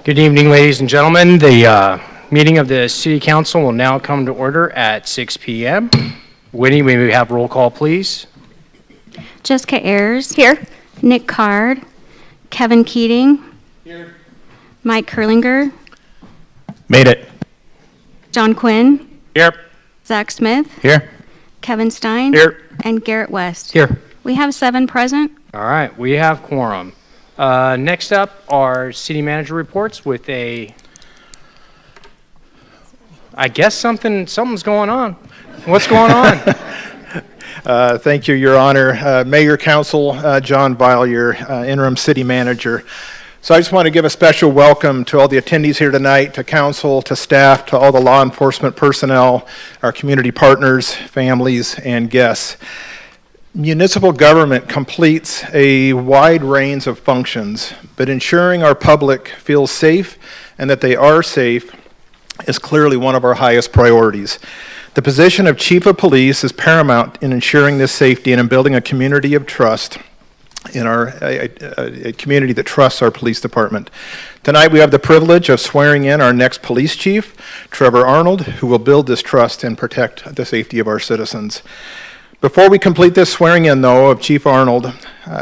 Good evening, ladies and gentlemen. The meeting of the City Council will now come to order at 6 p.m. Whitney, may we have roll call, please? Jessica Ayers. Here. Nick Card. Kevin Keating. Here. Mike Kurlinger. Made it. John Quinn. Here. Zach Smith. Here. Kevin Stein. Here. And Garrett West. Here. We have 7 present. All right, we have quorum. Next up are city manager reports with I guess something's going on. What's going on? Thank you, Your Honor. Mayor, Council, John Weil, your interim city manager. So I just want to give a special welcome to all the attendees here tonight, to council, to staff, to all the law enforcement personnel, our community partners, families, and guests. Municipal government completes a wide range of functions, but ensuring our public feels safe and that they are safe is clearly one of our highest priorities. The position of Chief of Police is paramount in ensuring this safety and in building a community of trust in a community that trusts our police department. Tonight we have the privilege of swearing in our next police chief, Trevor Arnold, who will build this trust and protect the safety of our citizens. Before we complete this swearing in, though, of Chief Arnold,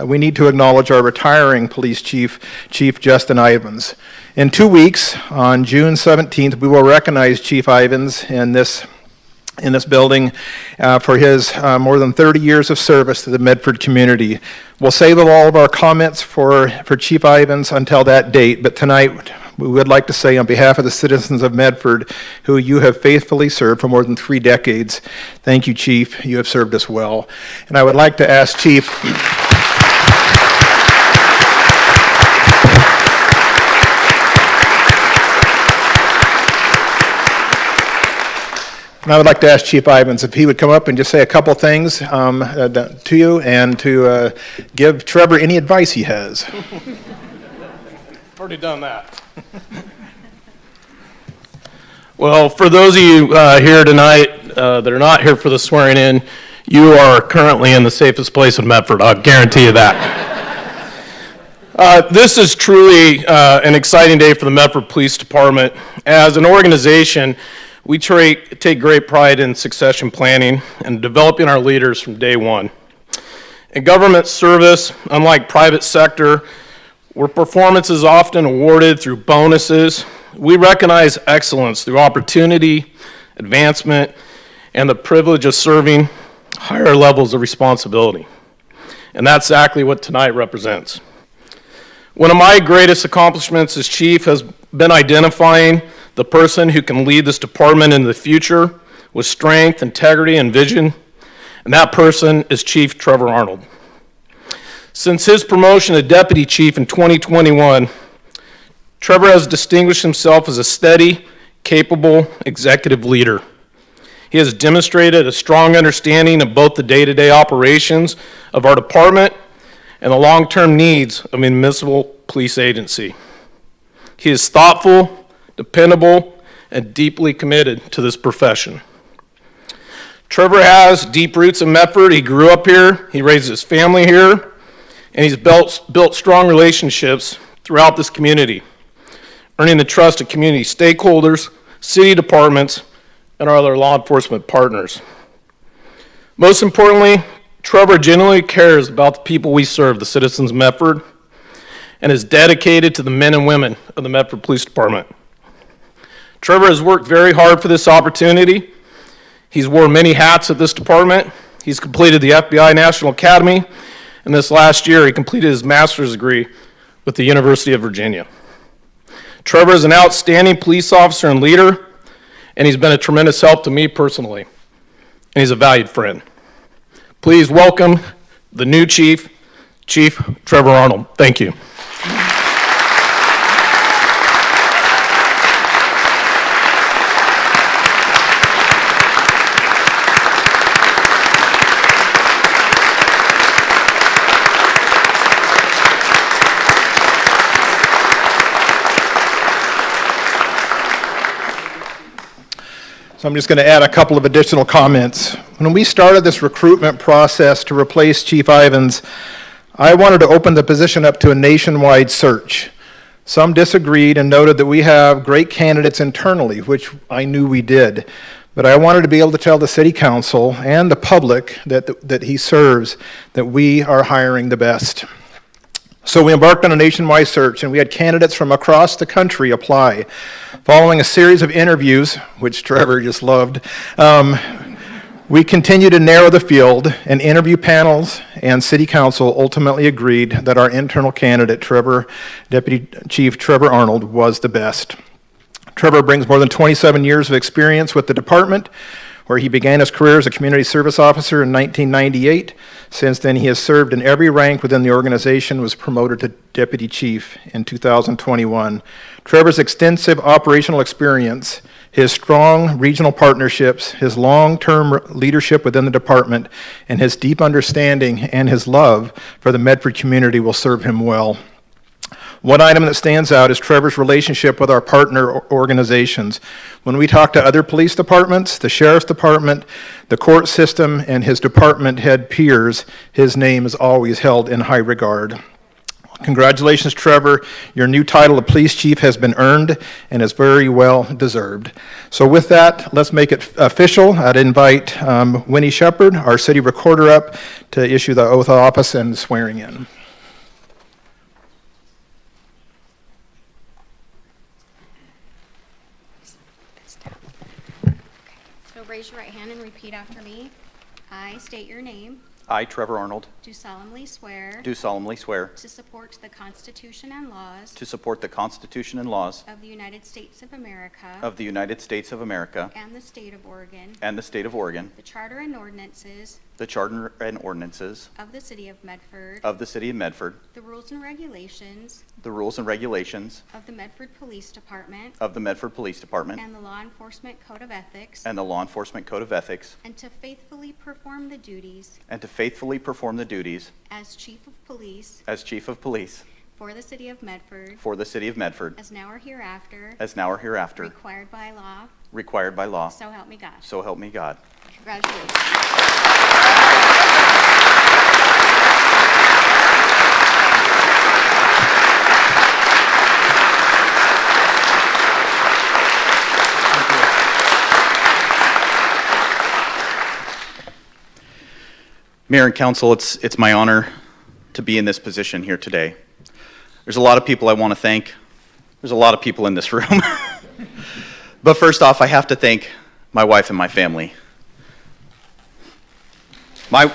we need to acknowledge our retiring police chief, Chief Justin Ivins. In 2 weeks, on June 17th, we will recognize Chief Ivins in this building for his more than 30 years of service to the Medford community. We'll save all of our comments for Chief Ivins until that date, but tonight we would like to say on behalf of the citizens of Medford, who you have faithfully served for more than 3 decades, thank you, Chief. You have served us well. And I would like to ask Chief, Chief Ivins if he would come up and just say a couple things to you and to give Trevor any advice he has. Already done that. Well, for those of you here tonight that are not here for the swearing in, you are currently in the safest place in Medford. I'll guarantee you that. This is truly an exciting day for the Medford Police Department. As an organization, we take great pride in succession planning and developing our leaders from day one. In government service, unlike private sector, where performance is often awarded through bonuses, we recognize excellence through opportunity, advancement, and the privilege of serving higher levels of responsibility. And that's exactly what tonight represents. One of my greatest accomplishments as chief has been identifying the person who can lead this department in the future with strength, integrity, and vision, and that person is Chief Trevor Arnold. Since his promotion to deputy chief in 2021, Trevor has distinguished himself as a steady, capable executive leader. He has demonstrated a strong understanding of both the day-to-day operations of our department and the long-term needs of a municipal police agency. He is thoughtful, dependable, and deeply committed to this profession. Trevor has deep roots in Medford. He grew up here, he raised his family here, and he's built strong relationships throughout this community, earning the trust of community stakeholders, city departments, and our other law enforcement partners. Most importantly, Trevor genuinely cares about the people we serve, the citizens of Medford, and is dedicated to the men and women of the Medford Police Department. Trevor has worked very hard for this opportunity. He's worn many hats at this department. He's completed the FBI National Academy, and this last year he completed his master's degree with the University of Virginia. Trevor is an outstanding police officer and leader, and he's been a tremendous help to me personally, and he's a valued friend. Please welcome the new chief, Chief Trevor Arnold. Thank you. So I'm just going to add a couple of additional comments. When we started this recruitment process to replace Chief Ivins, I wanted to open the position up to a nationwide search. Some disagreed and noted that we have great candidates internally, which I knew we did. But I wanted to be able to tell the city council and the public that he serves that we are hiring the best. So we embarked on a nationwide search, and we had candidates from across the country apply. Following a series of interviews, which Trevor just loved, we continued to narrow the field, and interview panels and city council ultimately agreed that our internal candidate, Deputy Chief Trevor Arnold, was the best. Trevor brings more than 27 years of experience with the department, where he began his career as a community service officer in 1998. Since then, he has served in every rank within the organization, was promoted to deputy chief in 2021. Trevor's extensive operational experience, his strong regional partnerships, his long-term leadership within the department, and his deep understanding and his love for the Medford community will serve him well. One item that stands out is Trevor's relationship with our partner organizations. When we talk to other police departments, the sheriff's department, the court system, and his department head peers, his name is always held in high regard. Congratulations, Trevor. Your new title of police chief has been earned and is very well deserved. So with that, let's make it official. I'd invite Winnie Shepard, our city recorder, up to issue the oath of office and swearing in. So raise your right hand and repeat after me. I state your name. I, Trevor Arnold, Do solemnly swear do solemnly swear to support the Constitution and laws to support the Constitution and laws of the United States of America of the United States of America and the state of Oregon, and the state of Oregon, the charter and ordinances the charter and ordinances of the city of Medford, of the city of Medford, the rules and regulations the rules and regulations of the Medford Police Department, of the Medford Police Department, and the law enforcement code of ethics, and the law enforcement code of ethics, and to faithfully perform the duties and to faithfully perform the duties as chief of police as chief of police for the city of Medford, for the city of Medford, as now or hereafter as now or hereafter required by law, required by law. so help me God. So help me God. Congratulations. Mayor and council, it's my honor to be in this position here today. There's a lot of people I want to thank. There's a lot of people in this room. But first off, I have to thank my wife and my family. My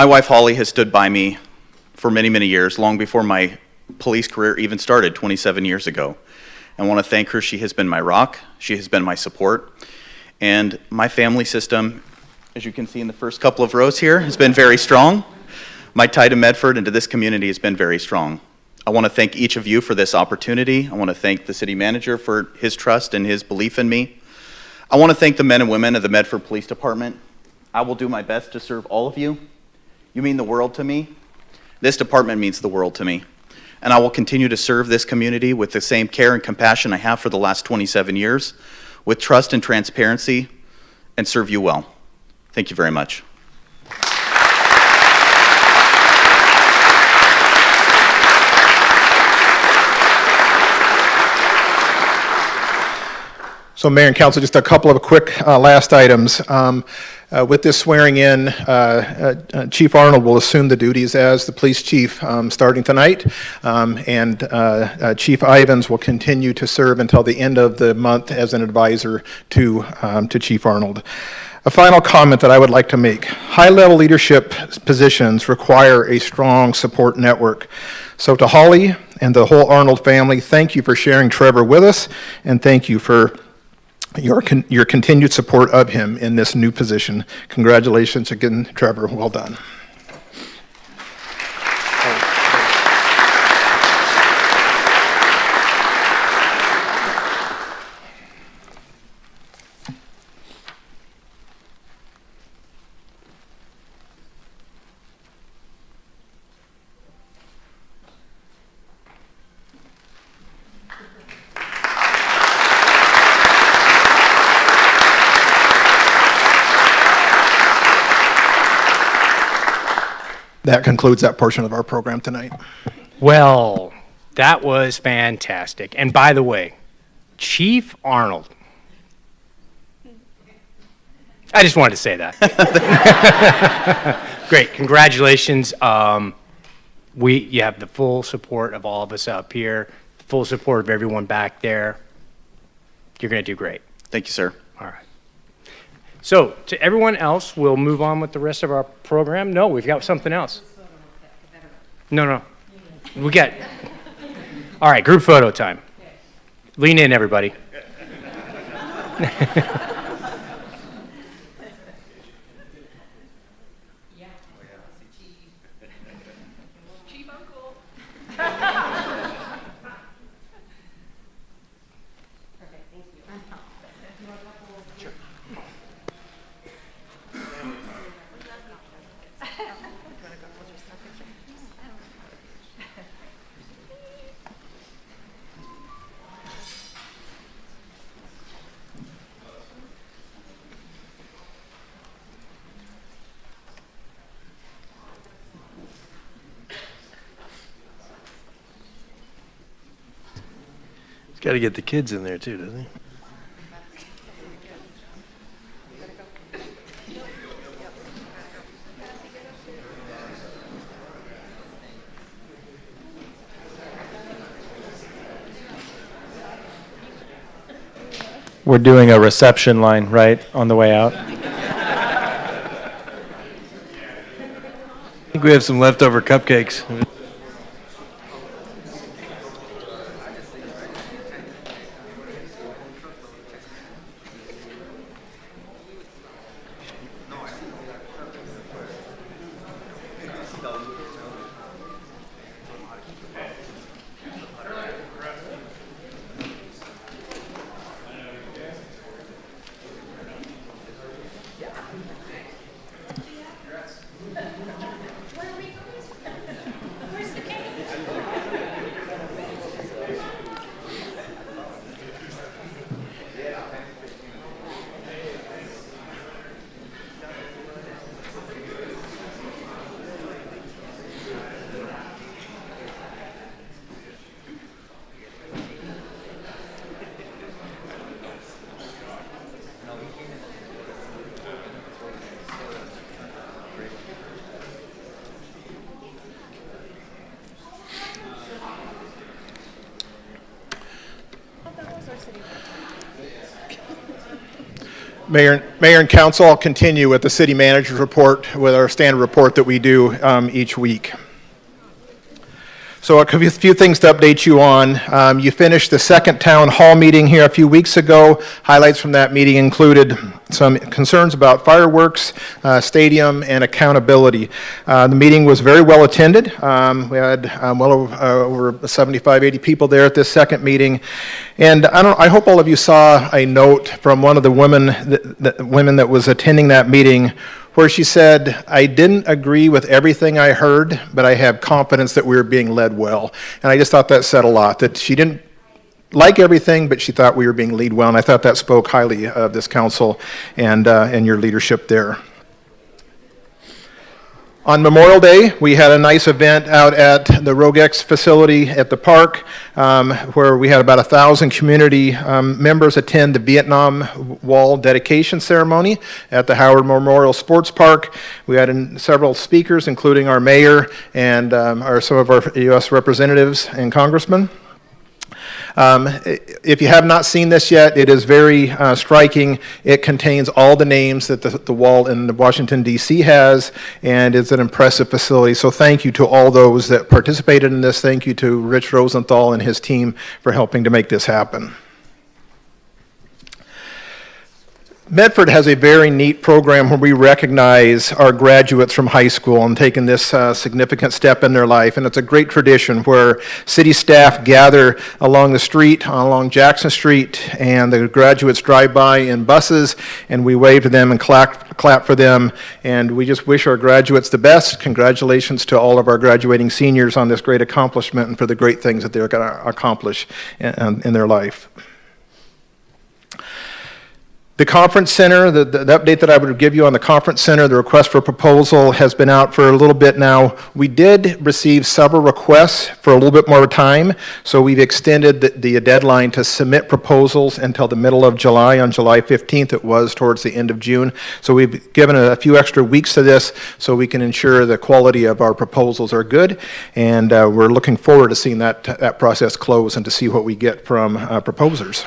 wife, Holly, has stood by me for many, many years, long before my police career even started 27 years ago. I want to thank her. She has been my rock. She has been my support. And my family system, as you can see in the first couple of rows here, has been very strong. My tie to Medford and to this community has been very strong. I want to thank each of you for this opportunity. I want to thank the city manager for his trust and his belief in me. I want to thank the men and women of the Medford Police Department. I will do my best to serve all of you. You mean the world to me. This department means the world to me. And I will continue to serve this community with the same care and compassion I have for the last 27 years, with trust and transparency, and serve you well. Thank you very much. So Mayor and Council, just a couple of quick last items. With this swearing in, Chief Arnold will assume the duties as the police chief starting tonight, and Chief Ivins will continue to serve until the end of the month as an advisor to Chief Arnold. A final comment that I would like to make. High-level leadership positions require a strong support network. So to Holly and the whole Arnold family, thank you for sharing Trevor with us, and thank you for your continued support of him in this new position. Congratulations again, Trevor. Well done. that concludes that portion of our program tonight. Well, that was fantastic. And by the way, Chief Arnold. I just wanted to say that. Great, congratulations. You have the full support of all of us up here, full support of everyone back there. You're going to do great. Thank you, sir. All right. So, to everyone else, we'll move on with the rest of our program. No, we've got something else. No. We got. All right, group photo time. Lean in, everybody. He's got to get the kids in there too, doesn't he? We're doing a reception line, right, on the way out? I think we have some leftover cupcakes. Mayor and Council, I'll continue with the City Manager's report, with our standard report that we do each week. So a few things to update you on. You finished the second town hall meeting here a few weeks ago. Highlights from that meeting included some concerns about fireworks, stadium, and accountability. The meeting was very well attended. We had well over 75, 80 people there at this second meeting. And I hope all of you saw a note from one of the women that was attending that meeting, where she said, "I didn't agree with everything I heard, but I have confidence that we were being led well." And I just thought that said a lot, that she didn't like everything, but she thought we were being led well. And I thought that spoke highly of this council and your leadership there. On Memorial Day, we had a nice event out at the Rogex facility at the park, where we had about 1,000 community members attend the Vietnam Wall dedication ceremony at the Howard Memorial Sports Park. We had several speakers, including our mayor and some of our U.S. representatives and congressmen. If you have not seen this yet, it is very striking. It contains all the names that the wall in Washington, D.C. has, and it's an impressive facility. So thank you to all those that participated in this. Thank you to Rich Rosenthal and his team for helping to make this happen. Medford has a very neat program where we recognize our graduates from high school and taking this significant step in their life. And it's a great tradition where city staff gather along the street, along Jackson Street, and the graduates drive by in buses, and we wave to them and clap for them. And we just wish our graduates the best. Congratulations to all of our graduating seniors on this great accomplishment and for the great things that they're going to accomplish in their life. The conference center, the update that I would give you on the conference center, the request for proposal has been out for a little bit now. We did receive several requests for a little bit more time, so we've extended the deadline to submit proposals until the middle of July. On July 15th, it was towards the end of June. So we've given a few extra weeks to this so we can ensure the quality of our proposals are good, and we're looking forward to seeing that process close and to see what we get from proposers.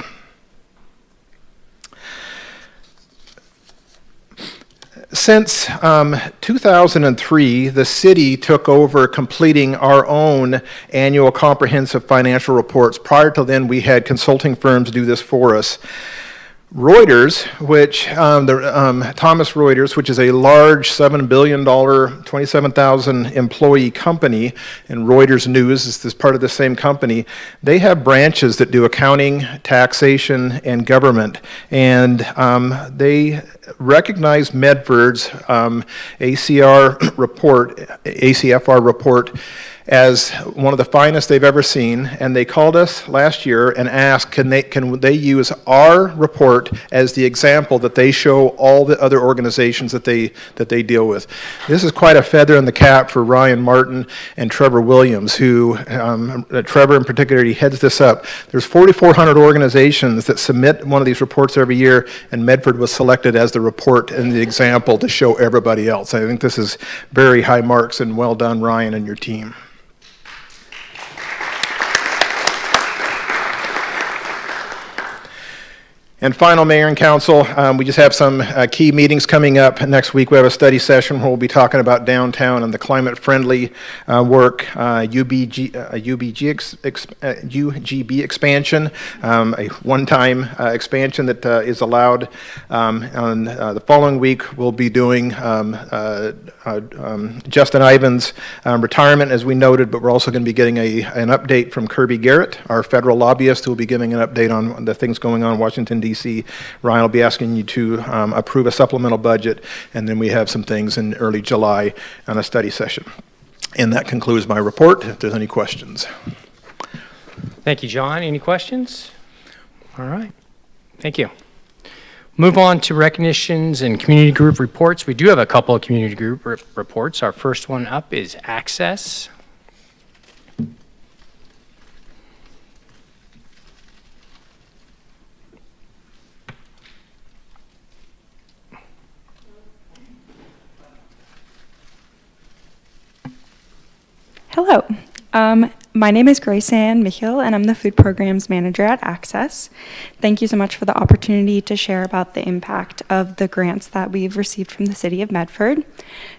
Since 2003, the city took over completing our own annual comprehensive financial reports. Prior to then, we had consulting firms do this for us. Reuters, which Thomas Reuters, which is a large $7 billion, 27,000 employee company, and Reuters News is part of the same company. They have branches that do accounting, taxation, and government, and they recognize Medford's ACFR report as one of the finest they've ever seen, and they called us last year and asked can they use our report as the example that they show all the other organizations that they deal with. This is quite a feather in the cap for Ryan Martin and Trevor Williams, who Trevor in particular, he heads this up. There's 4,400 organizations that submit one of these reports every year, and Medford was selected as the report and the example to show everybody else. I think this is very high marks, and well done, Ryan and your team. And final, Mayor and Council, we just have some key meetings coming up. Next week we have a study session where we'll be talking about downtown and the climate-friendly work, UGB expansion, a one-time expansion that is allowed. On the following week we'll be doing Justin Ivan's retirement, as we noted, but we're also going to be getting an update from Kirby Garrett, our federal lobbyist, who will be giving an update on the things going on in Washington, D.C. Ryan will be asking you to approve a supplemental budget, and then we have some things in early July on a study session. And that concludes my report, if there's any questions. Thank you, John. Any questions? All right. Thank you. Move on to recognitions and community group reports. We do have a couple of community group reports. Our first one up is Access. Hello, my name is Grace Ann Michiel, and I'm the Food Programs Manager at Access. Thank you so much for the opportunity to share about the impact of the grants that we've received from the City of Medford.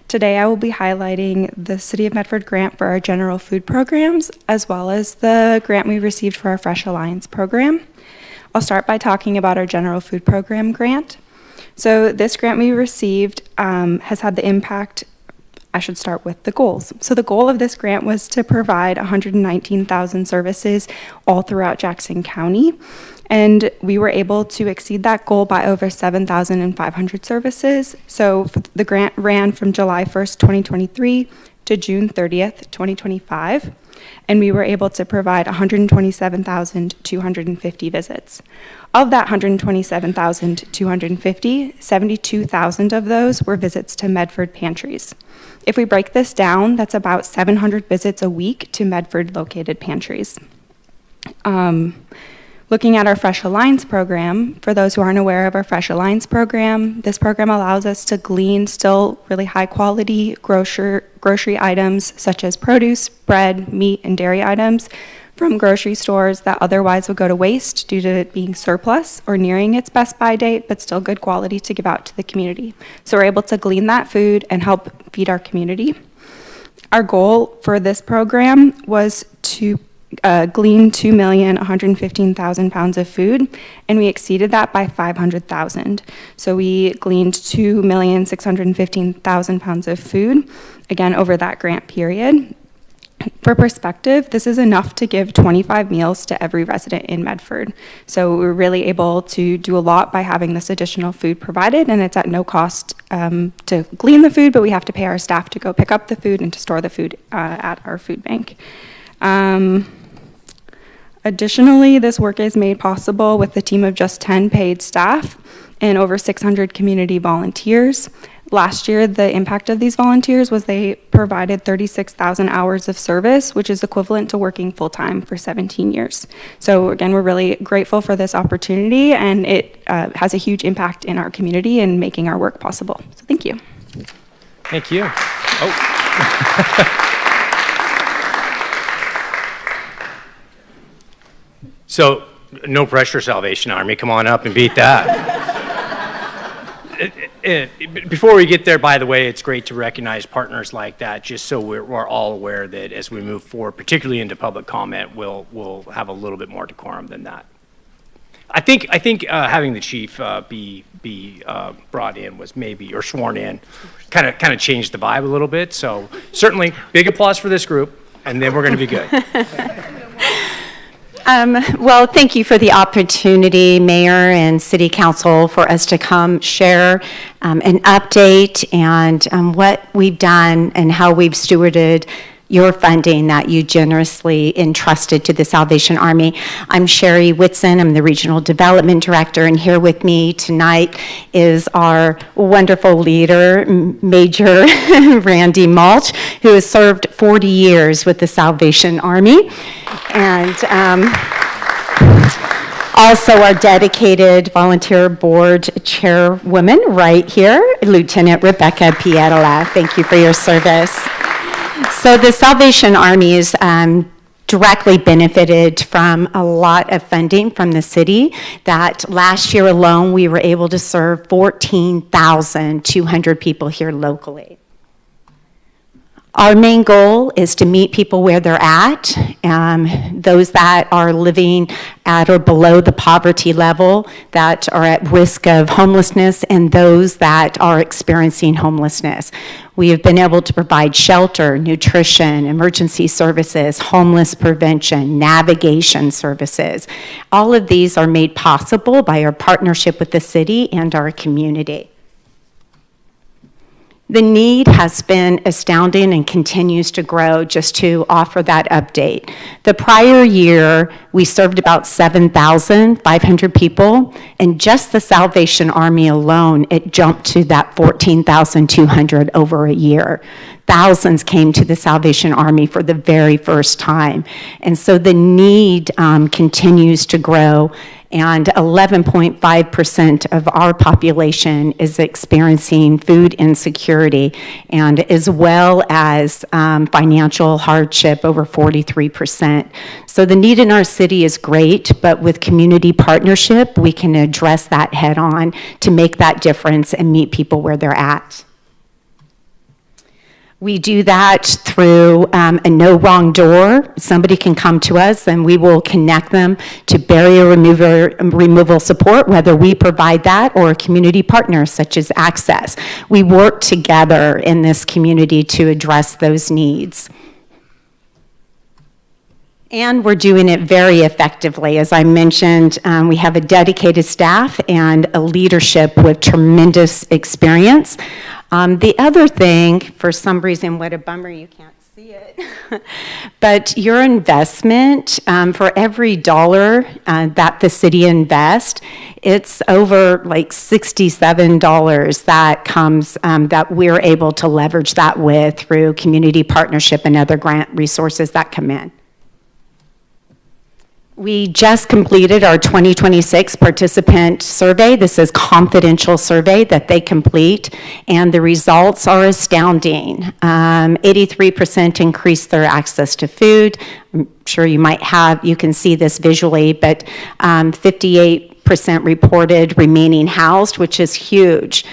Today I will be highlighting the City of Medford grant for our general food programs, as well as the grant we received for our Fresh Alliance program. I'll start by talking about our general food program grant. So this grant we received has had the impact. I should start with the goals. So the goal of this grant was to provide 119,000 services all throughout Jackson County, and we were able to exceed that goal by over 7,500 services. So the grant ran from July 1st, 2023 to June 30th, 2025, and we were able to provide 127,250 visits. Of that 127,250, 72,000 of those were visits to Medford pantries. If we break this down, that's about 700 visits a week to Medford-located pantries. Looking at our Fresh Alliance program, for those who aren't aware of our Fresh Alliance program, this program allows us to glean still really high-quality grocery items such as produce, bread, meat, and dairy items from grocery stores that otherwise would go to waste due to it being surplus or nearing its best by date, but still good quality to give out to the community. So we're able to glean that food and help feed our community. Our goal for this program was to glean 2,115,000 pounds of food, and we exceeded that by 500,000. So we gleaned 2,615,000 pounds of food, again, over that grant period. For perspective, this is enough to give 25 meals to every resident in Medford. So we're really able to do a lot by having this additional food provided, and it's at no cost to glean the food, but we have to pay our staff to go pick up the food and to store the food at our food bank. Additionally, this work is made possible with a team of just 10 paid staff, and over 600 community volunteers. Last year, the impact of these volunteers was they provided 36,000 hours of service, which is equivalent to working full-time for 17 years. So again, we're really grateful for this opportunity, and it has a huge impact in our community and making our work possible. So thank you. Thank you. Oh. So, no pressure, Salvation Army. Come on up and beat that. Before we get there, by the way, it's great to recognize partners like that, just so we're all aware that as we move forward, particularly into public comment, we'll have a little bit more decorum than that. I think having the chief be brought in was maybe, or sworn in, kind of changed the vibe a little bit. So certainly, big applause for this group, and then we're going to be good. Well, thank you for the opportunity, Mayor and City Council, for us to come share an update and what we've done and how we've stewarded your funding that you generously entrusted to the Salvation Army. I'm Sherry Whitson. I'm the Regional Development Director, and here with me tonight is our wonderful leader, Major Randy Mulch, who has served 40 years with the Salvation Army. And also our dedicated volunteer board chairwoman right here, Lieutenant Rebecca Pietola. Thank you for your service. So the Salvation Army is directly benefited from a lot of funding from the city. That last year alone, we were able to serve 14,200 people here locally. Our main goal is to meet people where they're at, those that are living at or below the poverty level, that are at risk of homelessness, and those that are experiencing homelessness. We have been able to provide shelter, nutrition, emergency services, homeless prevention, navigation services. All of these are made possible by our partnership with the city and our community. The need has been astounding and continues to grow. Just to offer that update, the prior year we served about 7,500 people, and just the Salvation Army alone, it jumped to that 14,200 over a year. Thousands came to the Salvation Army for the very first time, and so the need continues to grow. And 11.5% of our population is experiencing food insecurity, and as well as financial hardship, over 43%. So the need in our city is great, but with community partnership, we can address that head on to make that difference and meet people where they're at. We do that through a no wrong door. Somebody can come to us and we will connect them to barrier removal support, whether we provide that or community partners such as Access. We work together in this community to address those needs. And we're doing it very effectively. As I mentioned, we have a dedicated staff and a leadership with tremendous experience. The other thing, for some reason, what a bummer you can't see it, but your investment, for every dollar that the city invests, it's over like $67 that comes, that we're able to leverage that with through community partnership and other grant resources that come in. We just completed our 2026 participant survey. This is confidential survey that they complete, and the results are astounding. 83% increased their access to food. I'm sure you can see this visually, but 58% reported remaining housed, which is huge.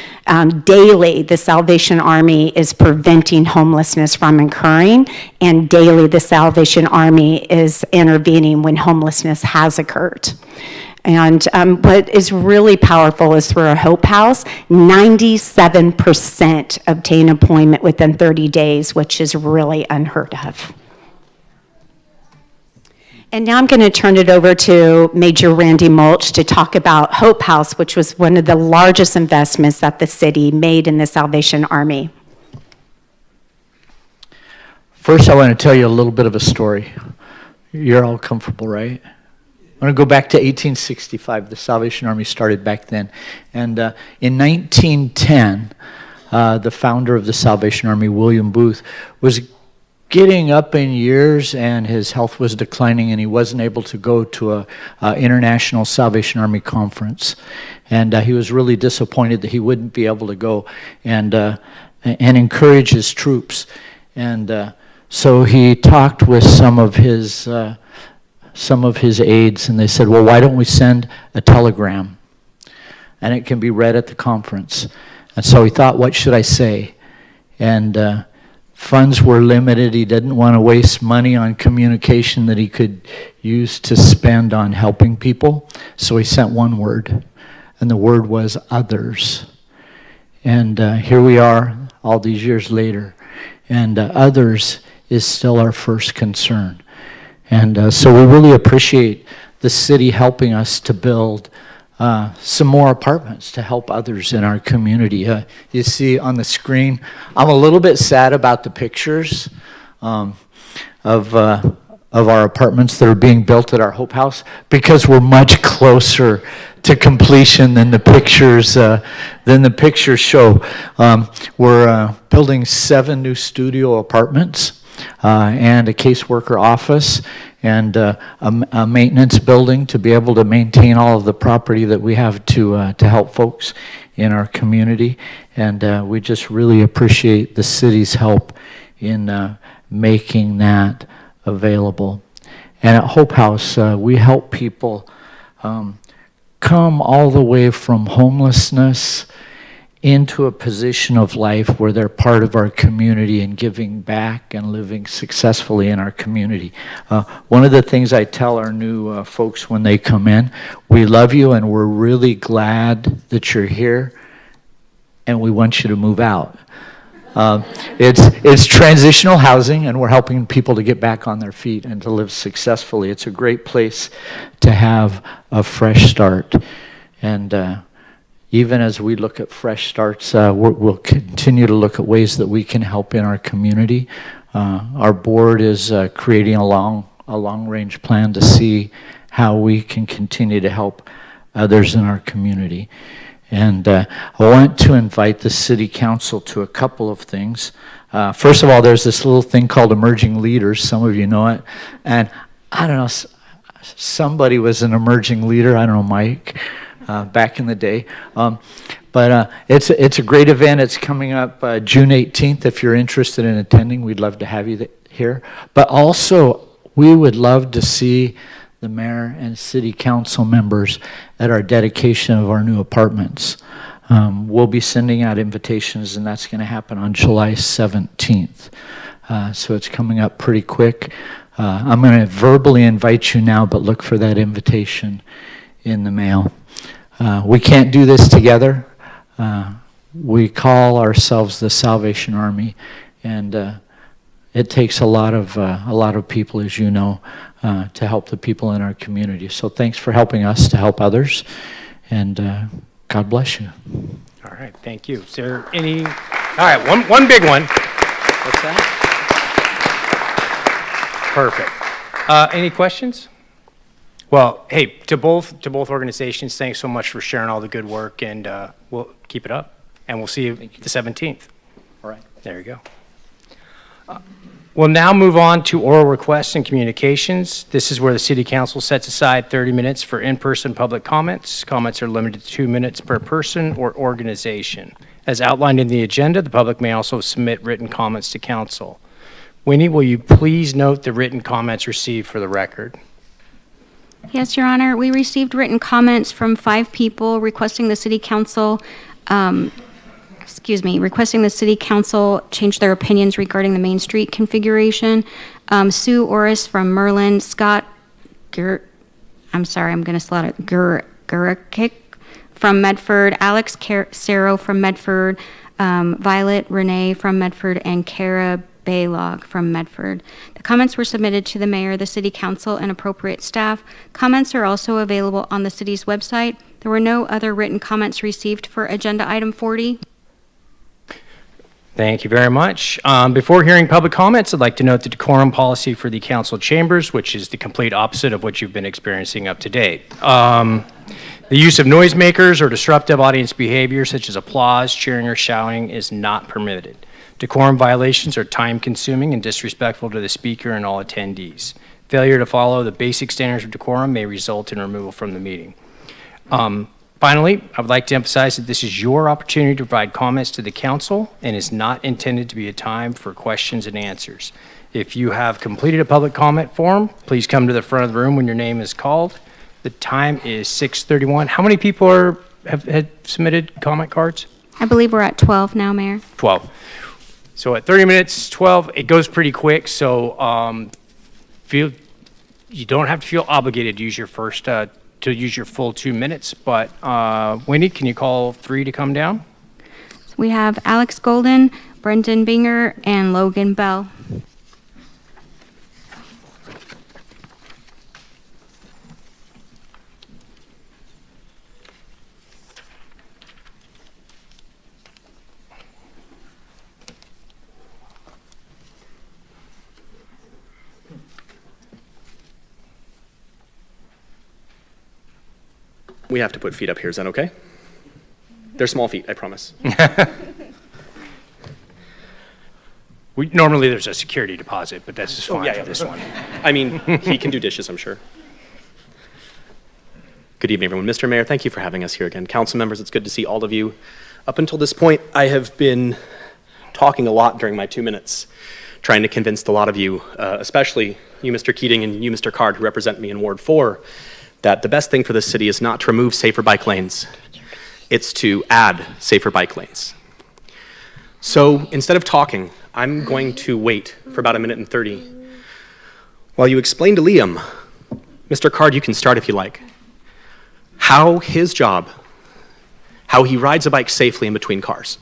Daily, the Salvation Army is preventing homelessness from occurring, and daily the Salvation Army is intervening when homelessness has occurred. And what is really powerful is through our Hope House, 97% obtain employment within 30 days, which is really unheard of. And now I'm going to turn it over to Major Randy Mulch to talk about Hope House, which was one of the largest investments that the city made in the Salvation Army. First, I want to tell you a little bit of a story. You're all comfortable, right? I want to go back to 1865. The Salvation Army started back then. And in 1910, the founder of the Salvation Army, William Booth, was getting up in years and his health was declining and he wasn't able to go to a International Salvation Army conference. And he was really disappointed that he wouldn't be able to go and encourage his troops. And so he talked with some of his aides, and they said, well, why don't we send a telegram? And it can be read at the conference. And so he thought, what should I say? And funds were limited. He didn't want to waste money on communication that he could use to spend on helping people. So he sent one word, and the word was others. And here we are all these years later, and others is still our first concern. And so we really appreciate the city helping us to build some more apartments to help others in our community. You see on the screen, I'm a little bit sad about the pictures of our apartments that are being built at our Hope House, because we're much closer to completion than the pictures show. We're building 7 new studio apartments and a caseworker office and a maintenance building to be able to maintain all of the property that we have to help folks in our community. And we just really appreciate the city's help in making that available. And at Hope House, we help people come all the way from homelessness into a position of life where they're part of our community and giving back and living successfully in our community. One of the things I tell our new folks when they come in, we love you and we're really glad that you're here and we want you to move out. It's transitional housing, and we're helping people to get back on their feet and to live successfully. It's a great place to have a fresh start. And even as we look at fresh starts, we'll continue to look at ways that we can help in our community. Our board is creating a long-range plan to see how we can continue to help others in our community. And I want to invite the city council to a couple of things. First of all, there's this little thing called Emerging Leaders. Some of you know it. And I don't know, somebody was an emerging leader. I don't know, Mike, back in the day. But it's a great event. It's coming up June 18th. If you're interested in attending, we'd love to have you here. But also, we would love to see the mayor and city council members at our dedication of our new apartments. We'll be sending out invitations, and that's going to happen on July 17th. So it's coming up pretty quick. I'm going to verbally invite you now, but look for that invitation in the mail. We can't do this together. We call ourselves the Salvation Army, and it takes a lot of people, as you know, to help the people in our community. So thanks for helping us to help others, and God bless you. All right, thank you. Is there any? All right, one big one. What's that? Perfect. Any questions? Well, hey, to both organizations, thanks so much for sharing all the good work, and we'll keep it up, and we'll see you the 17th. All right. There you go. We'll now move on to oral requests and communications. This is where the City Council sets aside 30 minutes for in-person public comments. Comments are limited to 2 minutes per person or organization. As outlined in the agenda, the public may also submit written comments to Council. Winnie, will you please note the written comments received for the record? Yes, Your Honor. We received written comments from 5 people requesting the City Council requesting the City Council change their opinions regarding the Main Street configuration. Sue Orris from Merlin, Scott Gurkick from Medford, Alex Cerro from Medford, Violet Renee from Medford, and Kara Baylog from Medford. The comments were submitted to the mayor, the City Council, and appropriate staff. Comments are also available on the city's website. There were no other written comments received for Agenda Item 40. Thank you very much. Before hearing public comments, I'd like to note the decorum policy for the council chambers, which is the complete opposite of what you've been experiencing up to date. The use of noisemakers or disruptive audience behavior, such as applause, cheering, or shouting, is not permitted. Decorum violations are time-consuming and disrespectful to the speaker and all attendees. Failure to follow the basic standards of decorum may result in removal from the meeting. Finally, I would like to emphasize that this is your opportunity to provide comments to the council and is not intended to be a time for questions and answers. If you have completed a public comment form, please come to the front of the room when your name is called. The time is 6:31. How many people have submitted comment cards? I believe we're at 12 now, Mayor. 12. So at 30 minutes, 12, it goes pretty quick, so you don't have to feel obligated to use your full 2 minutes, but Wendy, can you call 3 to come down? We have Alex Golden, Brendan Binger, and Logan Bell. We have to put feet up here, is that okay? They're small feet, I promise. Normally there's a security deposit, but that's just fine for this one. I mean, he can do dishes, I'm sure. Good evening, everyone. Mr. Mayor, thank you for having us here again. Council members, it's good to see all of you. Up until this point, I have been talking a lot during my 2 minutes, trying to convince a lot of you, especially you, Mr. Keating, and you, Mr. Card, who represent me in Ward 4, that the best thing for this city is not to remove safer bike lanes. It's to add safer bike lanes. So instead of talking, I'm going to wait for about 1:30 while you explain to Liam, Mr. Card, you can start if you like, how his job, how he rides a bike safely in between cars.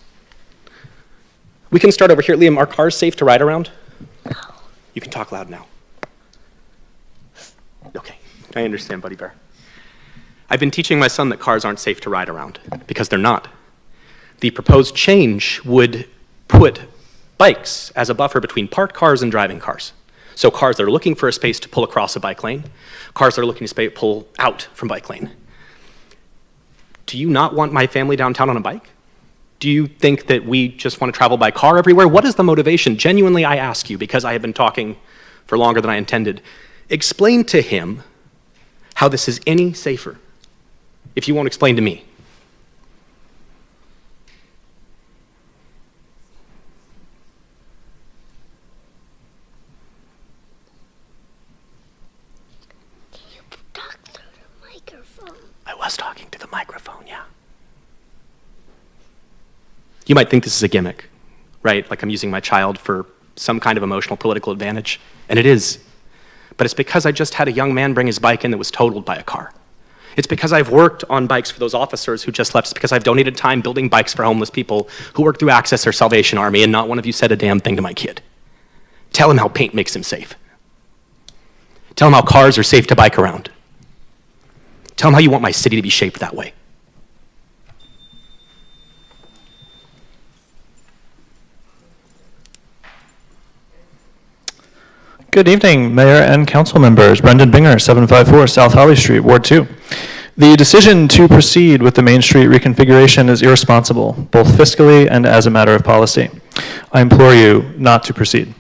We can start over here. Liam, are cars safe to ride around? No. You can talk loud now. Okay. I understand, Buddy Bear. I've been teaching my son that cars aren't safe to ride around, because they're not. The proposed change would put bikes as a buffer between parked cars and driving cars. So cars that are looking for a space to pull across a bike lane, cars that are looking to pull out from bike lane. Do you not want my family downtown on a bike? Do you think that we just want to travel by car everywhere? What is the motivation? Genuinely, I ask you, because I have been talking for longer than I intended. Explain to him how this is any safer, if you won't explain to me. Can you talk through the microphone? I was talking to the microphone, yeah. You might think this is a gimmick, right? Like I'm using my child for some kind of emotional political advantage, and it is. But it's because I just had a young man bring his bike in that was totaled by a car. It's because I've worked on bikes for those officers who just left. It's because I've donated time building bikes for homeless people who work through Access or Salvation Army, and not one of you said a damn thing to my kid. Tell him how paint makes him safe. Tell him how cars are safe to bike around. Tell him how you want my city to be shaped that way. Good evening, Mayor and Council members. Brendan Binger, 754 South Holly Street, Ward 2. The decision to proceed with the Main Street reconfiguration is irresponsible, both fiscally and as a matter of policy. I implore you not to proceed.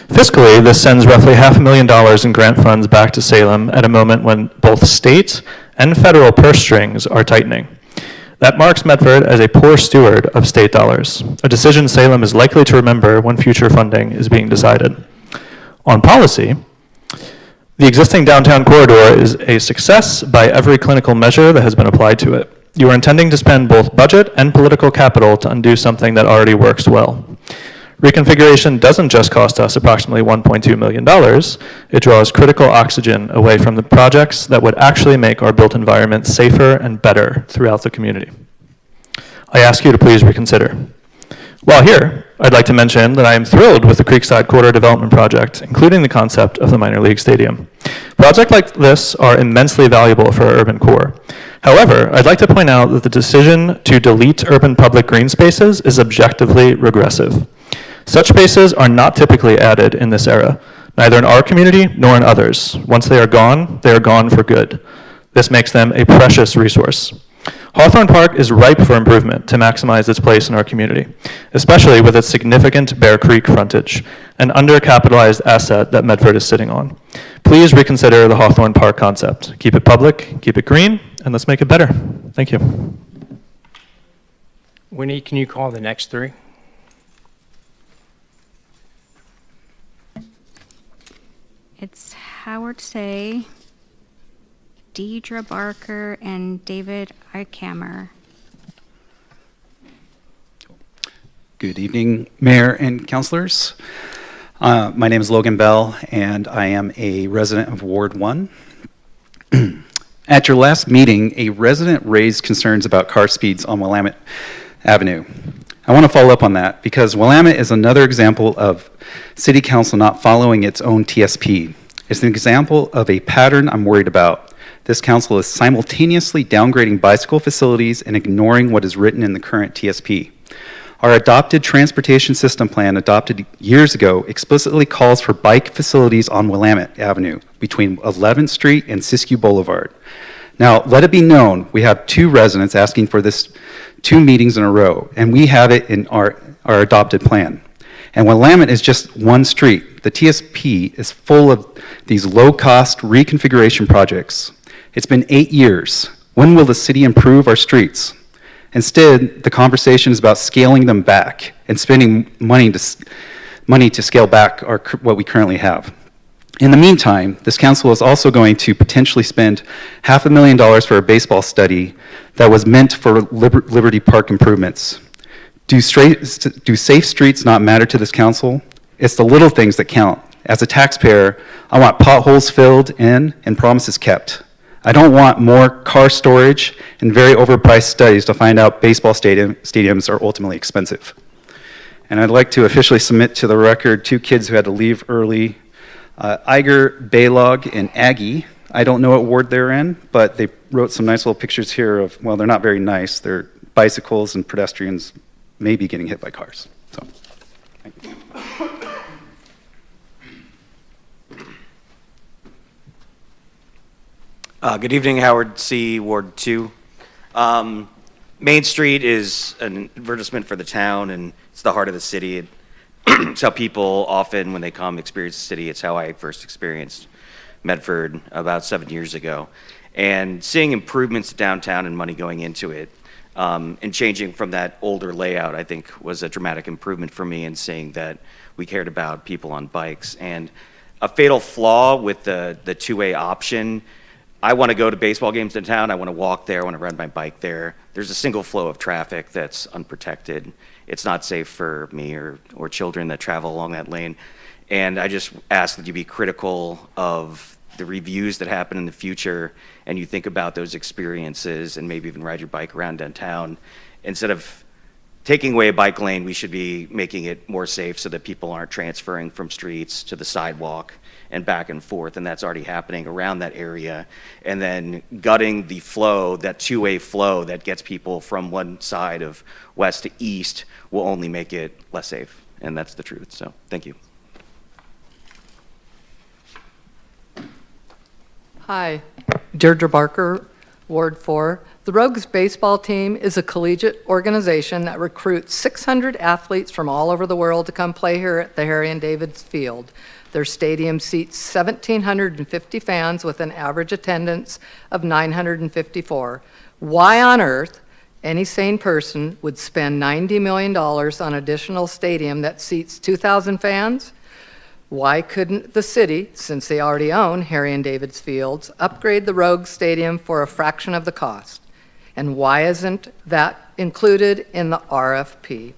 Fiscally, this sends roughly $500,000 in grant funds back to Salem at a moment when both state and federal purse strings are tightening. That marks Medford as a poor steward of state dollars, a decision Salem is likely to remember when future funding is being decided. On policy, the existing downtown corridor is a success by every clinical measure that has been applied to it. You are intending to spend both budget and political capital to undo something that already works well. Reconfiguration doesn't just cost us approximately $1.2 million, it draws critical oxygen away from the projects that would actually make our built environment safer and better throughout the community. I ask you to please reconsider. While here, I'd like to mention that I am thrilled with the Creekside Corridor Development Project, including the concept of the minor league stadium. Projects like this are immensely valuable for our urban core. However, I'd like to point out that the decision to delete urban public green spaces is objectively regressive. Such spaces are not typically added in this era, neither in our community nor in others. Once they are gone for good. This makes them a precious resource. Hawthorne Park is ripe for improvement to maximize its place in our community, especially with its significant Bear Creek frontage, an undercapitalized asset that Medford is sitting on. Please reconsider the Hawthorne Park concept. Keep it public, keep it green, and let's make it better. Thank you. Winnie, can you call the next three? It's Howard Say, Deidre Barker, and David Eichhammer. Good evening, Mayor and councilors. My name is Logan Bell, and I am a resident of Ward 1. At your last meeting, a resident raised concerns about car speeds on Willamette Avenue. I want to follow up on that because Willamette is another example of City Council not following its own TSP. It's an example of a pattern I'm worried about. This council is simultaneously downgrading bicycle facilities and ignoring what is written in the current TSP. Our adopted transportation system plan, adopted years ago, explicitly calls for bike facilities on Willamette Avenue between 11th Street and Siskiyou Boulevard. Now, let it be known, we have 2 residents asking for this 2 meetings in a row, and we have it in our adopted plan. And Willamette is just one street. The TSP is full of these low-cost reconfiguration projects. It's been 8 years. When will the city improve our streets? Instead, the conversation is about scaling them back and spending money to scale back what we currently have. In the meantime, this council is also going to potentially spend $500,000 for a baseball study that was meant for Liberty Park improvements. Do safe streets not matter to this council? It's the little things that count. As a taxpayer, I want potholes filled in and promises kept. I don't want more car storage and very overpriced studies to find out baseball stadiums are ultimately expensive. And I'd like to officially submit to the record 2 kids who had to leave early, Iger, Baylog, and Aggie. I don't know what ward they're in, but they wrote some nice little pictures here of, well, they're not very nice. They're bicycles and pedestrians maybe getting hit by cars. So, thank you. Good evening, Howard C., Ward 2. Main Street is an advertisement for the town, and it's the heart of the city. It's how people often, when they come, experience the city. It's how I first experienced Medford about 7 years ago. And seeing improvements to downtown and money going into it, and changing from that older layout, I think, was a dramatic improvement for me in seeing that we cared about people on bikes. And a fatal flaw with the two-way option, I want to go to baseball games in town. I want to walk there. I want to ride my bike there. There's a single flow of traffic that's unprotected. It's not safe for me or children that travel along that lane. And I just ask that you be critical of the reviews that happen in the future and you think about those experiences and maybe even ride your bike around downtown. Instead of taking away a bike lane, we should be making it more safe so that people aren't transferring from streets to the sidewalk and back and forth, and that's already happening around that area. And then gutting the flow, that two-way flow that gets people from one side of west to east will only make it less safe, and that's the truth. So, thank you. Hi, Deirdre Barker, Ward 4. The Rogues baseball team is a collegiate organization that recruits 600 athletes from all over the world to come play here at the Harry and David's Field. Their stadium seats 1,750 fans with an average attendance of 954. Why on earth any sane person would spend $90 million on additional stadium that seats 2,000 fans? Why couldn't the city, since they already own Harry and David's Fields, upgrade the Rogues Stadium for a fraction of the cost? And why isn't that included in the RFP?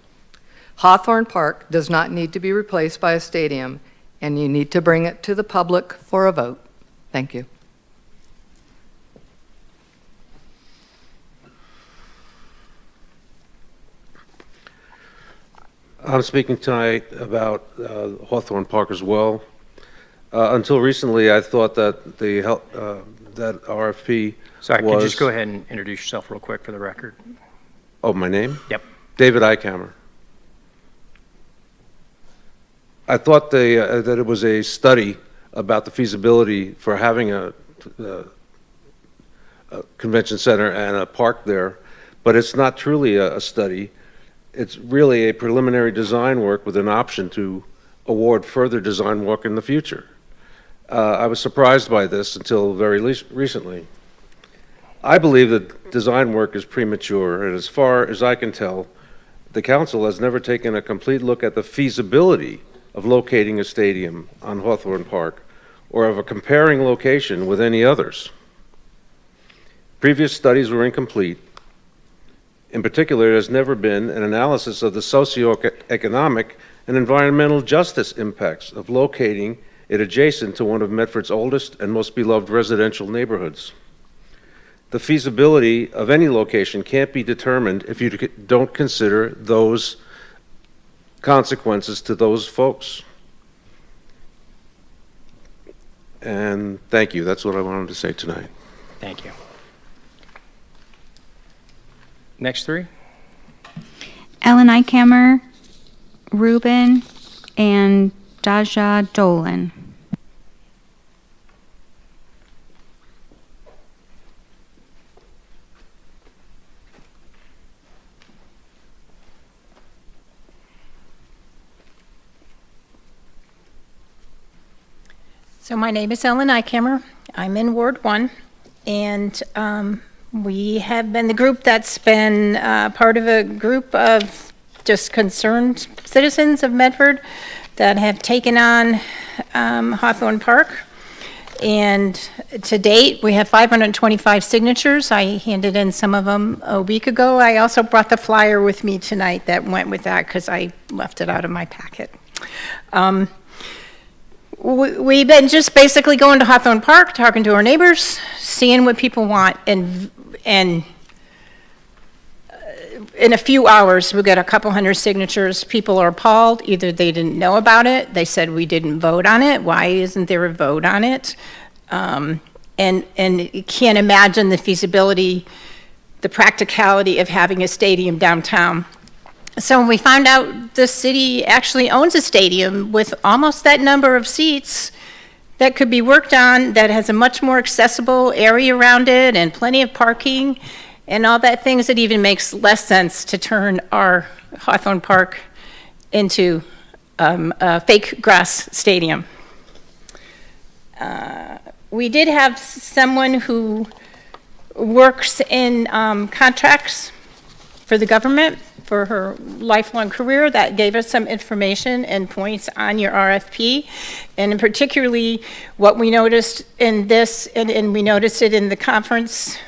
Hawthorne Park does not need to be replaced by a stadium, and you need to bring it to the public for a vote. Thank you. I'm speaking tonight about Hawthorne Park as well. Until recently, I thought that that RFP Sorry, could you just was- go ahead and introduce yourself real quick for the record? Oh, my name? Yep. David Eichhammer. I thought that it was a study about the feasibility for having a convention center and a park there, but it's not truly a study. It's really a preliminary design work with an option to award further design work in the future. I was surprised by this until very recently. I believe that design work is premature, and as far as I can tell, the council has never taken a complete look at the feasibility of locating a stadium on Hawthorne Park, or of a comparing location with any others. Previous studies were incomplete. In particular, there has never been an analysis of the socioeconomic and environmental justice impacts of locating it adjacent to one of Medford's oldest and most beloved residential neighborhoods. The feasibility of any location can't be determined if you don't consider those consequences to those folks. And thank you. That's what I wanted to say tonight. Thank you. Next three. Ellen Eichhammer, Ruben, and Daja Dolan. So my name is Ellen Eichhammer. I'm in Ward 1, and we have been the group that's been part of a group of just concerned citizens of Medford that have taken on Hawthorne Park. And to date, we have 525 signatures. I handed in some of them a week ago. I also brought the flyer with me tonight that went with that because I left it out of my packet. We've been just basically going to Hawthorne Park, talking to our neighbors, seeing what people want, and in a few hours, we'll get a couple hundred signatures. People are appalled. Either they didn't know about it, they said we didn't vote on it. Why isn't there a vote on it? And you can't imagine the feasibility, the practicality of having a stadium downtown. So when we found out the city actually owns a stadium with almost that number of seats that could be worked on, that has a much more accessible area around it and plenty of parking and all that things, it even makes less sense to turn our Hawthorne Park into a fake grass stadium. We did have someone who works in contracts for the government for her lifelong career that gave us some information and points on your RFP. And particularly what we noticed in this, and we noticed it in the conference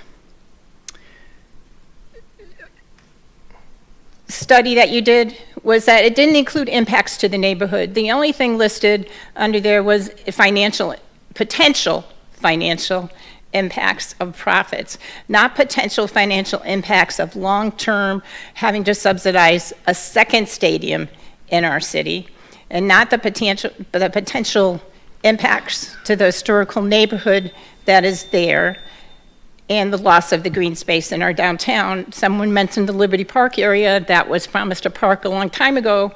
study that you did, was that it didn't include impacts to the neighborhood. The only thing listed under there was potential financial impacts of profits, not potential financial impacts of long-term having to subsidize a second stadium in our city, and not the potential impacts to the historical neighborhood that is there, and the loss of the green space in our downtown. Someone mentioned the Liberty Park area that was promised a park a long time ago.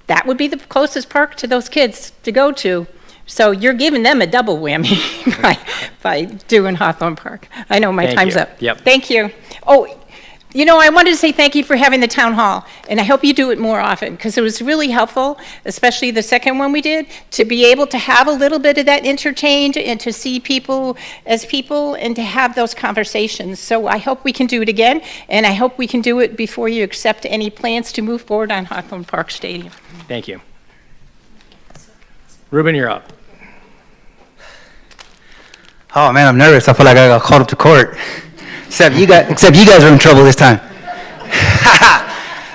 That would be the closest park to those kids to go to. So you're giving them a double whammy by doing Hawthorne Park. I know my time's up. Yep. Thank you. Oh, you know, I wanted to say thank you for having the town hall, and I hope you do it more often, because it was really helpful, especially the second one we did, to be able to have a little bit of that interchange and to see people as people and to have those conversations. So I hope we can do it again, and I hope we can do it before you accept any plans to move forward on Hawthorne Park Stadium. Thank you. Ruben, you're up. Oh man, I'm nervous. I feel like I got called up to court. Except you guys are in trouble this time.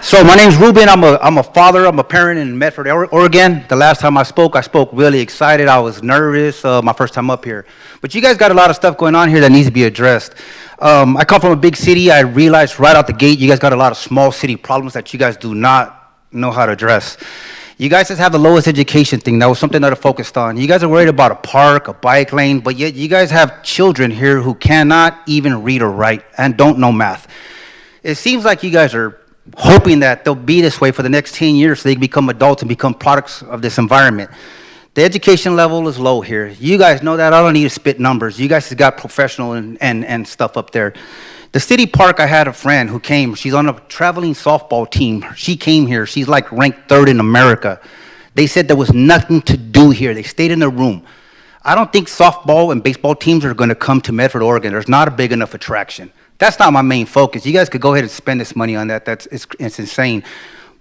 So my name's Ruben. I'm a father. I'm a parent in Medford, Oregon. The last time I spoke really excited. I was nervous. My first time up here. But you guys got a lot of stuff going on here that needs to be addressed. I come from a big city. I realized right out the gate you guys got a lot of small city problems that you guys do not know how to address. You guys just have the lowest education thing. That was something that I focused on. You guys are worried about a park, a bike lane, but yet you guys have children here who cannot even read or write and don't know math. It seems like you guys are hoping that they'll be this way for the next 10 years so they can become adults and become products of this environment. The education level is low here. You guys know that. I don't need to spit numbers. You guys have got professional and stuff up there. The city park, I had a friend who came. She's on a traveling softball team. She came here. She's like ranked 3rd in America. They said there was nothing to do here. They stayed in their room. I don't think softball and baseball teams are going to come to Medford, Oregon. There's not a big enough attraction. That's not my main focus. You guys could go ahead and spend this money on that. It's insane.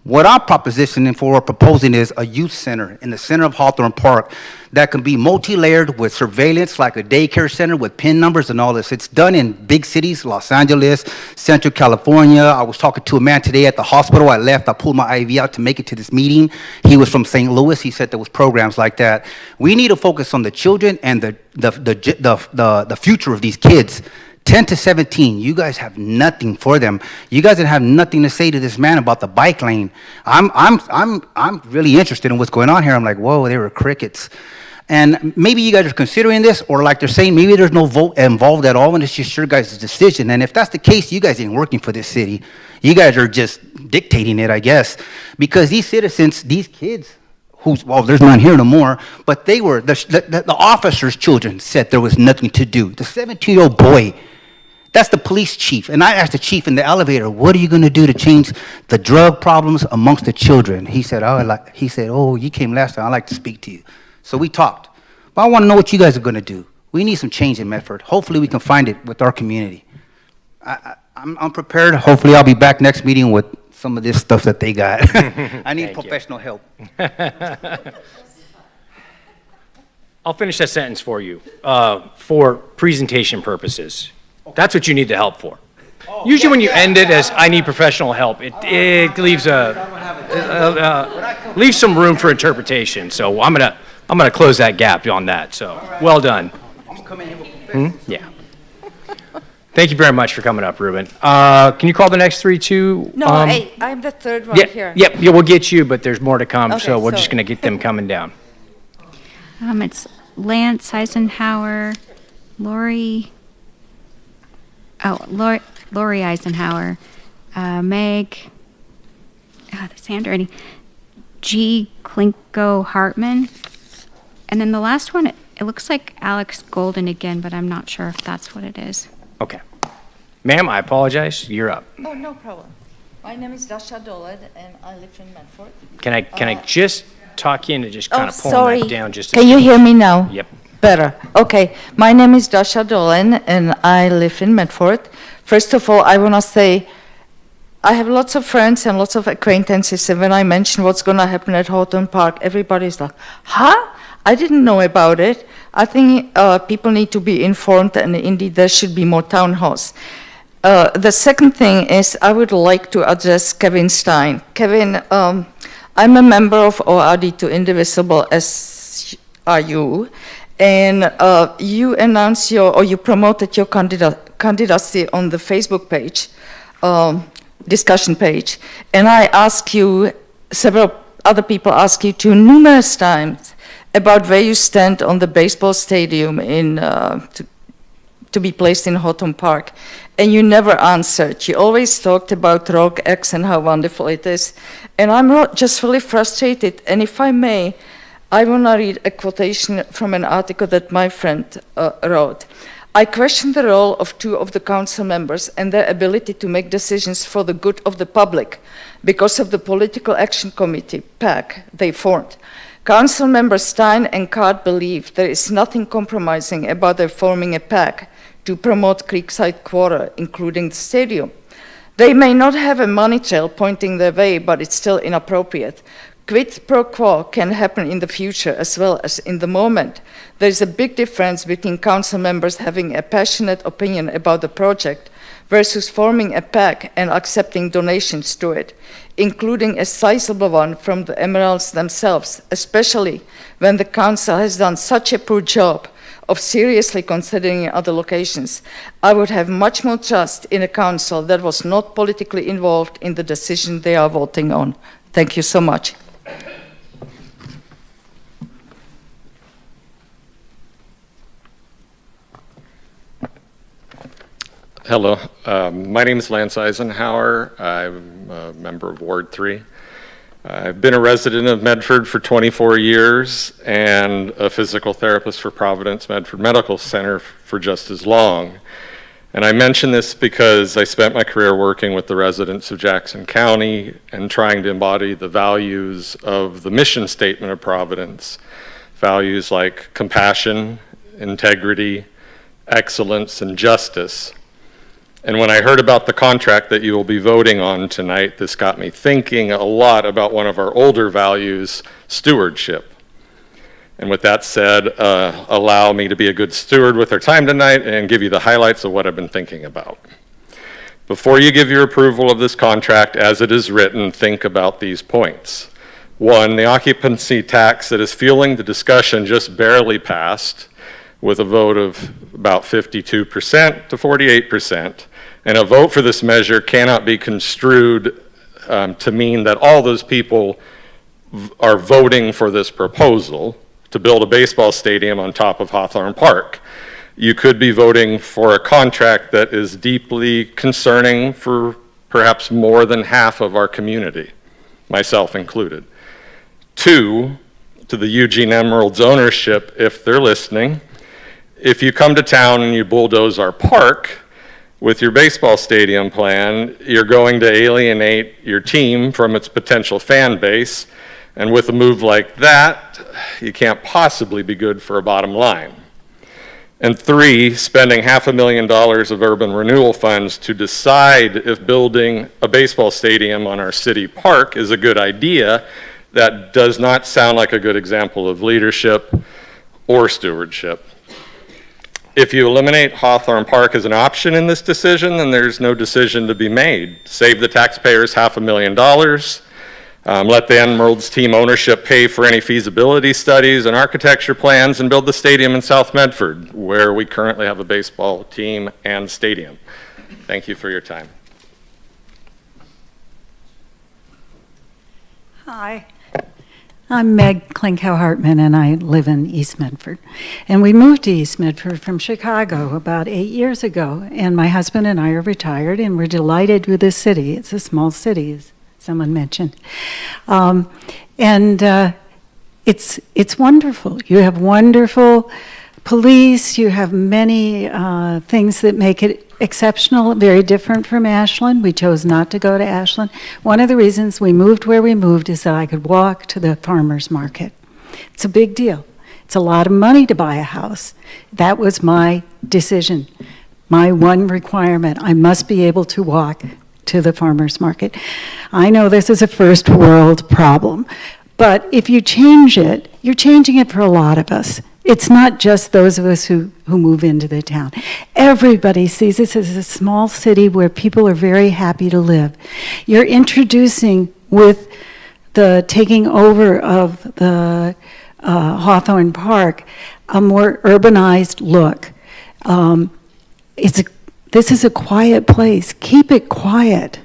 What I'm propositioning for or proposing is a youth center in the center of Hawthorne Park that can be multi-layered with surveillance, like a daycare center with PIN numbers and all this. It's done in big cities, Los Angeles, Central California. I was talking to a man today at the hospital. I left. I pulled my IV out to make it to this meeting. He was from St. Louis. He said there was programs like that. We need to focus on the children and the future of these kids. 10 to 17, you guys have nothing for them. You guys have nothing to say to this man about the bike lane. I'm really interested in what's going on here. I'm like, whoa, they were crickets. And maybe you guys are considering this, or like they're saying, maybe there's no vote involved at all, and it's just your guys' decision. And if that's the case, you guys ain't working for this city. You guys are just dictating it, I guess. Because these citizens, these kids, well, there's none here no more, but they were, the officers' children said there was nothing to do. The 17-year-old boy, that's the police chief. And I asked the chief in the elevator, what are you going to do to change the drug problems amongst the children? He said, oh, you came last time. I'd like to speak to you. So we talked. But I want to know what you guys are going to do. We need some change in Medford. Hopefully we can find it with our community. I'm prepared. Hopefully I'll be back next meeting with some of this stuff that they got. I need professional help. I'll finish that sentence for you. For presentation purposes. That's what you need the help for. Usually when you end it as I need professional help, it leaves leaves some room for interpretation. So I'm gonna close that gap on that. So well done. Yeah. Thank you very much for coming up, Ruben. Can you call the next 3 too? No, I'm the third one here. Yeah, we'll get you, but there's more to come. Okay, so we're just gonna get them coming down. It's Lance Eisenhower, Lori Eisenhower, Meg, this handwriting, G. Klinko Hartman, and then the last one, it looks like Alex Golden again, but I'm not sure if that's what it is. Okay. Ma'am, I apologize. You're up. Oh, no problem. My name is Dasha Dolan, and I live in Medford. Can I just talk you into just kind of pulling sorry. that down just a Can you hear me now? Yep. Better. Okay. My name is Dasha Dolan, and I live in Medford. First of all, I want to say I have lots of friends and lots of acquaintances, and when I mention what's going to happen at Houghton Park, everybody's like, huh? I didn't know about it. I think people need to be informed, and indeed there should be more town halls. The second thing is I would like to address Kevin Stein. Kevin, I'm a member of ORD to Indivisible, as are you, and you announced you promoted your candidacy on the Facebook page, discussion page, and I asked you, several other people asked you to numerous times about where you stand on the baseball stadium to be placed in Houghton Park, and you never answered. You always talked about Rogue X and how wonderful it is, and I'm just really frustrated, and if I may, I want to read a quotation from an article that my friend wrote. I question the role of 2 of the council members and their ability to make decisions for the good of the public because of the Political Action Committee, PAC, they formed. Council members Stein and Card believe there is nothing compromising about their forming a PAC to promote Creekside Quarter, including the stadium. They may not have a money trail pointing their way, but it's still inappropriate. Quid pro quo can happen in the future as well as in the moment. There is a big difference between council members having a passionate opinion about the project versus forming a PAC and accepting donations to it, including a sizable one from the Emeralds themselves, especially when the council has done such a poor job of seriously considering other locations. I would have much more trust in a council that was not politically involved in the decision they are voting on. Thank you so much. Hello, my name is Lance Eisenhower. I'm a member of Ward 3. I've been a resident of Medford for 24 years and a physical therapist for Providence Medford Medical Center for just as long. And I mention this because I spent my career working with the residents of Jackson County and trying to embody the values of the mission statement of Providence. Values like compassion, integrity, excellence, and justice. And when I heard about the contract that you will be voting on tonight, this got me thinking a lot about one of our older values, stewardship. And with that said, allow me to be a good steward with our time tonight and give you the highlights of what I've been thinking about. Before you give your approval of this contract as it is written, think about these points. 1, the occupancy tax that is fueling the discussion just barely passed with a vote of about 52% to 48%. And a vote for this measure cannot be construed to mean that all those people are voting for this proposal to build a baseball stadium on top of Hawthorne Park. You could be voting for a contract that is deeply concerning for perhaps more than half of our community, myself included. 2, to the Eugene Emerald's ownership, if they're listening, if you come to town and you bulldoze our park with your baseball stadium plan, you're going to alienate your team from its potential fan base. And with a move like that, you can't possibly be good for a bottom line. And 3, spending $500,000 of urban renewal funds to decide if building a baseball stadium on our city park is a good idea, that does not sound like a good example of leadership or stewardship. If you eliminate Hawthorne Park as an option in this decision, then there's no decision to be made. Save the taxpayers $500,000. Let the Emerald's team ownership pay for any feasibility studies and architecture plans and build the stadium in South Medford, where we currently have a baseball team and stadium. Thank you for your time. Hi. I'm Meg Klinkow-Hartman, and I live in East Medford. And we moved to East Medford from Chicago about 8 years ago, and my husband and I are retired, and we're delighted with this city. It's a small city, as someone mentioned. It's wonderful. You have wonderful police, you have many things that make it exceptional, very different from Ashland. We chose not to go to Ashland. One of the reasons we moved where we moved is that I could walk to the farmer's market. It's a big deal. It's a lot of money to buy a house. That was my decision, my one requirement. I must be able to walk to the farmer's market. I know this is a first world problem, but if you change it, you're changing it for a lot of us. It's not just those of us who move into the town. Everybody sees this as a small city where people are very happy to live. You're introducing, with the taking over of the Hawthorne Park, a more urbanized look. This is a quiet place. Keep it quiet.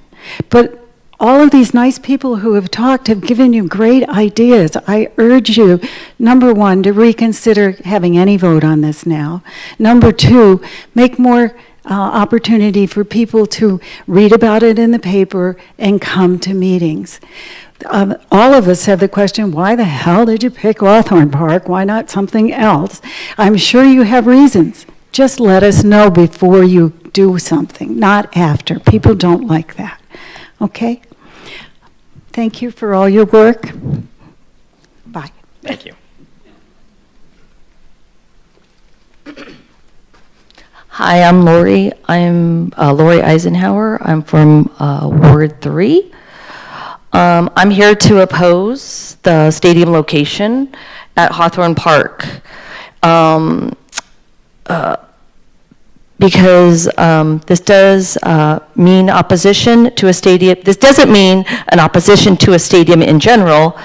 But all of these nice people who have talked have given you great ideas. I urge you, number 1, to reconsider having any vote on this now. Number 2, make more opportunity for people to read about it in the paper and come to meetings. All of us have the question, why the hell did you pick Hawthorne Park? Why not something else? I'm sure you have reasons. Just let us know before you do something, not after. People don't like that. Okay? Thank you for all your work. Bye. Thank you. Hi, I'm Lori. I'm Lori Eisenhower. I'm from Ward 3. I'm here to oppose the stadium location at Hawthorne Park. Because this does mean opposition to a stadium. This doesn't mean an opposition to a stadium in general.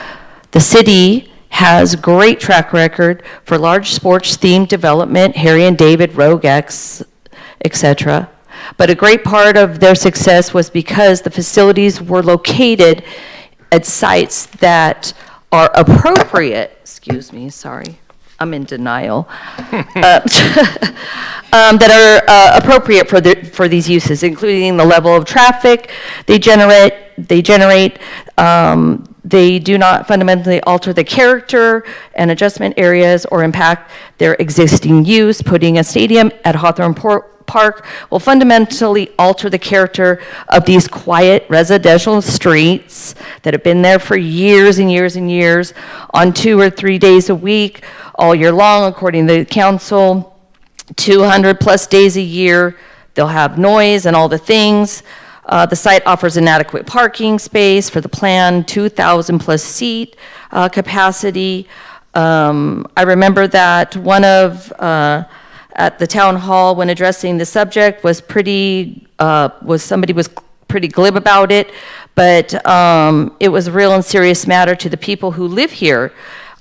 The city has great track record for large sports themed development, Harry and David, Rogue X, etc. But a great part of their success was because the facilities were located at sites that are appropriate, excuse me, sorry. I'm in denial, that are appropriate for these uses, including the level of traffic they generate. They do not fundamentally alter the character and adjustment areas or impact their existing use. Putting a stadium at Hawthorne Park will fundamentally alter the character of these quiet residential streets that have been there for years and years and years, on 2 or 3 days a week, all year long, according to the council, 200 plus days a year. They'll have noise and all the things. The site offers inadequate parking space for the planned 2,000 plus seat capacity. I remember that one of, at the town hall when addressing the subject was somebody was pretty glib about it, but it was a real and serious matter to the people who live here.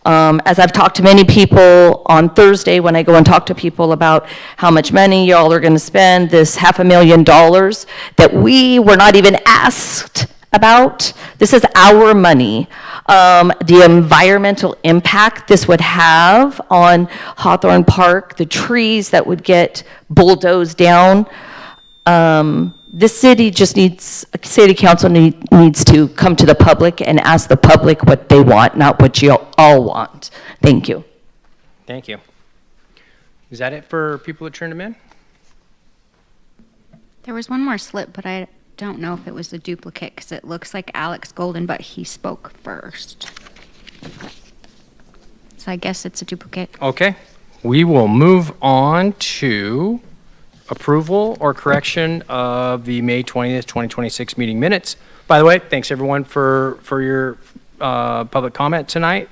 As I've talked to many people on Thursday, when I go and talk to people about how much money y'all are going to spend, this $500,000 that we were not even asked about. This is our money. The environmental impact this would have on Hawthorne Park, the trees that would get bulldozed down. This city just needs, city council needs to come to the public and ask the public what they want, not what you all want. Thank you. Thank you. Is that it for people that turned them in? There was one more slip, but I don't know if it was a duplicate because it looks like Alex Golden, but he spoke first. So I guess it's a duplicate. Okay. We will move on to approval or correction of the May 20th, 2026 meeting minutes. By the way, thanks everyone for your public comment tonight.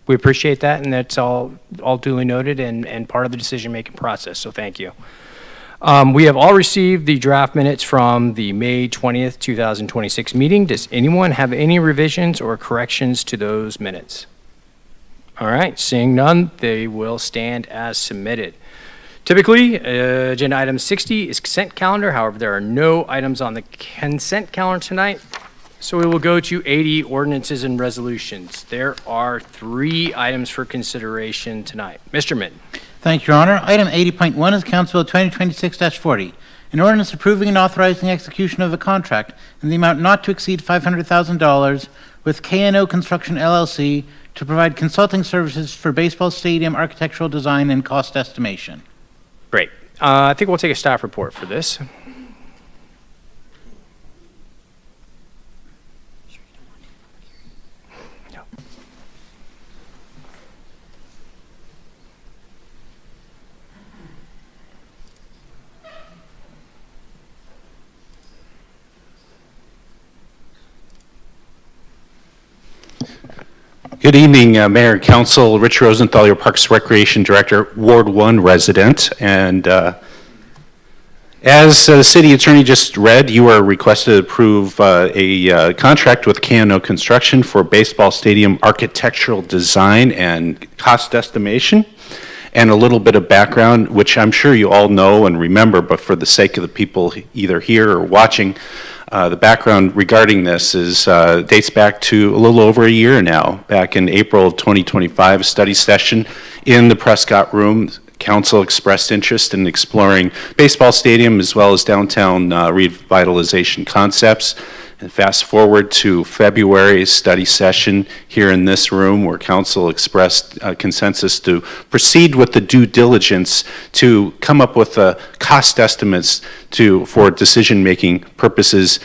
We appreciate that, and that's all duly noted and part of the decision-making process, so thank you. We have all received the draft minutes from the May 20th, 2026 meeting. Does anyone have any revisions or corrections to those minutes? All right, seeing none, they will stand as submitted. Typically, agenda item 60 is consent calendar. However, there are no items on the consent calendar tonight. So we will go to 80 ordinances and resolutions. There are 3 items for consideration tonight. Mr. Mitten. Thank you, Your Honor. Item 80.1 is Council Bill 2026-40, an ordinance approving and authorizing execution of a contract in the amount not to exceed $500,000 with K&O Construction LLC to provide consulting services for baseball stadium architectural design and cost estimation. Great. I think we'll take a staff report for this. Good evening, Mayor and Council. Rich Rosenthal, your Parks Recreation Director, Ward 1 resident. And as the City Attorney just read, you are requested to approve a contract with K&O Construction for baseball stadium architectural design and cost estimation. And a little bit of background, which I'm sure you all know and remember, but for the sake of the people either here or watching, the background regarding this is dates back to a little over a year now. Back in April of 2025, a study session in the Prescott Room, Council expressed interest in exploring baseball stadium as well as downtown revitalization concepts. And fast forward to February's study session here in this room where Council expressed consensus to proceed with the due diligence to come up with cost estimates for decision-making purposes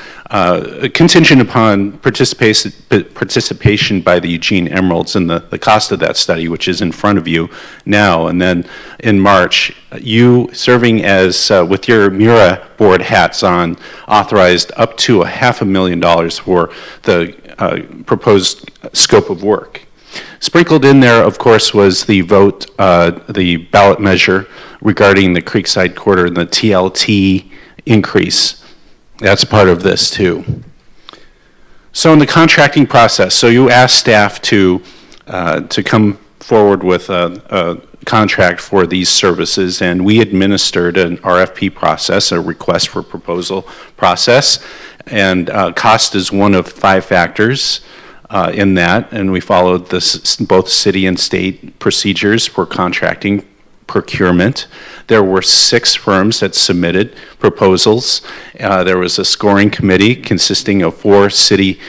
contingent upon participation by the Eugene Emeralds and the cost of that study, which is in front of you now. And then in March, you serving as, with your Mura board hats on, authorized up to $500,000 for the proposed scope of work. Sprinkled in there, of course, was the vote, the ballot measure regarding the Creekside Quarter and the TLT increase. That's part of this too. So in the contracting process, so you asked staff to come forward with a contract for these services, and we administered an RFP process, a request for proposal process, and cost is one of 5 factors. in that, and we followed both city and state procedures for contracting procurement. There were 6 firms that submitted proposals. There was a scoring committee consisting of 4 city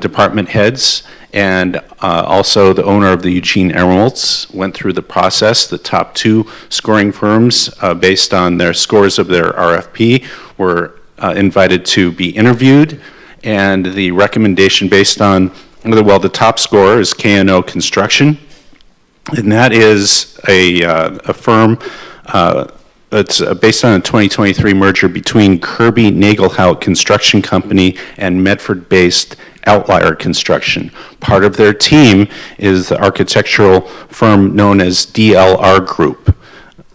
department heads, and also the owner of the Eugene Emeralds went through the process. The top 2 scoring firms, based on their scores of their RFP, were invited to be interviewed, and the recommendation based on, well, the top score is K&O Construction, and that is a firm that's based on a 2023 merger between Kirby Nagelhout Construction Company and Medford-based Outlier Construction. Part of their team is the architectural firm known as DLR Group,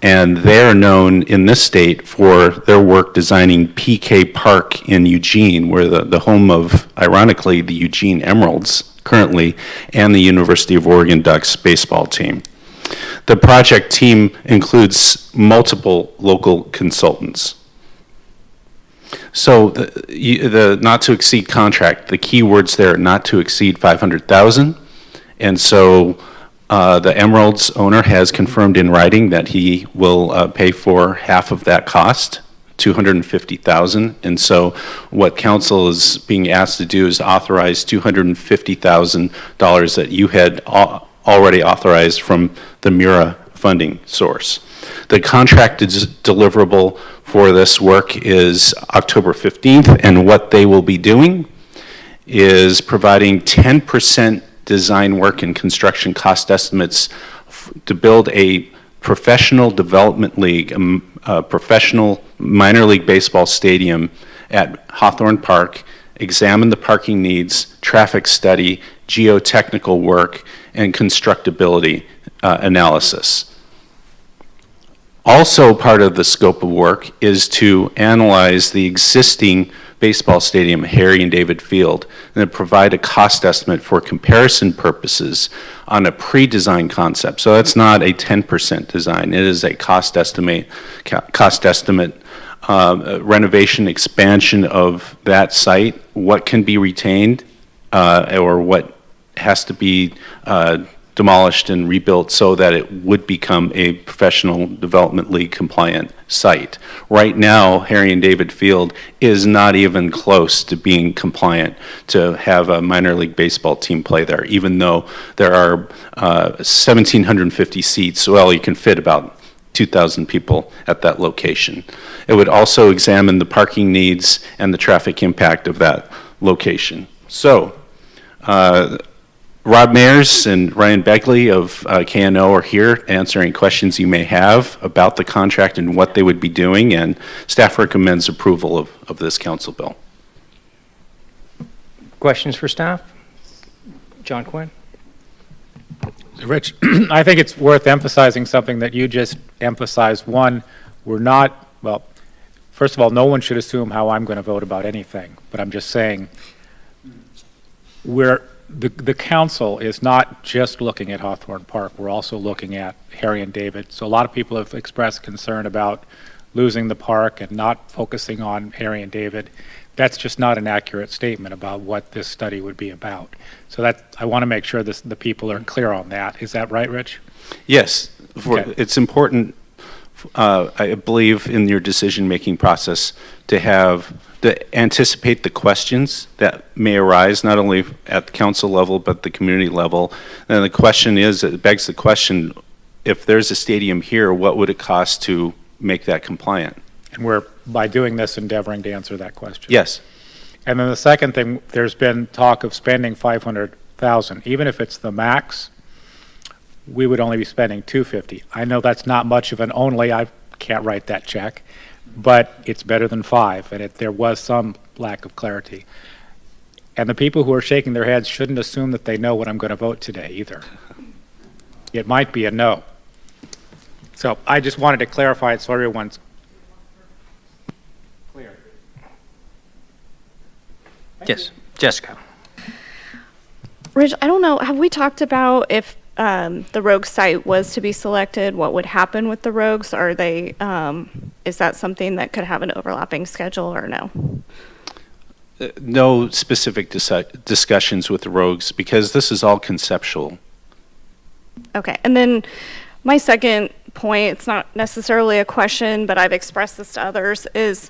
and they're known in this state for their work designing PK Park in Eugene, where the home of, ironically, the Eugene Emeralds currently, and the University of Oregon Ducks baseball team. The project team includes multiple local consultants. So the not to exceed contract, the key words there, not to exceed 500,000. And so the Emeralds owner has confirmed in writing that he will pay for half of that cost, $250,000. And so what council is being asked to do is authorize $250,000 that you had already authorized from the Mura funding source. The contracted deliverable for this work is October 15th, and what they will be doing is providing 10% design work and construction cost estimates to build a professional development league, a professional minor league baseball stadium at Hawthorne Park, examine the parking needs, traffic study, geotechnical work, and constructability analysis. Also part of the scope of work is to analyze the existing baseball stadium, Harry and David Field, and then provide a cost estimate for comparison purposes on a pre-design concept. So that's not a 10% design. It is a cost estimate, renovation, expansion of that site, what can be retained or what has to be demolished and rebuilt so that it would become a professional development league compliant site. Right now, Harry and David Field is not even close to being compliant to have a minor league baseball team play there, even though there are 1,750 seats. Well, you can fit about 2,000 people at that location. It would also examine the parking needs and the traffic impact of that location. So, Rob Mayers and Ryan Begley of K&O are here answering questions you may have about the contract and what they would be doing, and staff recommends approval of this council bill. Questions for staff? John Quinn? Rich, I think it's worth emphasizing something that you just emphasized. One, we're not, well, first of all, no one should assume how I'm going to vote about anything, but I'm just saying the council is not just looking at Hawthorne Park. We're also looking at Harry and David. So a lot of people have expressed concern about losing the park and not focusing on Harry and David. That's just not an accurate statement about what this study would be about. So I want to make sure the people are clear on that. Is that right, Rich? Yes. Okay. It's important, I believe, in your decision-making process to anticipate the questions that may arise, not only at the council level, but the community level. And the question is, it begs the question, if there's a stadium here, what would it cost to make that compliant? And we're, by doing this, endeavoring to answer that question. Yes. And then the second thing, there's been talk of spending $500,000. Even if it's the max, we would only be spending $250,000. I know that's not much of an only, I can't write that check, but it's better than $5,000, and there was some lack of clarity. And the people who are shaking their heads shouldn't assume that they know what I'm going to vote today either. It might be a no. So I just wanted to clarify it so everyone's clear. Yes, Jessica. Rich, I don't know, have we talked about if the Rogue site was to be selected, what would happen with the Rogues? Are they, is that something that could have an overlapping schedule or no? No specific discussions with the Rogues, because this is all conceptual. Okay, and then my second point, it's not necessarily a question, but I've expressed this to others, is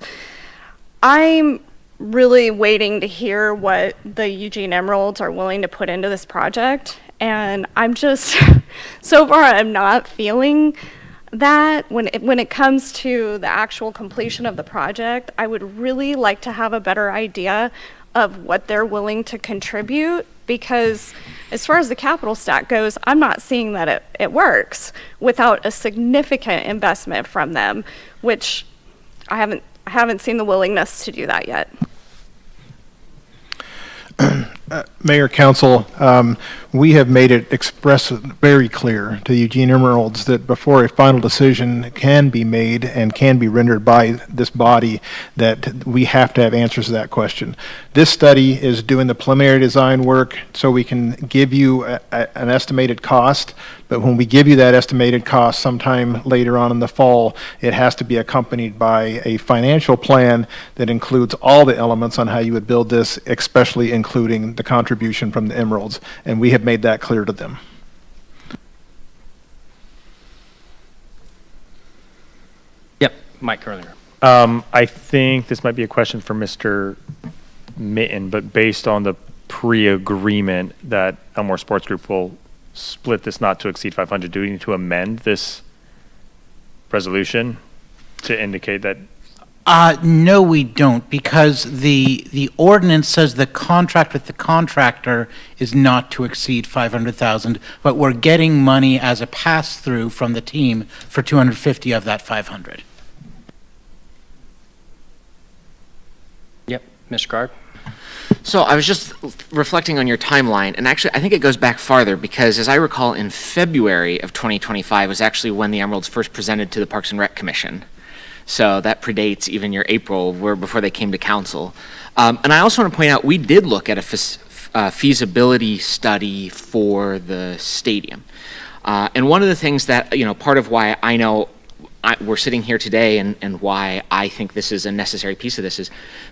I'm really waiting to hear what the Eugene Emeralds are willing to put into this project. And I'm just, so far I'm not feeling that when it comes to the actual completion of the project, I would really like to have a better idea of what they're willing to contribute, because as far as the capital stack goes, I'm not seeing that it works without a significant investment from them, which I haven't seen the willingness to do that yet. Mayor, Council, we have made it express very clear to Eugene Emeralds that before a final decision can be made and can be rendered by this body, that we have to have answers to that question. This study is doing the preliminary design work so we can give you an estimated cost, but when we give you that estimated cost sometime later on in the fall, it has to be accompanied by a financial plan that includes all the elements on how you would build this, especially including the contribution from the Emeralds, and we have made that clear to them. Yep, Mike Erlinger. I think this might be a question for Mr. Mitten, but based on the pre-agreement that Elmore Sports Group will split this not to exceed 500, do we need to amend this resolution to indicate that? No, we don't, because the ordinance says the contract with the contractor is not to exceed 500,000, but we're getting money as a pass-through from the team for 250 of that 500. Yep, Mr. Guard. So I was just reflecting on your timeline, and actually I think it goes back farther, because as I recall, in February of 2025 was actually when the Emeralds first presented to the Parks and Rec Commission. So that predates even your April, before they came to council. And I also want to point out, we did look at a feasibility study for the stadium. And one of the things that, part of why I know we're sitting here today and why I think this is a necessary piece of this is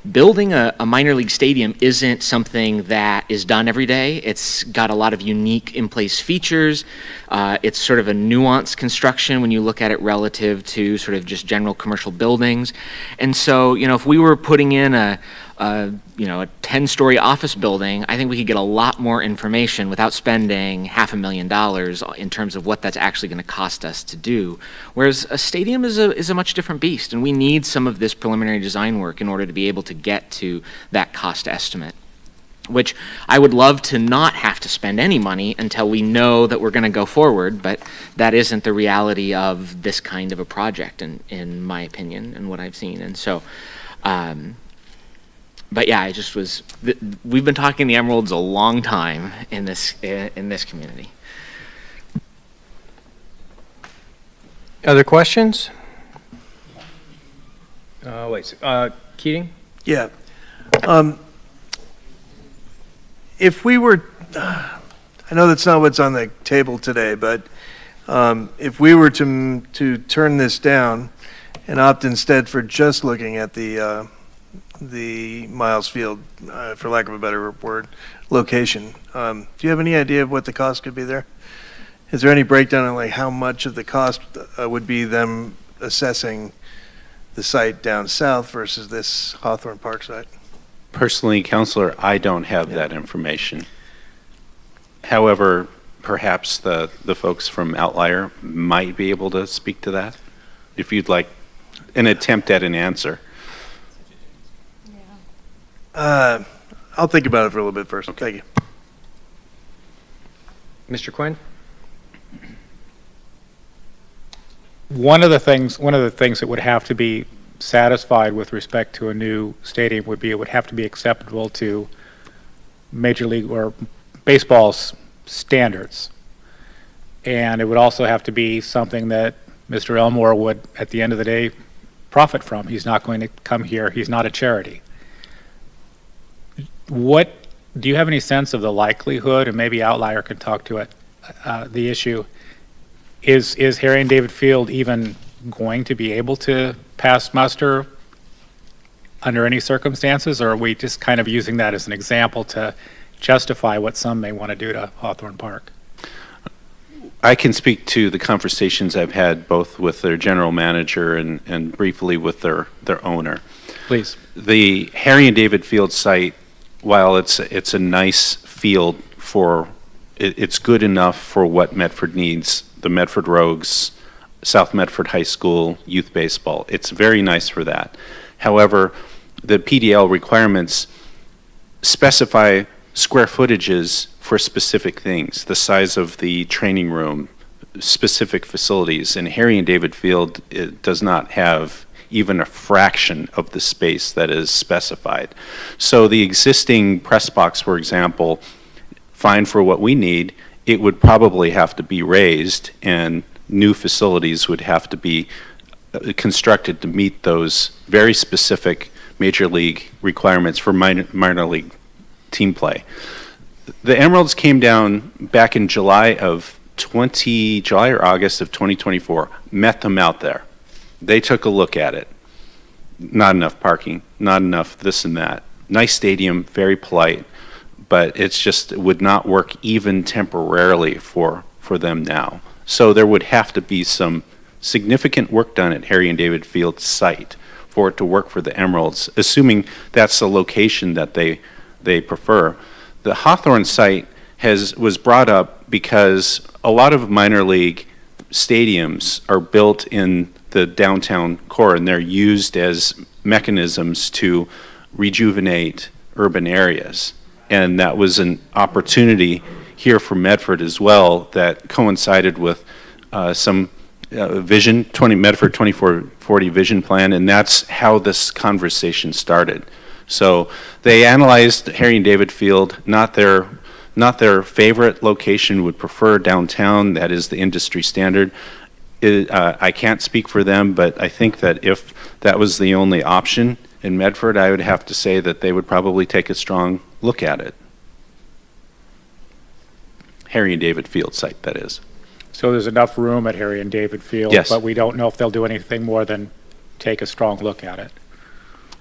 building a minor league stadium isn't something that is done every day. It's got a lot of unique in-place features. It's sort of a nuanced construction when you look at it relative to sort of just general commercial buildings. And so, if we were putting in a 10-story office building, I think we could get a lot more information without spending $500,000 in terms of what that's actually going to cost us to do. Whereas a stadium is a much different beast, and we need some of this preliminary design work in order to be able to get to that cost estimate, which I would love to not have to spend any money until we know that we're going to go forward, but that isn't the reality of this kind of a project, in my opinion, and what I've seen. And so, but yeah, we've been talking the Emeralds a long time in this community. Other questions? Keating? Yeah. If we were, I know that's not what's on the table today, but if we were to turn this down and opt instead for just looking at the Miles Field, for lack of a better word, location, do you have any idea of what the cost could be there? Is there any breakdown on like how much of the cost would be them assessing the site down south versus this Hawthorne Park site? Personally, Counselor, I don't have that information. However, perhaps the folks from Outlier might be able to speak to that, if you'd like an attempt at an answer. I'll think about it for a little bit first. Okay. Thank you. Mr. Quinn? One of the things that would have to be satisfied with respect to a new stadium would be it would have to be acceptable to Major League or baseball's standards. And it would also have to be something that Mr. Elmore would, at the end of the day, profit from. He's not going to come here. He's not a charity. Do you have any sense of the likelihood, and maybe Outlier can talk to it, the issue, is Harry and David Field even going to be able to pass muster under any circumstances, or are we just kind of using that as an example to justify what some may want to do to Hawthorne Park? I can speak to the conversations I've had both with their general manager and briefly with their owner. Please. The Harry and David Field site, while it's a nice field for, it's good enough for what Medford needs, the Medford Rogues, South Medford High School, youth baseball. It's very nice for that. However, the PDL requirements specify square footages for specific things, the size of the training room, specific facilities, and Harry and David Field, it does not have even a fraction of the space that is specified. So the existing press box, for example, fine for what we need, it would probably have to be raised, and new facilities would have to be constructed to meet those very specific major league requirements for minor league team play. The Emeralds came down back in July or August of 2024, met them out there. They took a look at it. Not enough parking, not enough this and that. Nice stadium, very polite, but it would not work even temporarily for them now. So there would have to be some significant work done at Harry and David Field site for it to work for the Emeralds, assuming that's the location that they prefer. The Hawthorne site was brought up because a lot of minor league stadiums are built in the downtown core, and they're used as mechanisms to rejuvenate urban areas. And that was an opportunity here for Medford as well that coincided with some vision, Medford 2440 vision plan, and that's how this conversation started. So they analyzed Harry and David Field, not their favorite location, would prefer downtown, that is the industry standard. I can't speak for them, but I think that if that was the only option in Medford, I would have to say that they would probably take a strong look at it. Harry and David Field site, that is. So there's enough room at Harry and David Field, Yes. but we don't know if they'll do anything more than take a strong look at it.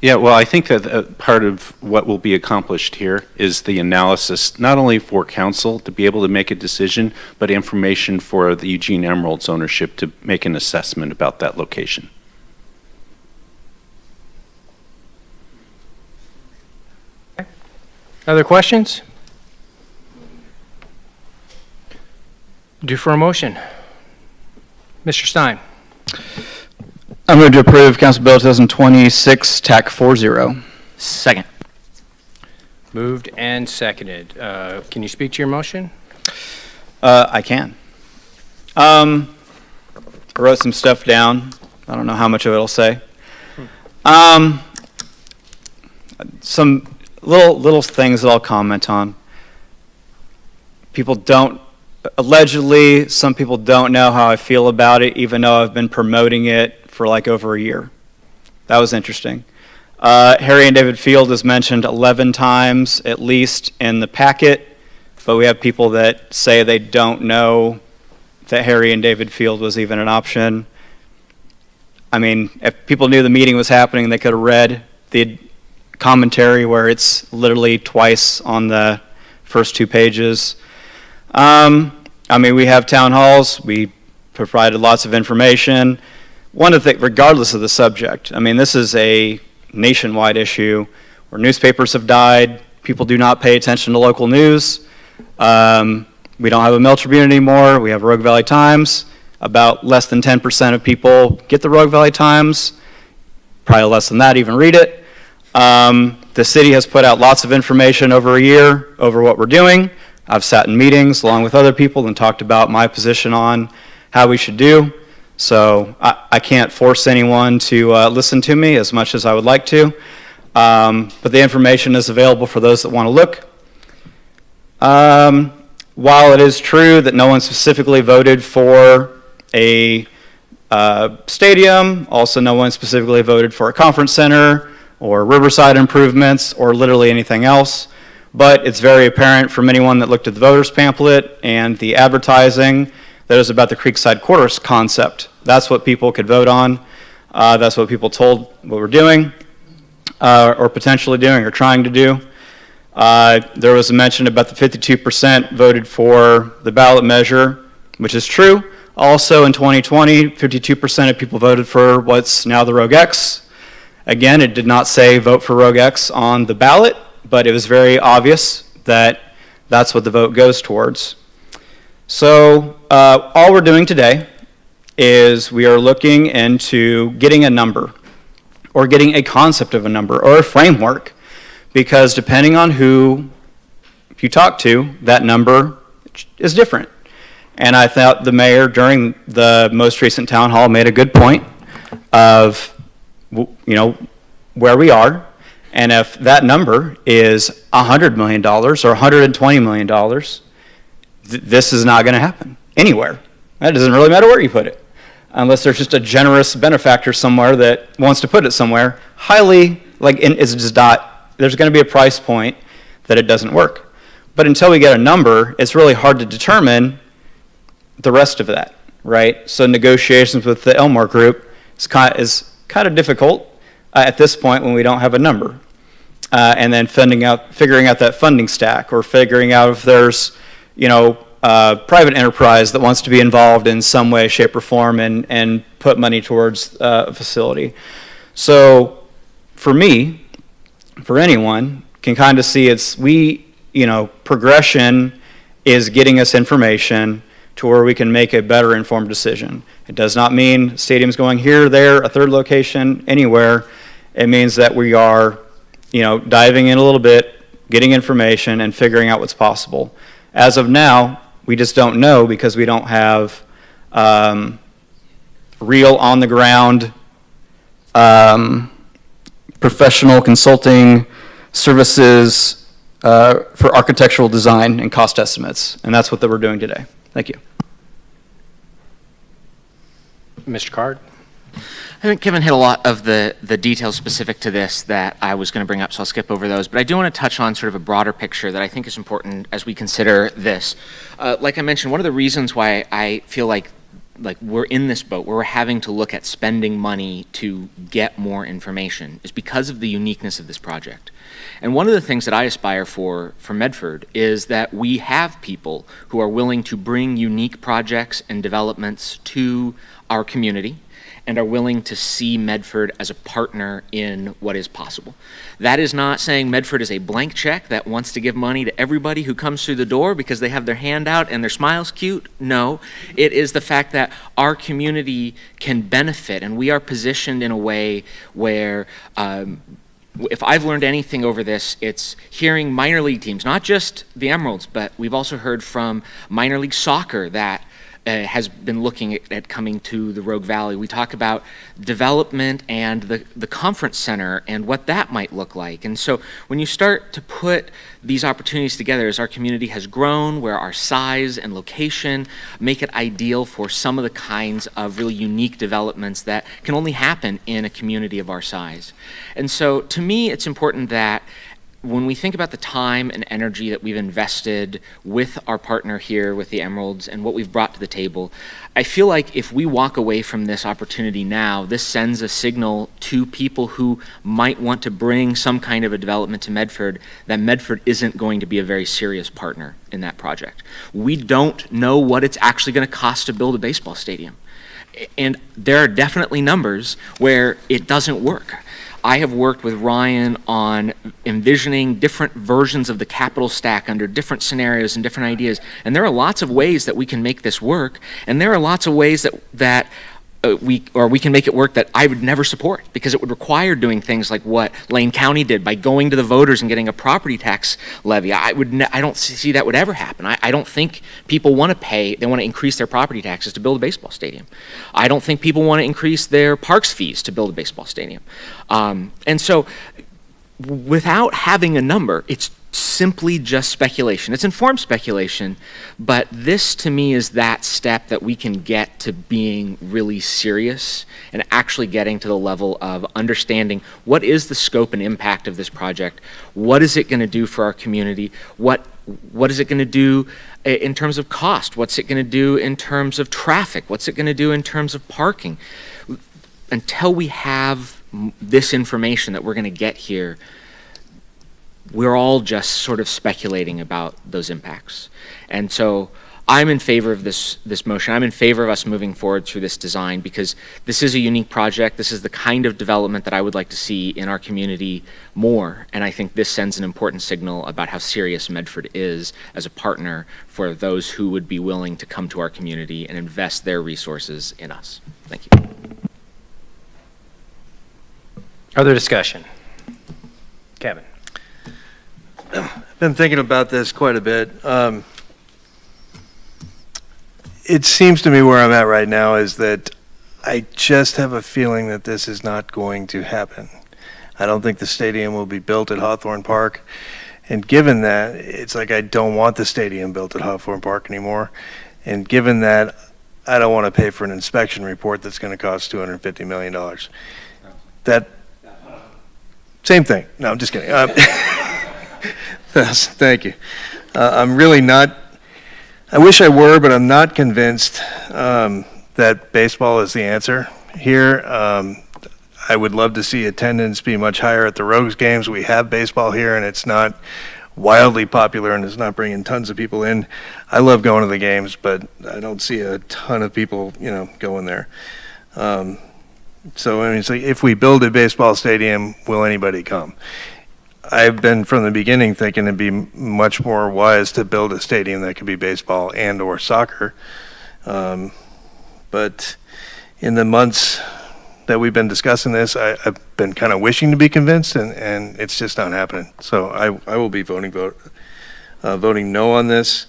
Yeah, well, I think that part of what will be accomplished here is the analysis, not only for council to be able to make a decision, but information for the Eugene Emeralds ownership to make an assessment about that location. Other questions? Due for a motion. Mr. Stein. I move to approve Council Bill 2026, TAC 40. Second. Moved and seconded. Can you speak to your motion? I can. I wrote some stuff down. I don't know how much of it I'll say. Some little things that I'll comment on. Allegedly, some people don't know how I feel about it, even though I've been promoting it for like over a year. That was interesting. Harry and David Field is mentioned 11 times at least in the packet, but we have people that say they don't know that Harry and David Field was even an option. I mean, if people knew the meeting was happening, they could have read the commentary where it's literally twice on the first 2 pages. I mean, we have town halls. We provided lots of information. One of the things, regardless of the subject, I mean, this is a nationwide issue where newspapers have died. People do not pay attention to local news. We don't have a Mill Tribune anymore. We have Rogue Valley Times. About less than 10% of people get the Rogue Valley Times. Probably less than that even read it. The city has put out lots of information over a year over what we're doing. I've sat in meetings along with other people and talked about my position on how we should do. So I can't force anyone to listen to me as much as I would like to. But the information is available for those that want to look. While it is true that no one specifically voted for a stadium, also no one specifically voted for a conference center or riverside improvements or literally anything else. But it's very apparent from anyone that looked at the voters pamphlet and the advertising that is about the Creekside Quarters concept. That's what people could vote on. That's what people told what we're doing. or potentially doing or trying to do. There was a mention about the 52% voted for the ballot measure, which is true. Also in 2020, 52% of people voted for what's now the Rogue X. Again, it did not say vote for Rogue X on the ballot, but it was very obvious that that's what the vote goes towards. So all we're doing today is we are looking into getting a number or getting a concept of a number or a framework, because depending on who you talk to, that number is different. And I thought the mayor during the most recent town hall made a good point of, where we are, and if that number is $100 million or $120 million, this is not going to happen anywhere. That doesn't really matter where you put it, unless there's just a generous benefactor somewhere that wants to put it somewhere. It's just not, there's going to be a price point that it doesn't work. But until we get a number, it's really hard to determine the rest of that, right? So negotiations with the Elmore Group is kind of difficult at this point when we don't have a number. And then figuring out that funding stack, or figuring out if there's, private enterprise that wants to be involved in some way, shape, or form and put money towards a facility. So for me, for anyone, can kind of see progression is getting us information to where we can make a better informed decision. It does not mean stadiums going here, there, a third location, anywhere. It means that we are, diving in a little bit, getting information, and figuring out what's possible. As of now, we just don't know because we don't have real on-the-ground professional consulting services for architectural design and cost estimates, and that's what we're doing today. Thank you. Mr. Card? I think Kevin hit a lot of the details specific to this that I was going to bring up, so I'll skip over those. But I do want to touch on sort of a broader picture that I think is important as we consider this. Like I mentioned, one of the reasons why I feel like we're in this boat where we're having to look at spending money to get more information is because of the uniqueness of this project. And one of the things that I aspire for Medford is that we have people who are willing to bring unique projects and developments to our community and are willing to see Medford as a partner in what is possible. That is not saying Medford is a blank check that wants to give money to everybody who comes through the door because they have their hand out and their smile's cute. No, it is the fact that our community can benefit, and we are positioned in a way where if I've learned anything over this, it's hearing minor league teams, not just the Emeralds, but we've also heard from minor league soccer that has been looking at coming to the Rogue Valley. We talk about development and the conference center and what that might look like. And so when you start to put these opportunities together, as our community has grown, where our size and location make it ideal for some of the kinds of really unique developments that can only happen in a community of our size. And so to me, it's important that when we think about the time and energy that we've invested with our partner here, with the Emeralds, and what we've brought to the table, I feel like if we walk away from this opportunity now, this sends a signal to people who might want to bring some kind of a development to Medford that Medford isn't going to be a very serious partner in that project. We don't know what it's actually going to cost to build a baseball stadium. And there are definitely numbers where it doesn't work. I have worked with Ryan on envisioning different versions of the capital stack under different scenarios and different ideas, and there are lots of ways that we can make this work, and there are lots of ways that we can make it work that I would never support, because it would require doing things like what Lane County did by going to the voters and getting a property tax levy. I don't see that would ever happen. I don't think people want to pay, they want to increase their property taxes to build a baseball stadium. I don't think people want to increase their parks fees to build a baseball stadium. And so without having a number, it's simply just speculation. It's informed speculation, but this to me is that step that we can get to being really serious and actually getting to the level of understanding what is the scope and impact of this project, what is it going to do for our community, what is it going to do in terms of cost, what's it going to do in terms of traffic, what's it going to do in terms of parking. Until we have this information that we're going to get here, we're all just sort of speculating about those impacts. And so I'm in favor of this motion. I'm in favor of us moving forward through this design because this is a unique project. This is the kind of development that I would like to see in our community more. And I think this sends an important signal about how serious Medford is as a partner for those who would be willing to come to our community and invest their resources in us. Thank you. Other discussion? Kevin. I've been thinking about this quite a bit. It seems to me where I'm at right now is that I just have a feeling that this is not going to happen. I don't think the stadium will be built at Hawthorne Park. And given that, it's like I don't want the stadium built at Hawthorne Park anymore. And given that, I don't want to pay for an inspection report that's going to cost $250 million. That, same thing. No, I'm just kidding. Thank you. I'm really not, I wish I were, but I'm not convinced that baseball is the answer here. I would love to see attendance be much higher at the Rogues games. We have baseball here, and it's not wildly popular, and it's not bringing tons of people in. I love going to the games, but I don't see a ton of people, going there. So, I mean, if we build a baseball stadium, will anybody come? I've been from the beginning thinking it'd be much more wise to build a stadium that could be baseball and or soccer. But in the months that we've been discussing this, I've been kind of wishing to be convinced, and it's just not happening. So I will be voting no on this.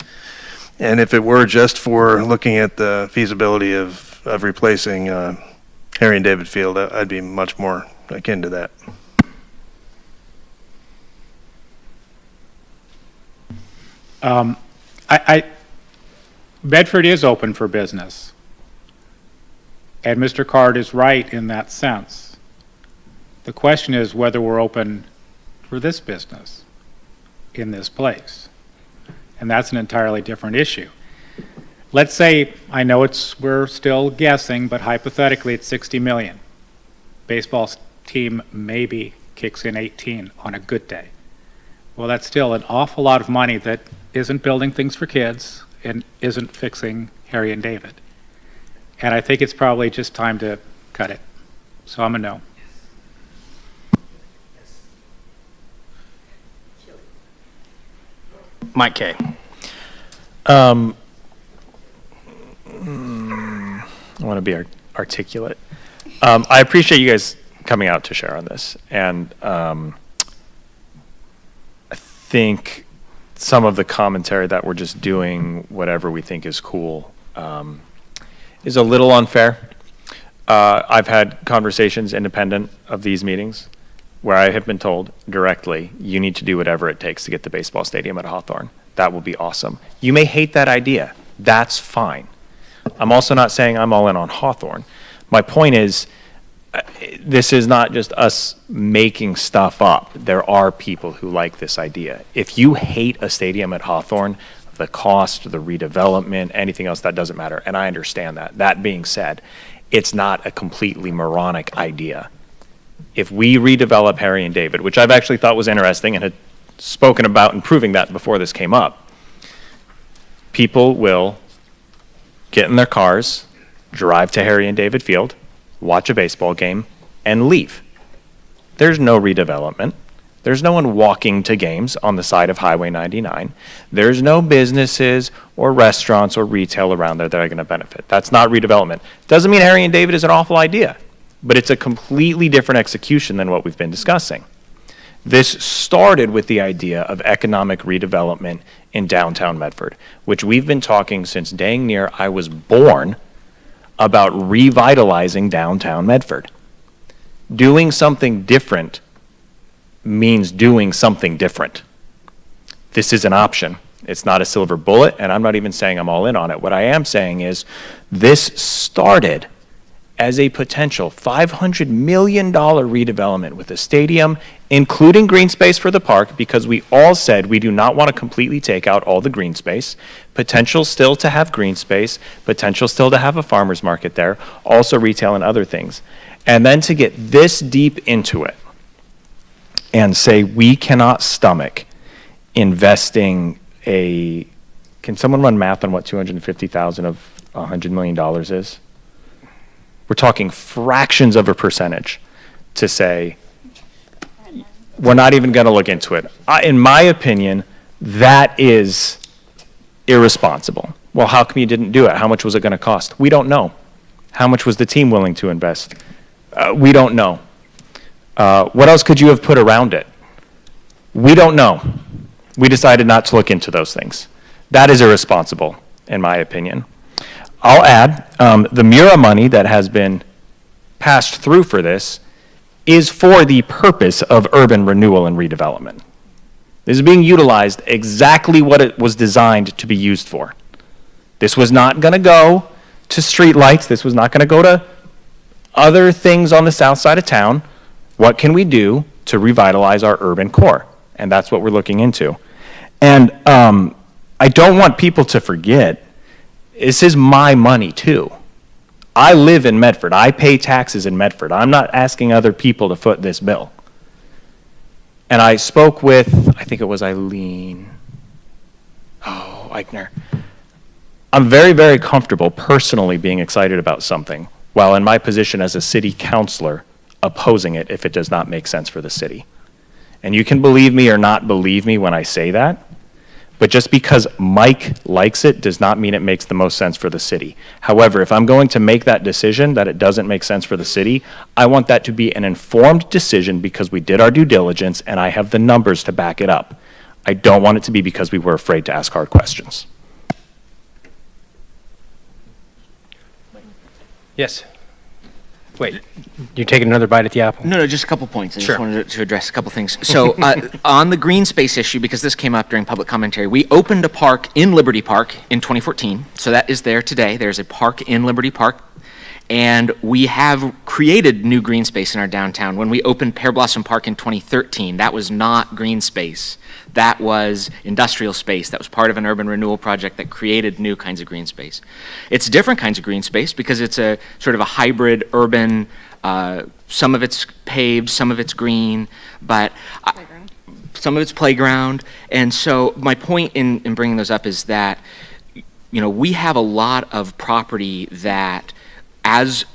And if it were just for looking at the feasibility of replacing Harry and David Field, I'd be much more akin to that. Medford is open for business. And Mr. Card is right in that sense. The question is whether we're open for this business in this place. And that's an entirely different issue. Let's say, I know we're still guessing, but hypothetically it's 60 million. Baseball team maybe kicks in 18 on a good day. Well, that's still an awful lot of money that isn't building things for kids and isn't fixing Harry and David. And I think it's probably just time to cut it. So I'm a no. Mike Kay. I want to be articulate. I appreciate you guys coming out to share on this. And I think some of the commentary that we're just doing whatever we think is cool is a little unfair. I've had conversations independent of these meetings where I have been told directly, you need to do whatever it takes to get the baseball stadium at Hawthorne. That will be awesome. You may hate that idea. That's fine. I'm also not saying I'm all in on Hawthorne. My point is, this is not just us making stuff up. There are people who like this idea. If you hate a stadium at Hawthorne, the cost, the redevelopment, anything else, that doesn't matter. And I understand that. That being said, it's not a completely moronic idea. If we redevelop Harry and David, which I've actually thought was interesting and had spoken about improving that before this came up, people will get in their cars, drive to Harry and David Field, watch a baseball game, and leave. There's no redevelopment. There's no one walking to games on the side of Highway 99. There's no businesses or restaurants or retail around there that are going to benefit. That's not redevelopment. Doesn't mean Harry and David is an awful idea, but it's a completely different execution than what we've been discussing. This started with the idea of economic redevelopment in downtown Medford, which we've been talking since dang near I was born about revitalizing downtown Medford. Doing something different means doing something different. This is an option. It's not a silver bullet, and I'm not even saying I'm all in on it. What I am saying is this started as a potential $500 million redevelopment with a stadium, including green space for the park, because we all said we do not want to completely take out all the green space. Potential still to have green space, potential still to have a farmer's market there, also retail and other things. And then to get this deep into it and say we cannot stomach investing can someone run math on what 250,000 of $100 million is? We're talking fractions of a percentage to say, we're not even going to look into it. In my opinion, that is irresponsible. Well, how come you didn't do it? How much was it going to cost? We don't know. How much was the team willing to invest? We don't know. What else could you have put around it? We don't know. We decided not to look into those things. That is irresponsible, in my opinion. I'll add, the Mura money that has been passed through for this is for the purpose of urban renewal and redevelopment. This is being utilized exactly what it was designed to be used for. This was not going to go to streetlights. This was not going to go to other things on the south side of town. What can we do to revitalize our urban core? And that's what we're looking into. And I don't want people to forget, this is my money too. I live in Medford. I pay taxes in Medford. I'm not asking other people to foot this bill. And I spoke with, I think it was Eichner. I'm very, very comfortable personally being excited about something, while in my position as a city councilor, opposing it if it does not make sense for the city. And you can believe me or not believe me when I say that, but just because Mike likes it does not mean it makes the most sense for the city. However, if I'm going to make that decision that it doesn't make sense for the city, I want that to be an informed decision because we did our due diligence and I have the numbers to back it up. I don't want it to be because we were afraid to ask hard questions. Yes. Wait, you taking another bite at the apple? No, just a couple points. I Sure. just wanted to address a couple things. So on the green space issue, because this came up during public commentary, we opened a park in Liberty Park in 2014. So that is there today. There's a park in Liberty Park. And we have created new green space in our downtown. When we opened Pear Blossom Park in 2013, that was not green space. That was industrial space. That was part of an urban renewal project that created new kinds of green space. It's different kinds of green space because it's a sort of a hybrid urban, some of it's paved, some of it's green, but some of it's playground. And so my point in bringing those up is that, you know, we have a lot of property that as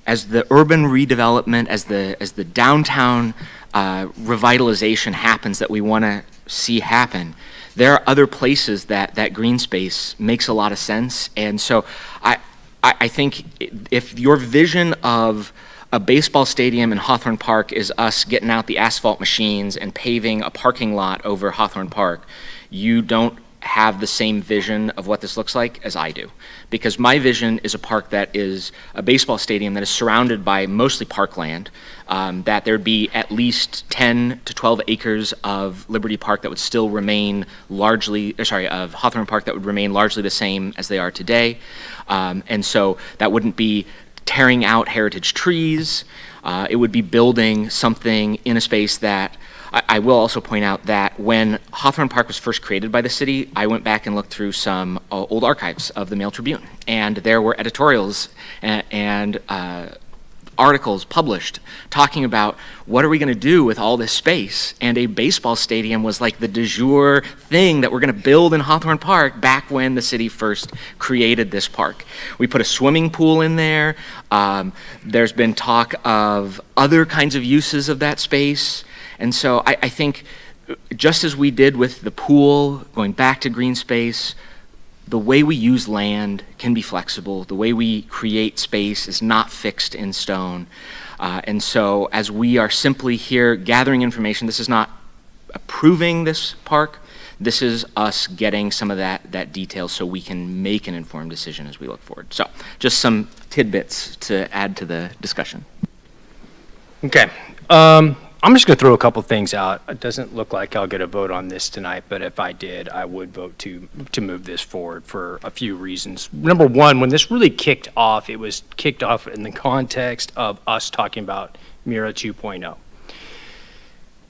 the urban redevelopment, as the downtown revitalization happens that we want to see happen, there are other places that green space makes a lot of sense. And so I think if your vision of a baseball stadium in Hawthorne Park is us getting out the asphalt machines and paving a parking lot over Hawthorne Park, you don't have the same vision of what this looks like as I do. Because my vision is a park that is a baseball stadium that is surrounded by mostly parkland, that there'd be at least 10 to 12 acres of Liberty Park that would still remain largely, of Hawthorne Park that would remain largely the same as they are today. And so that wouldn't be tearing out heritage trees. It would be building something in a space that I will also point out that when Hawthorne Park was first created by the city, I went back and looked through some old archives of the Mail Tribune, and there were editorials and articles published talking about what are we going to do with all this space, and a baseball stadium was like the de jour thing that we're going to build in Hawthorne Park back when the city first created this park. We put a swimming pool in there. There's been talk of other kinds of uses of that space. And so I think just as we did with the pool, going back to green space, the way we use land can be flexible. The way we create space is not fixed in stone. And so as we are simply here gathering information, this is not approving this park. This is us getting some of that detail so we can make an informed decision as we look forward. So just some tidbits to add to the discussion. Okay. I'm just going to throw a couple things out. It doesn't look like I'll get a vote on this tonight, but if I did, I would vote to move this forward for a few reasons. Number one, when this really kicked off, it was kicked off in the context of us talking about Mira 2.0.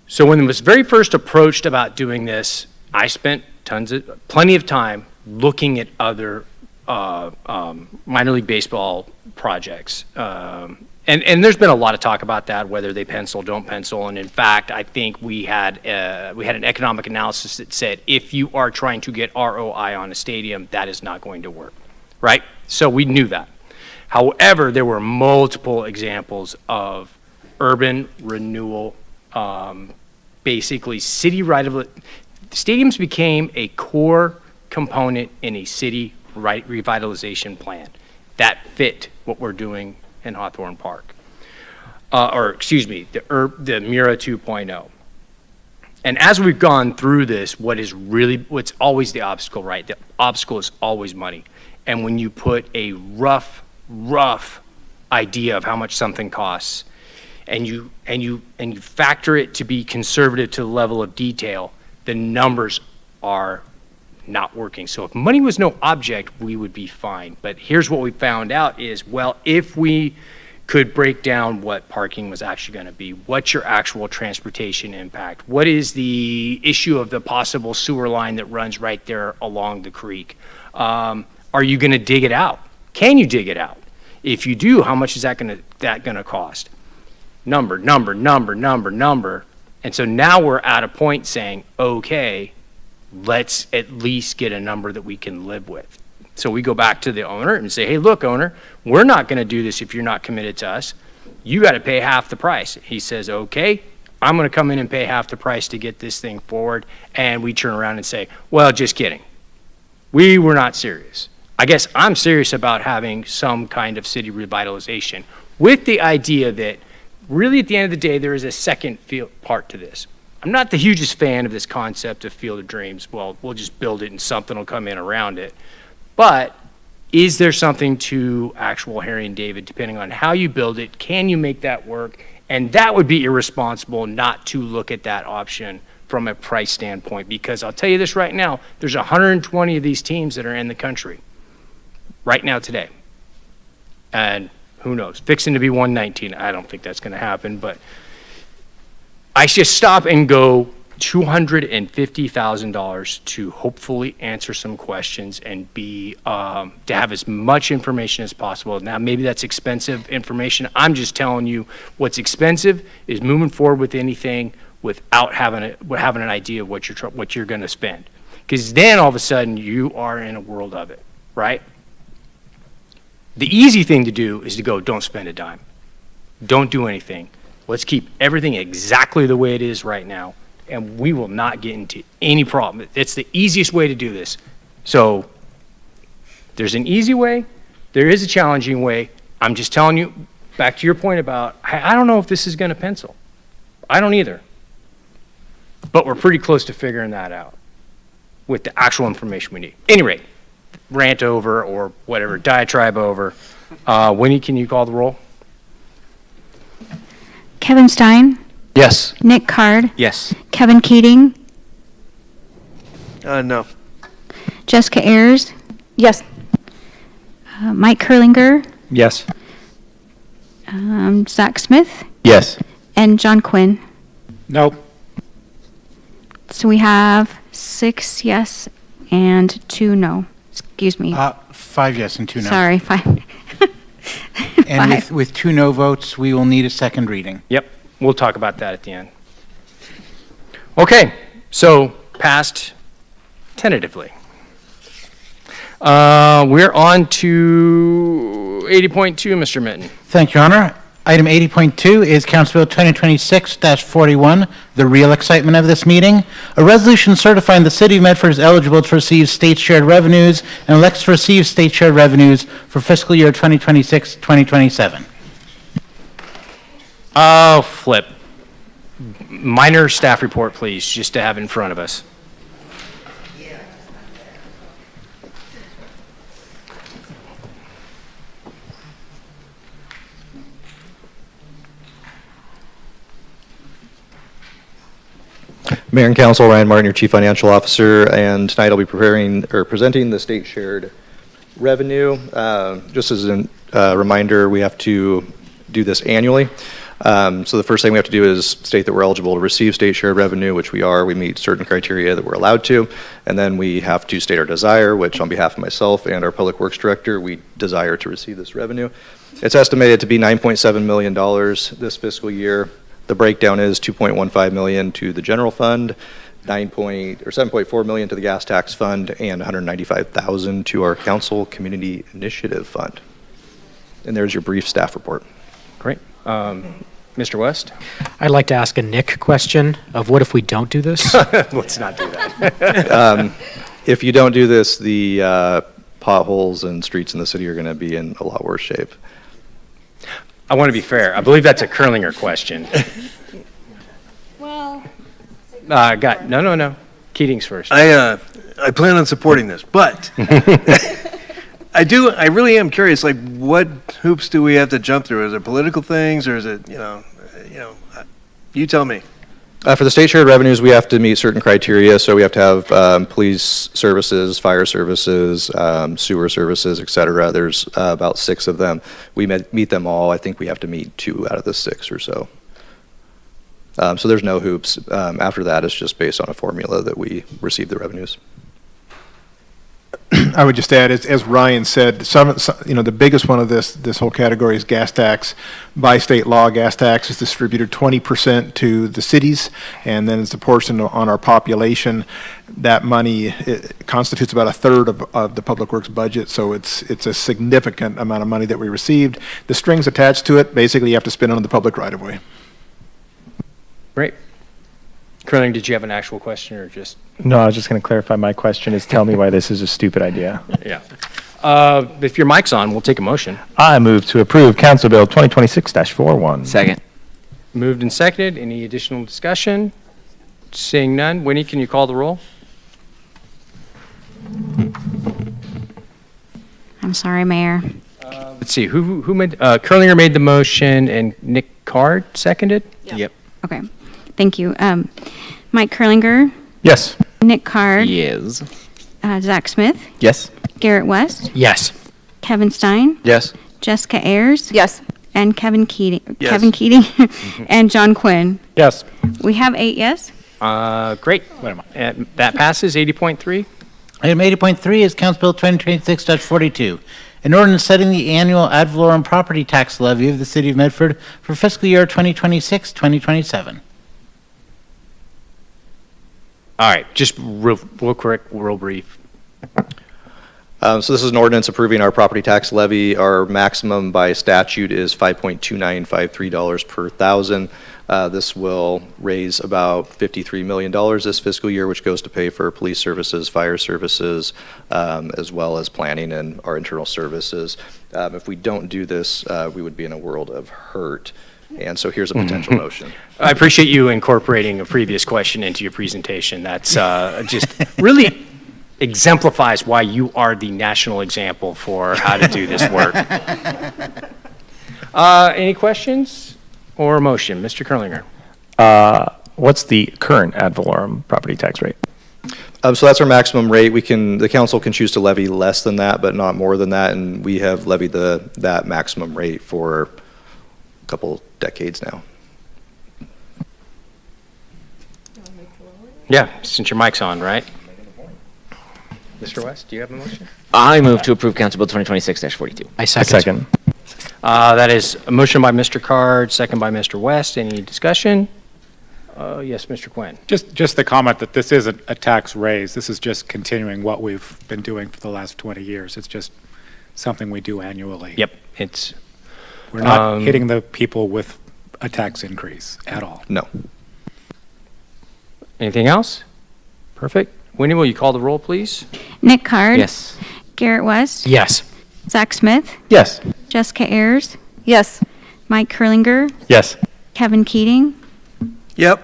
So when it was very first approached about doing this, I spent plenty of time looking at other minor league baseball projects And there's been a lot of talk about that, whether they pencil, don't pencil. And in fact, I think we had an economic analysis that said if you are trying to get ROI on a stadium, that is not going to work, right? So we knew that. However, there were multiple examples of urban renewal, basically city stadiums became a core component in a city revitalization plan that fit what we're doing in Hawthorne Park. The Mira 2.0. And as we've gone through this, what's always the obstacle, right? The obstacle is always money. And when you put a rough idea of how much something costs, and you factor it to be conservative to the level of detail, the numbers are not working. So if money was no object, we would be fine. But here's what we found out is, well, if we could break down what parking was actually going to be, what's your actual transportation impact, what is the issue of the possible sewer line that runs right there along the creek, are you going to dig it out? Can you dig it out? If you do, how much is that going to cost? Number. And so now we're at a point saying, okay, let's at least get a number that we can live with. So we go back to the owner and say, hey, look, owner, we're not going to do this if you're not committed to us. You got to pay half the price. He says, okay, I'm going to come in and pay half the price to get this thing forward. And we turn around and say, well, just kidding. We were not serious. I guess I'm serious about having some kind of city revitalization with the idea that really at the end of the day, there is a second part to this. I'm not the hugest fan of this concept of Field of Dreams. Well, we'll just build it and something will come in around it. But is there something to actual Harry and David, depending on how you build it? Can you make that work? And that would be irresponsible not to look at that option from a price standpoint, because I'll tell you this right now, there's 120 of these teams that are in the country right now today. And who knows, fixing to be 119. I don't think that's going to happen, but I just stop and go $250,000 to hopefully answer some questions and be to have as much information as possible. Now, maybe that's expensive information. I'm just telling you what's expensive is moving forward with anything without having an idea of what you're going to spend, because then all of a sudden you are in a world of it, right? The easy thing to do is to go, don't spend a dime, don't do anything. Let's keep everything exactly the way it is right now, and we will not get into any problem. It's the easiest way to do this. So there's an easy way, there is a challenging way. I'm just telling you, back to your point about, I don't know if this is going to pencil. I don't either. But we're pretty close to figuring that out with the actual information we need. Any rate, rant over or whatever, diatribe over. Winnie, can you call the roll? Kevin Stein, Yes. Nick Card, Yes. Kevin Keating, No. Jessica Ayers, Yes. Mike Kurlinger, Yes. Zach Smith, Yes. and John Quinn. Nope. So we have 6 yes and 2 no. Excuse me. 5 yes and 2 no. Sorry, 5. And Five. with 2 no votes, we will need a second reading. Yep, we'll talk about that at the end. Okay, so passed tentatively. We're on to 80.2, Mr. Mitten. Thank you, Your Honor. Item 80.2 is Council Bill 2026-41, the real excitement of this meeting. A resolution certifying the City of Medford is eligible to receive state-shared revenues and elects to receive state-shared revenues for fiscal year 2026-2027. Oh, flip. Minor staff report, please, just to have in front of us. Mayor and Council, Ryan Martin, your Chief Financial Officer, and tonight I'll be presenting the state shared revenue. Just as a reminder, we have to do this annually. So the first thing we have to do is state that we're eligible to receive state shared revenue, which we are. We meet certain criteria that we're allowed to. And then we have to state our desire, which on behalf of myself and our Public Works Director, we desire to receive this revenue. It's estimated to be $9.7 million this fiscal year. The breakdown is $2.15 million to the general fund, $7.4 million to the gas tax fund, and $195,000 to our council community initiative fund. And there's your brief staff report. Great. Mr. West? I'd like to ask a Nick question of what if we don't do this? Let's not do that. If you don't do this, the potholes and streets in the city are going to be in a lot worse shape. I want to be fair. I believe that's a Curlinger question. Well, No. Keating's first. I plan on supporting this, but I really am curious, like, what hoops do we have to jump through? Is it political things, or is it, you tell me. For the state shared revenues, we have to meet certain criteria. So we have to have police services, fire services, sewer services, et cetera. There's about 6 of them. We meet them all. I think we have to meet 2 out of the 6 or so. So there's no hoops. After that, it's just based on a formula that we receive the revenues. I would just add, as Ryan said, the biggest one of this whole category is gas tax. By state law, gas tax is distributed 20% to the cities, and then it's a portion on our population. That money constitutes about 1/3 of the public works budget, so it's a significant amount of money that we received. The strings attached to it, basically, you have to spend on the public right of way. Great. Curlinger, did you have an actual question or just? No, I was just going to clarify. My question is, tell me why this is a stupid idea. Yeah. If your mic's on, we'll take a motion. I move to approve Council Bill 2026-41. Second. Moved and seconded. Any additional discussion? Seeing none. Winnie, can you call the roll? I'm sorry, Mayor. Let's see. Who made? Curlinger made the motion, and Nick Card seconded. Yep. Okay, thank you. Mike Curlinger, Yes. Nick Card, Yes. Zach Smith, Yes. Garrett West, Yes. Kevin Stein, Yes. Jessica Ayers, yes. and Kevin Keating. Yes. Kevin Keating, and John Quinn. Yes. We have 8 yes. Great. And that passes. 80.3. Item 80.3 is Council Bill 2026-42, an ordinance setting the annual ad valorem property tax levy of the City of Medford for fiscal year 2026-2027. All right. Just real quick, real brief. So this is an ordinance approving our property tax levy. Our maximum by statute is $5.2953 per thousand. This will raise about $53 million this fiscal year, which goes to pay for police services, fire services, as well as planning and our internal services. If we don't do this, we would be in a world of hurt. And so here's a potential motion. I appreciate you incorporating a previous question into your presentation. That's just really exemplifies why you are the national example for how to do this work. Any questions or a motion? Mr. Curlinger. What's the current ad valorem property tax rate? So that's our maximum rate. The council can choose to levy less than that, but not more than that. And we have levied that maximum rate for a couple decades now. Yeah, since your mic's on, right? Mr. West, do you have a motion? I move to approve Council Bill 2026-42. I A second. second. That is a motion by Mr. Card, second by Mr. West. Any discussion? Yes, Mr. Quinn. Just the comment that this isn't a tax raise. This is just continuing what we've been doing for the last 20 years. It's just something we do annually. Yep, We're not hitting the people with a tax increase at all. No. Anything else? Perfect. Winnie, will you call the roll, please? Nick Card. Yes. Garrett West. Yes. Zach Smith, Yes. Jessica Ayers, Yes. Mike Curlinger, Yes. Kevin Keating, Yep.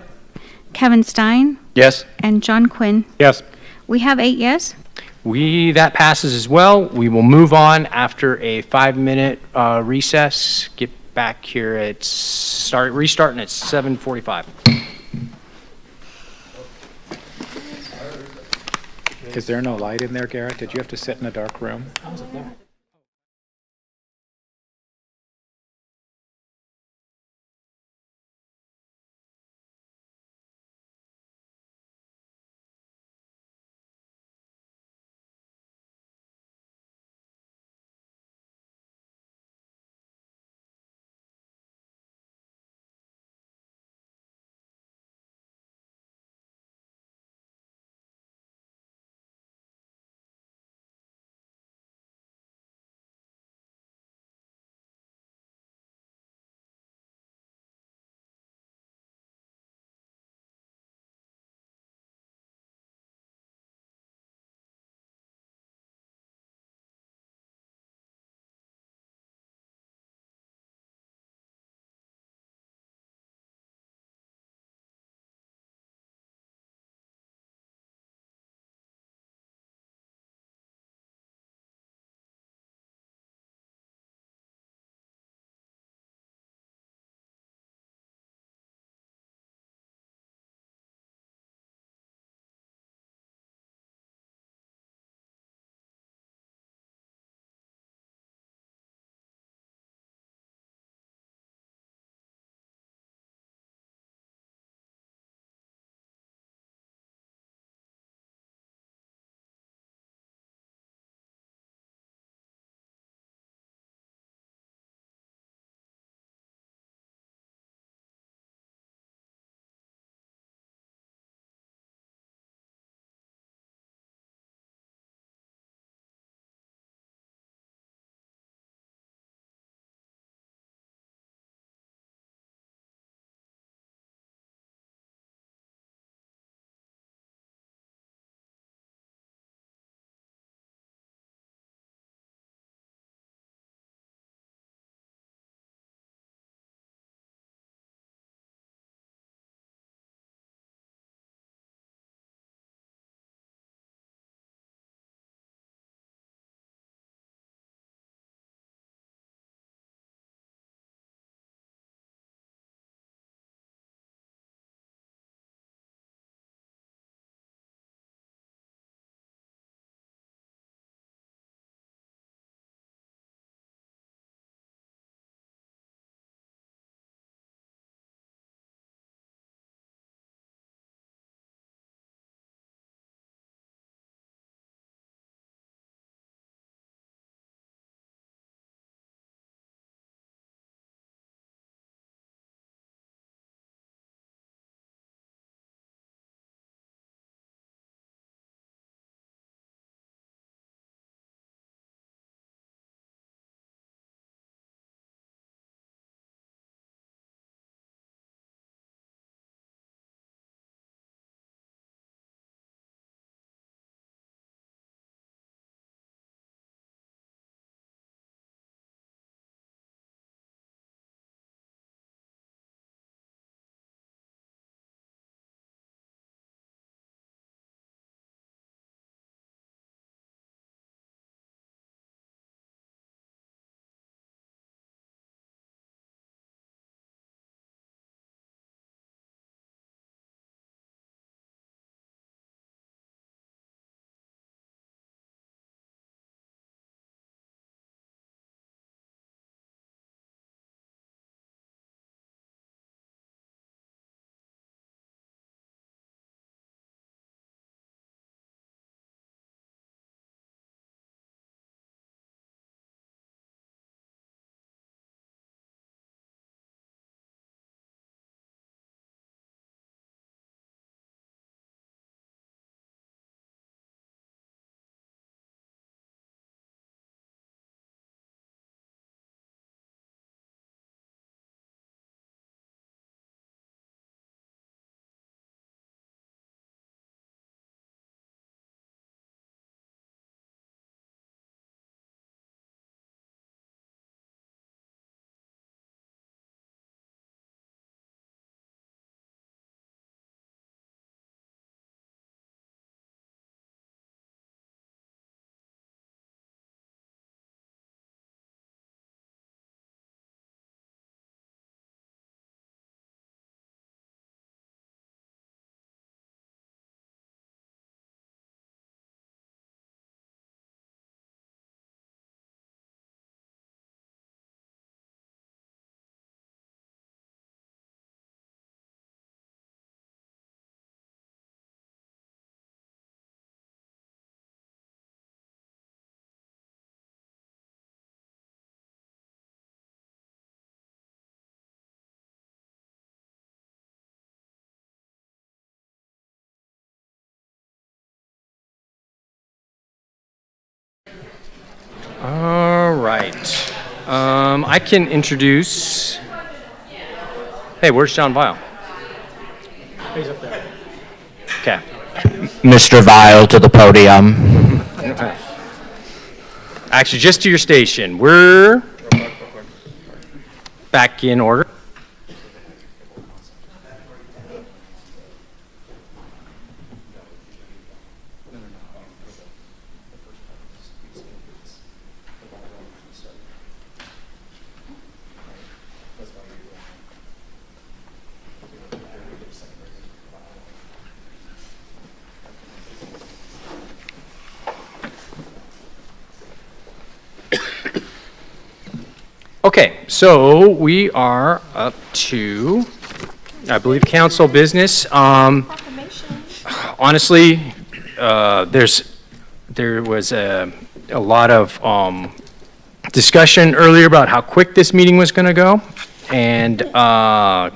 Kevin Stein, Yes. and John Quinn. Yes. We have 8 yes. That passes as well. We will move on after a 5-minute recess. Get back here at restarting at 7:45. Is there no light in there, Garrett? Did you have to sit in a dark room? All right. I can introduce. Hey, where's John Vile? He's up there. Okay. Mr. Vile to the podium. Actually, just to your station. We're back in order. Okay, so we are up to, I believe, council business. Honestly, there was a lot of discussion earlier about how quick this meeting was going to go, and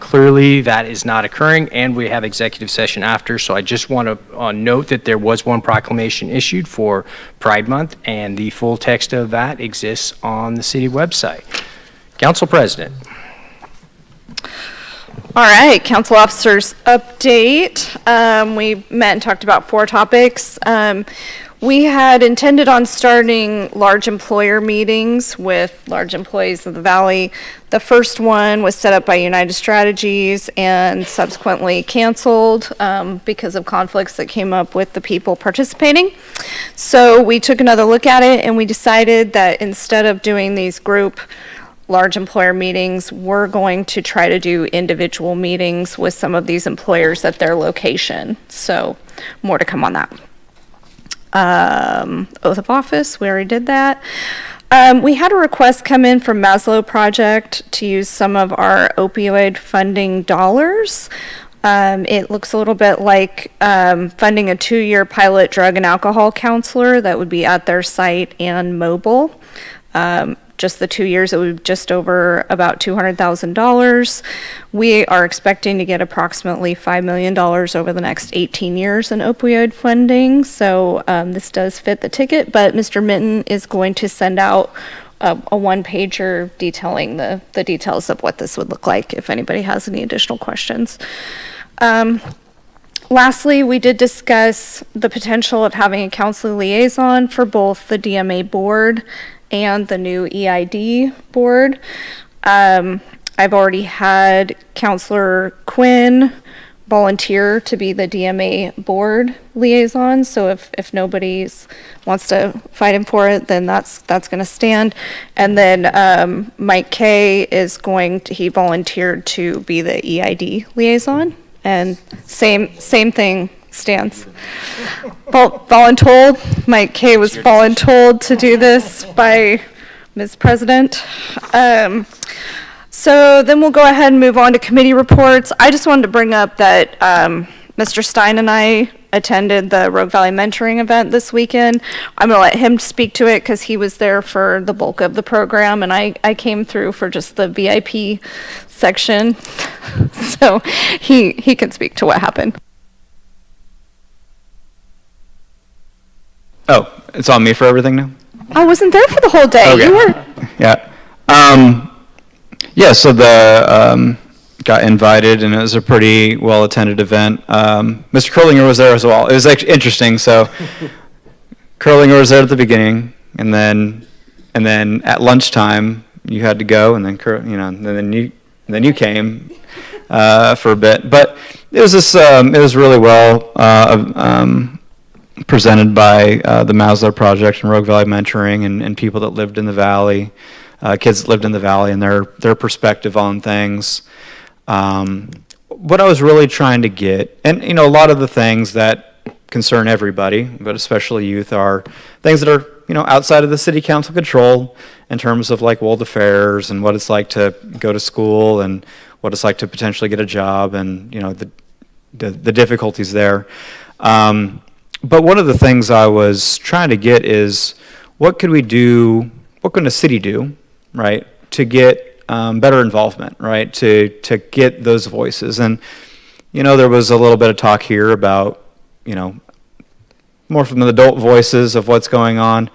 clearly that is not occurring, and we have executive session after, so I just want to note that there was one proclamation issued for Pride Month, and the full text of that exists on the city website. Council President. All right, council officers update. We met and talked about 4 topics. We had intended on starting large employer meetings with large employees of the Valley. The first one was set up by United Strategies and subsequently canceled because of conflicts that came up with the people participating. So we took another look at it and we decided that instead of doing these group large employer meetings, we're going to try to do individual meetings with some of these employers at their location. So more to come on that. Oath of office, we already did that. We had a request come in from Maslow Project to use some of our opioid funding dollars. It looks a little bit like funding a 2-year pilot drug and alcohol counselor that would be at their site and mobile. Just the 2 years, it would be just over about $200,000. We are expecting to get approximately $5 million over the next 18 years in opioid funding. So this does fit the ticket, but Mr. Minton is going to send out a one-pager detailing the details of what this would look like if anybody has any additional questions. Lastly, we did discuss the potential of having a council liaison for both the DMA board and the new EID board. I've already had Councilor Quinn volunteer to be the DMA board liaison, so if nobody wants to fight him for it, then that's going to stand. And then Mike Kay he volunteered to be the EID liaison, and same thing stands. Voluntold, Mike Kay was voluntold to do this by Ms. President. So then we'll go ahead and move on to committee reports. I just wanted to bring up that Mr. Stein and I attended the Rogue Valley Mentoring event this weekend. I'm going to let him speak to it because he was there for the bulk of the program, and I came through for just the VIP section. So he can speak to what happened. Oh, it's on me for everything now? I wasn't there for the whole day. Okay. You were. Yeah. Yeah, so got invited, and it was a pretty well-attended event. Mr. Curlinger was there as well. It was actually interesting. So Curlinger was there at the beginning, and then at lunchtime you had to go, and then and then you came for a bit. But it was it was really well presented by the Maslow Project and Rogue Valley Mentoring and people that lived in the Valley, kids that lived in the Valley, and their perspective on things. What I was really trying to get, and a lot of the things that concern everybody, but especially youth, are things that are outside of the city council control in terms of like world affairs and what it's like to go to school and what it's like to potentially get a job and the difficulties there. But one of the things I was trying to get is what can a city do, right, to get better involvement, right, to get those voices. And, there was a little bit of talk here about, more from the adult voices of what's going on.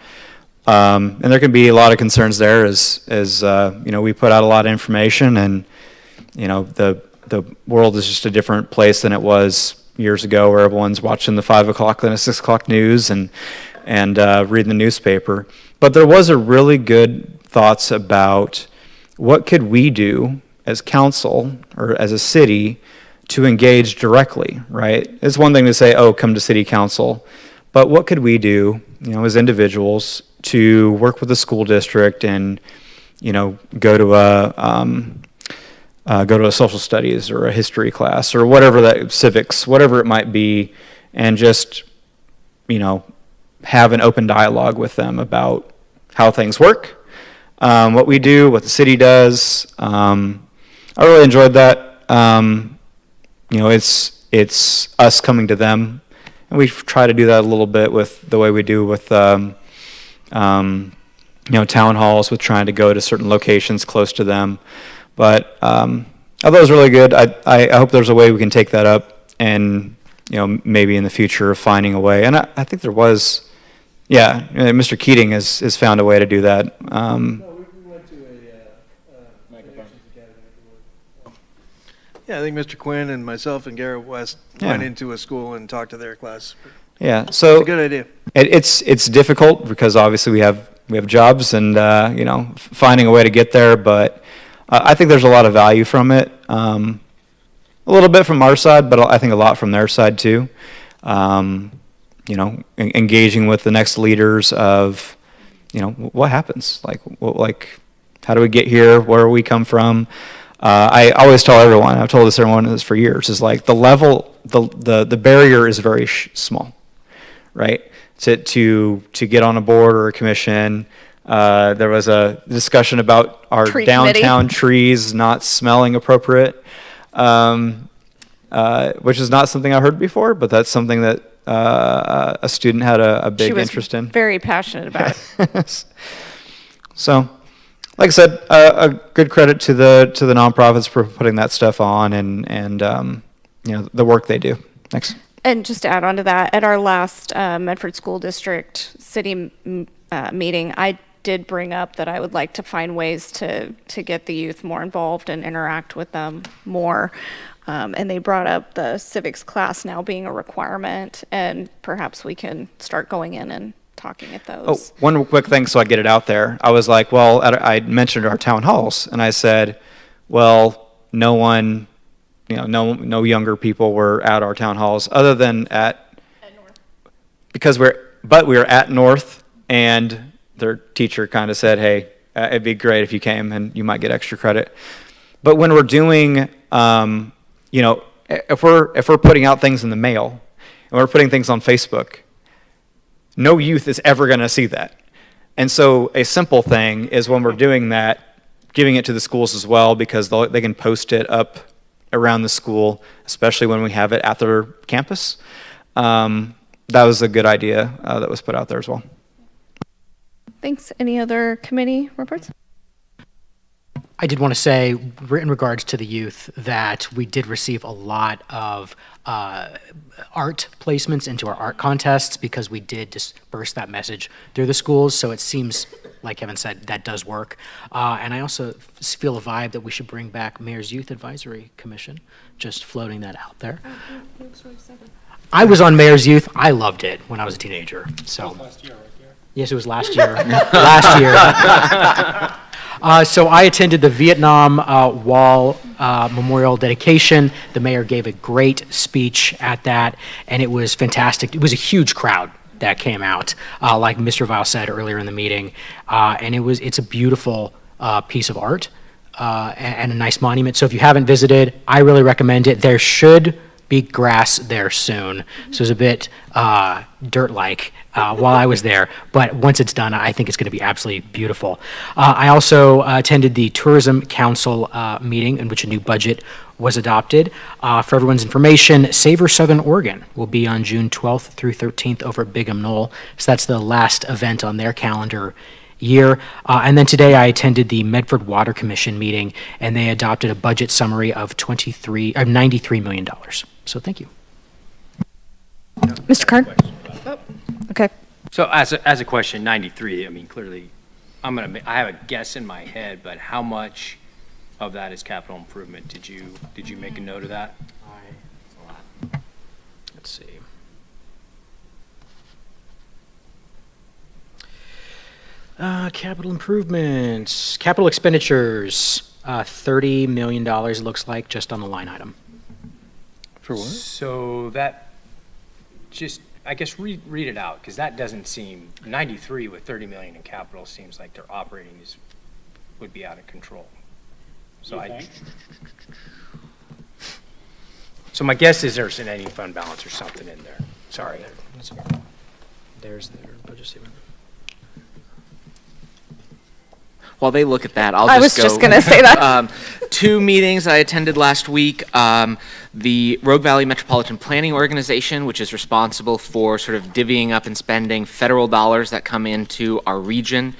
And there can be a lot of concerns there as we put out a lot of information, and, the world is just a different place than it was years ago, where everyone's watching the 5 o'clock and the 6 o'clock news and reading the newspaper. But there was a really good thoughts about what could we do as council or as a city to engage directly, right? It's one thing to say, oh, come to city council, but what could we do, as individuals to work with the school district and, go to a social studies or a history class or whatever that, civics, whatever it might be, and just, have an open dialogue with them about how things work, what we do, what the city does. I really enjoyed that. It's us coming to them, and we try to do that a little bit with the way we do with, town halls, with trying to go to certain locations close to them. But I thought it was really good. I hope there's a way we can take that up, and maybe in the future finding a way. And I think there was, Mr. Keating has found a way to do that. Yeah, I think Mr. Quinn and myself and Garrett West went into a school and talked to their class. Yeah, so It's a good idea. It's difficult because obviously we have jobs and finding a way to get there, but I think there's a lot of value from it. A little bit from our side, but I think a lot from their side too. Engaging with the next leaders of, what happens, like how do we get here? Where we come from? I always tell everyone, I've told everyone this for years, is like the level, the barrier is very small, right? To get on a board or a commission. There was a discussion about our Tree downtown committee. trees not smelling appropriate, which is not something I heard before, but that's something that a student had a big She was interest in. very passionate about it. So, like I said, a good credit to the nonprofits for putting that stuff on and the work they do. Thanks. And just to add on to that, at our last Medford School District City meeting, I did bring up that I would like to find ways to get the youth more involved and interact with them more. And they brought up the civics class now being a requirement, and perhaps we can start going in and talking at those. Oh, one quick thing so I get it out there. I was like, well, I mentioned our town halls, and I said, well, no one, no younger people were at our town halls other than at North. Because we were at North, and their teacher kind of said, hey, it'd be great if you came and you might get extra credit. But when we're doing, if we're putting out things in the mail and we're putting things on Facebook, no youth is ever going to see that. And so a simple thing is when we're doing that, giving it to the schools as well, because they can post it up around the school, especially when we have it at their campus. That was a good idea that was put out there as well. Thanks. Any other committee reports? I did want to say, in regards to the youth, that we did receive a lot of art placements into our art contests because we did disperse that message through the schools. So it seems, like Kevin said, that does work. And I also feel a vibe that we should bring back Mayor's Youth Advisory Commission, just floating that out there. I was on Mayor's Youth. I loved it when I was a teenager. So. Yes, it was last year. Last year. So I attended the Vietnam Wall Memorial dedication. The mayor gave a great speech at that, and it was fantastic. It was a huge crowd that came out, like Mr. Vile said earlier in the meeting, and it's a beautiful piece of art and a nice monument. So if you haven't visited, I really recommend it. There should be grass there soon. So it was a bit dirt-like while I was there, but once it's done, I think it's going to be absolutely beautiful. I also attended the Tourism Council meeting in which a new budget was adopted. For everyone's information, Savor Southern Oregon will be on June 12th through 13th over at Bigham Knoll. So that's the last event on their calendar year. And then today I attended the Medford Water Commission meeting, and they adopted a budget summary of $93 million. So thank you. Mr. Card? Okay. So as a question, 93, I mean, clearly, I have a guess in my head, but how much of that is capital improvement? Did you make a note of that? Let's see. Capital improvements, capital expenditures, $30 million, it looks like, just on the line item. For what? So that, just, I guess, read it out, because that doesn't seem, 93 with 30 million in capital seems like their operating would be out of control. So so my guess is there's an ending fund balance or something in there. Sorry. There's their budget statement. While they look at that, I'll I just was go. just gonna say that. 2 meetings I attended last week. The Rogue Valley Metropolitan Planning Organization, which is responsible for sort of divvying up and spending federal dollars that come into our region.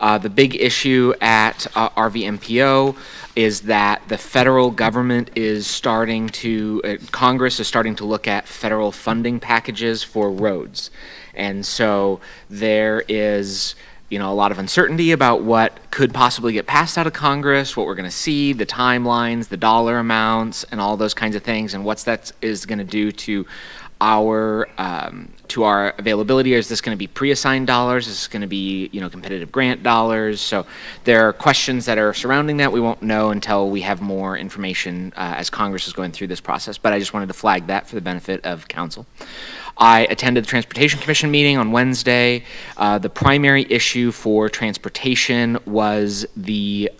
The big issue at RVMPO is that the federal government is starting to, Congress is starting to look at federal funding packages for roads. And so there is, a lot of uncertainty about what could possibly get passed out of Congress, what we're going to see, the timelines, the dollar amounts, and all those kinds of things, and what that is going to do to our availability. Is this going to be pre-assigned dollars? Is this going to be, competitive grant dollars? So there are questions that are surrounding that we won't know until we have more information as Congress is going through this process. But I just wanted to flag that for the benefit of council. I attended the Transportation Commission meeting on Wednesday. The primary issue for transportation was the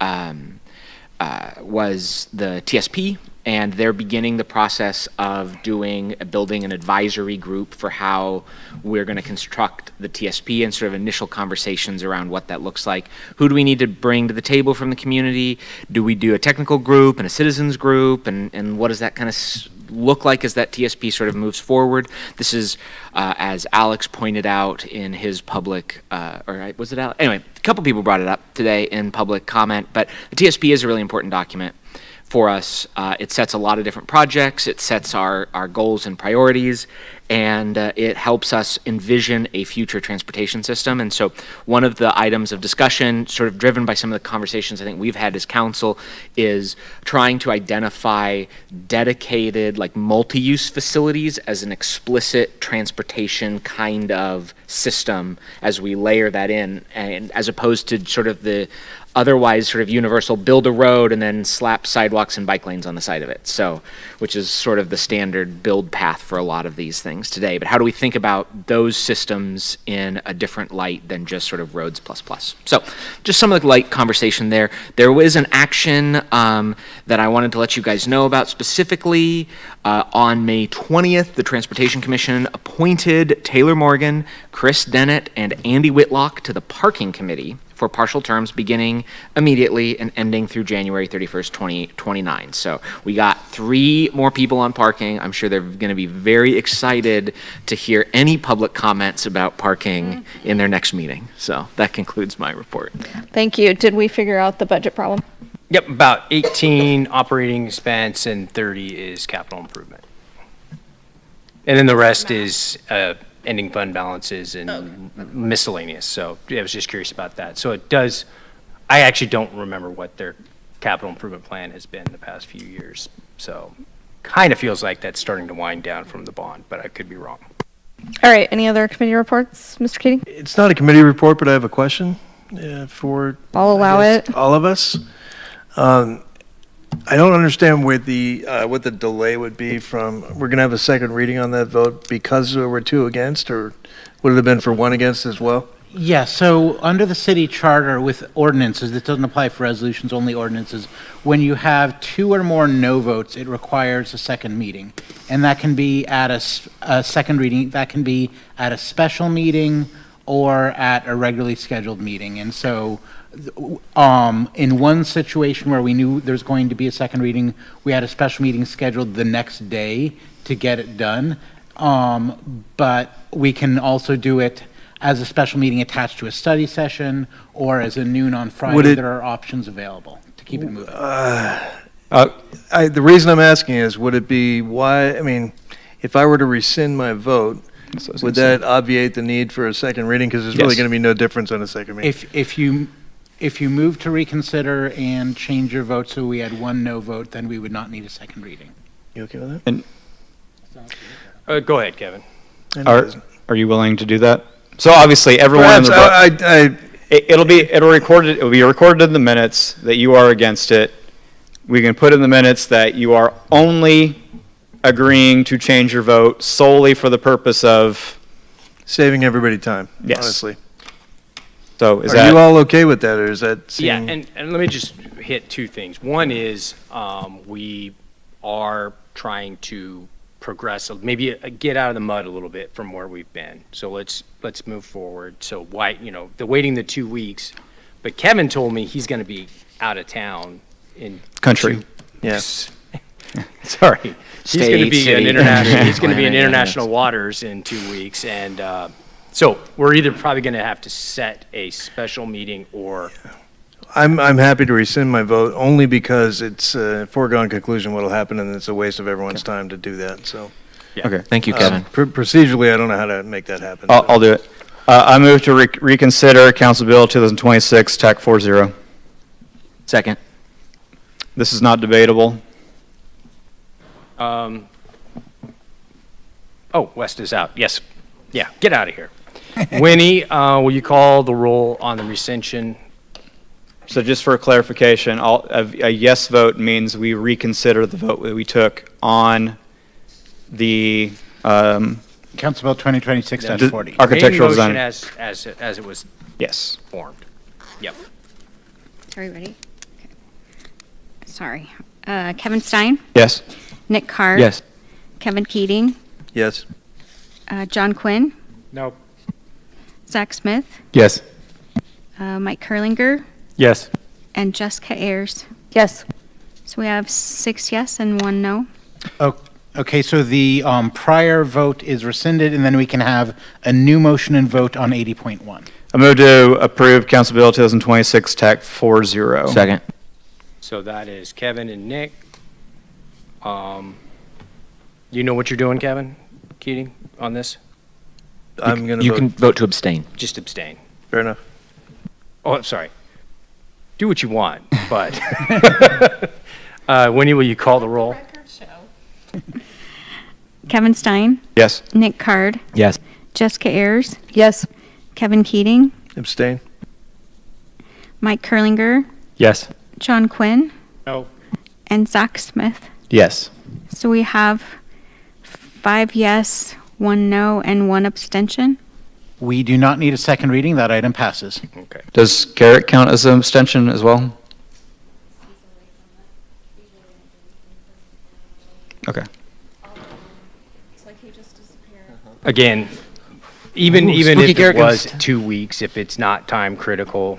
TSP, and they're beginning the process of building an advisory group for how we're going to construct the TSP and sort of initial conversations around what that looks like. Who do we need to bring to the table from the community? Do we do a technical group and a citizens group? And what does that kind of look like as that TSP sort of moves forward? This is, as Alex pointed out in his public, or was it Alex? Anyway, a couple people brought it up today in public comment, but the TSP is a really important document for us. It sets a lot of different projects, it sets our goals and priorities, and it helps us envision a future transportation system. And so one of the items of discussion, sort of driven by some of the conversations I think we've had as council, is trying to identify dedicated, like, multi-use facilities as an explicit transportation kind of system as we layer that in, and as opposed to sort of the otherwise sort of universal build a road and then slap sidewalks and bike lanes on the side of it. So, which is sort of the standard build path for a lot of these things today. But how do we think about those systems in a different light than just sort of roads plus plus? So just some of the light conversation there. There was an action that I wanted to let you guys know about specifically. On May 20th, the Transportation Commission appointed Taylor Morgan, Chris Dennett, and Andy Whitlock to the Parking Committee for partial terms beginning immediately and ending through January 31st, 2029. So we got 3 more people on parking. I'm sure they're going to be very excited to hear any public comments about parking in their next meeting. So that concludes my report. Thank you. Did we figure out the budget problem? Yep, about 18 operating expense and 30 is capital improvement. And then the rest is ending fund balances and miscellaneous. So I was just curious about that. So it does, I actually don't remember what their capital improvement plan has been the past few years. So kind of feels like that's starting to wind down from the bond, but I could be wrong. All right, any other committee reports, Mr. Keating? It's not a committee report, but I have a question for I'll allow it. all of us. I don't understand what the delay would be from, we're going to have a second reading on that vote because there were 2 against, or would it have been for 1 against as well? Yeah, so under the city charter with ordinances, this doesn't apply for resolutions, only ordinances. When you have 2 or more no votes, it requires a second meeting. And that can be at a second reading, that can be at a special meeting or at a regularly scheduled meeting. And so in one situation where we knew there's going to be a second reading, we had a special meeting scheduled the next day to get it done. But we can also do it as a special meeting attached to a study session or as a noon on Friday. There are options available to keep it moving. The reason I'm asking is, would it be if I were to rescind my vote, would that obviate the need for a second reading? Because there's really Yes. going to be no difference on a second reading. If you move to reconsider and change your vote so we had one no vote, then we would not need a second reading. You okay with that? And Go ahead, Kevin. are you willing to do that? So obviously, everyone in the Perhaps it'll be recorded in the minutes that you are against it. We can put in the minutes that you are only agreeing to change your vote solely for the purpose of saving everybody time. Yes. Honestly. So is Are that you all okay with that, or is that? Yeah, seem- and let me just hit two things. One is we are trying to progress, maybe get out of the mud a little bit from where we've been. So let's move forward. So why, the waiting the 2 weeks, but Kevin told me he's going to be out of town in country? Yes. Sorry, he's going to be State, in city, international. country, He's going to be in planet, yeah, international waters in 2 weeks, and so we're either probably going to have to set a special meeting or. I'm happy to rescind my vote only because it's a foregone conclusion what'll happen, and it's a waste of everyone's time to do that. So. Yeah. Okay. Thank you, Kevin. Procedurally, I don't know how to make that happen. I'll do it. I move to reconsider Council Bill 2026 TAC 40. Second. This is not debatable. Oh, West is out. Yes. Yeah, get out of here. Winnie, will you call the roll on the rescission? So just for clarification, a yes vote means we reconsider the vote that we took on the Council Bill 2026-40. architectural Main motion design. as it was Yes. formed. Yep. Are you ready? Okay. Sorry. Kevin Stein, Yes. Nick Card. Yes. Kevin Keating, Yes. John Quinn, Nope. Zach Smith, Yes. Mike Kurlinger, Yes. and Jessica Ayers. Yes. So we have 6 yes and 1 no. Okay, so the prior vote is rescinded, and then we can have a new motion and vote on 80.1. I move to approve Council Bill 2026 TAC 40. Second. So that is Kevin and Nick. You know what you're doing, Kevin Keating, on this? I'm going to You vote. can vote to abstain. Just abstain. Fair enough. Oh, I'm sorry. Do what you want, but Winnie, will you call the roll? Kevin Stein, Yes. Nick Card, Yes. Jessica Ayers, Yes. Kevin Keating, Abstain. Mike Kurlinger, Yes. John Quinn, No. and Zach Smith. Yes. So we have 5 yes, 1 no, and 1 abstention. We do not need a second reading. That item passes. Okay. Does Garrett count as an abstention as well? Okay. Again, even if spooky it Garrett was goes- 2 weeks, if it's not time critical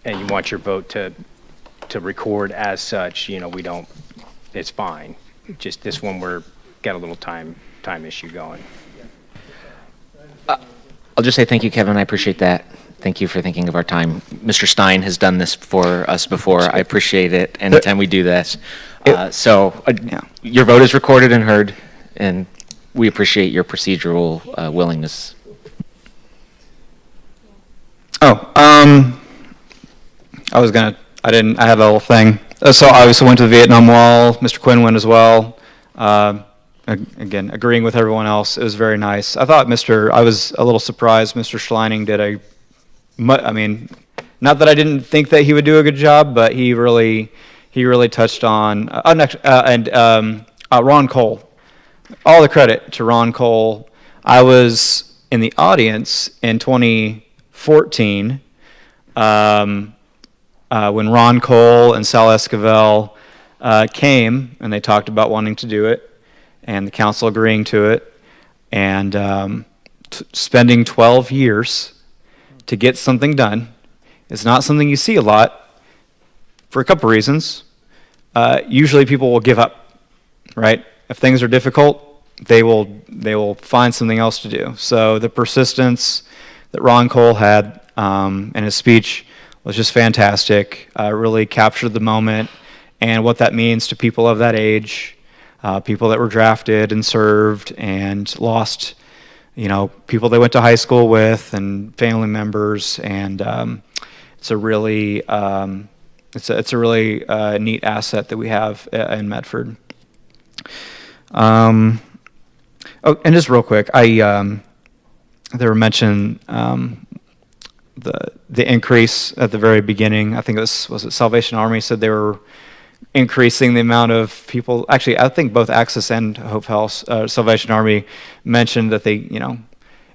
and you want your vote to record as such, we don't, it's fine. Just this one, we're got a little time issue going. I'll just say thank you, Kevin. I appreciate that. Thank you for thinking of our time. Mr. Stein has done this for us before. I appreciate it anytime we do this. Your vote is recorded and heard, and we appreciate your procedural willingness. I had a little thing. So I obviously went to the Vietnam Wall. Mr. Quinn went as well. Again, agreeing with everyone else. It was very nice. I was a little surprised Mr. Schleining did not that I didn't think that he would do a good job, but he really touched on, Ron Cole. All the credit to Ron Cole. I was in the audience in 2014 when Ron Cole and Sal Esquivel came and they talked about wanting to do it, and the council agreeing to it, and spending 12 years to get something done is not something you see a lot for a couple reasons. Usually people will give up, right? If things are difficult, they will find something else to do. So the persistence that Ron Cole had in his speech was just fantastic. Really captured the moment and what that means to people of that age, people that were drafted and served and lost people they went to high school with and family members, and it's a really it's a really neat asset that we have in Medford. Oh, and just real quick, they were mentioned the increase at the very beginning. I think was it Salvation Army said they were increasing the amount of people. Actually, I think both Access and Hope Health, Salvation Army mentioned that they,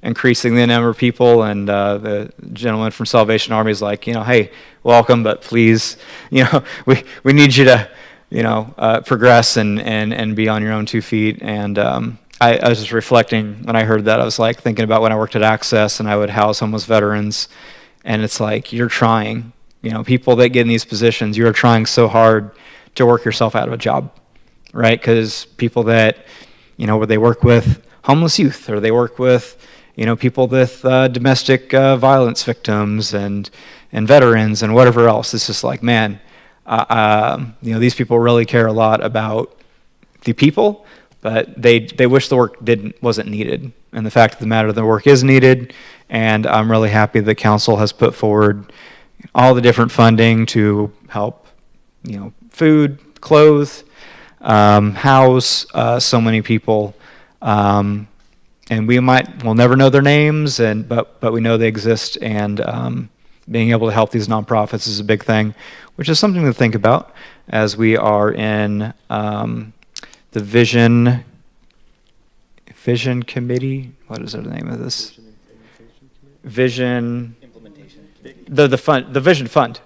increasing the number of people, and the gentleman from Salvation Army is like, hey, welcome, but please, we need you to, progress and be on your own 2 feet. And I was just reflecting when I heard that. I was like thinking about when I worked at Access and I would house homeless veterans, and it's like you're trying, people that get in these positions, you're trying so hard to work yourself out of a job, right? Because people that, where they work with homeless youth, or they work with, people with domestic violence victims and veterans and whatever else. It's just like, man, these people really care a lot about the people, but they wish the work wasn't needed. And the fact of the matter, the work is needed, and I'm really happy the council has put forward all the different funding to help, food, clothes, house so many people. And we'll never know their names, but we know they exist, and being able to help these nonprofits is a big thing, which is something to think about as we are in the Vision Committee. What is the name of this? Vision Implementation. The fund, the Vision Fund.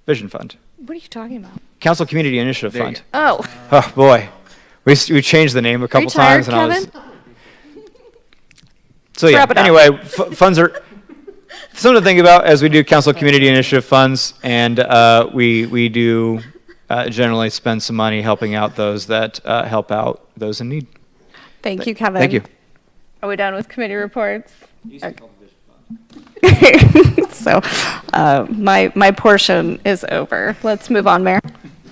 Vision Fund. What are you talking about? Council Community Initiative Fund. Oh. Oh boy, we changed the name a couple Retired, times, and I was. Kevin? So yeah. Wrap it up. Anyway, funds are something to think about as we do Council Community Initiative funds, and we do generally spend some money helping out those that help out those in need. Thank you, Kevin. Thank you. Are we done with committee reports? So my portion is over. Let's move on, Mayor.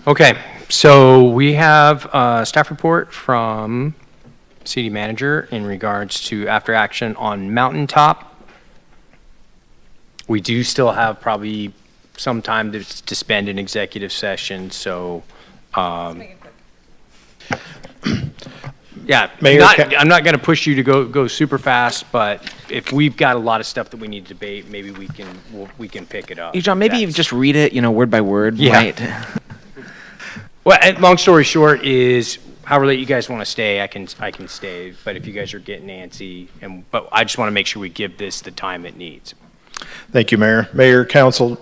Okay, so we have a staff report from city manager in regards to after action on Mountaintop. We do still have probably some time to spend in executive session, so yeah, Mayor, I'm not going to push you to go super fast, but if we've got a lot of stuff that we need to debate, maybe we can pick it up. Hey, John, maybe you just read it, word by word, Yeah. right? Well, long story short is, however late you guys want to stay, I can stay. But if you guys are getting antsy, but I just want to make sure we give this the time it needs. Thank you, Mayor. Mayor, Council,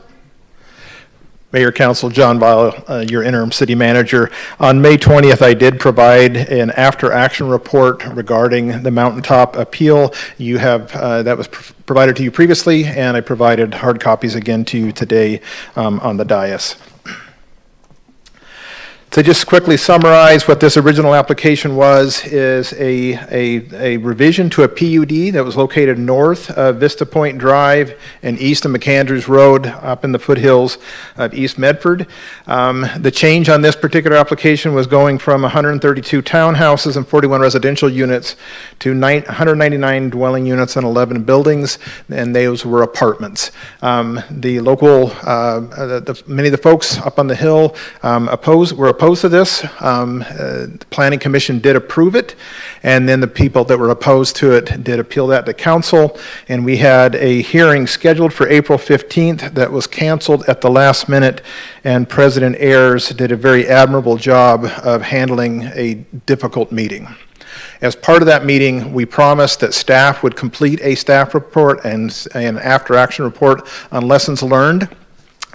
John Vile, your interim city manager. On May 20th, I did provide an after-action report regarding the Mountaintop appeal. You have, that was provided to you previously, and I provided hard copies again to you today on the dais. To just quickly summarize what this original application was, is a revision to a PUD that was located north of Vista Point Drive and east of McAndrews Road up in the foothills of East Medford. The change on this particular application was going from 132 townhouses and 41 residential units to 199 dwelling units and 11 buildings, and those were apartments. The local, many of the folks up on the hill were opposed to this. The Planning Commission did approve it, and then the people that were opposed to it did appeal that to council, and we had a hearing scheduled for April 15th that was canceled at the last minute, and President Ayers did a very admirable job of handling a difficult meeting. As part of that meeting, we promised that staff would complete a staff report and an after-action report on lessons learned.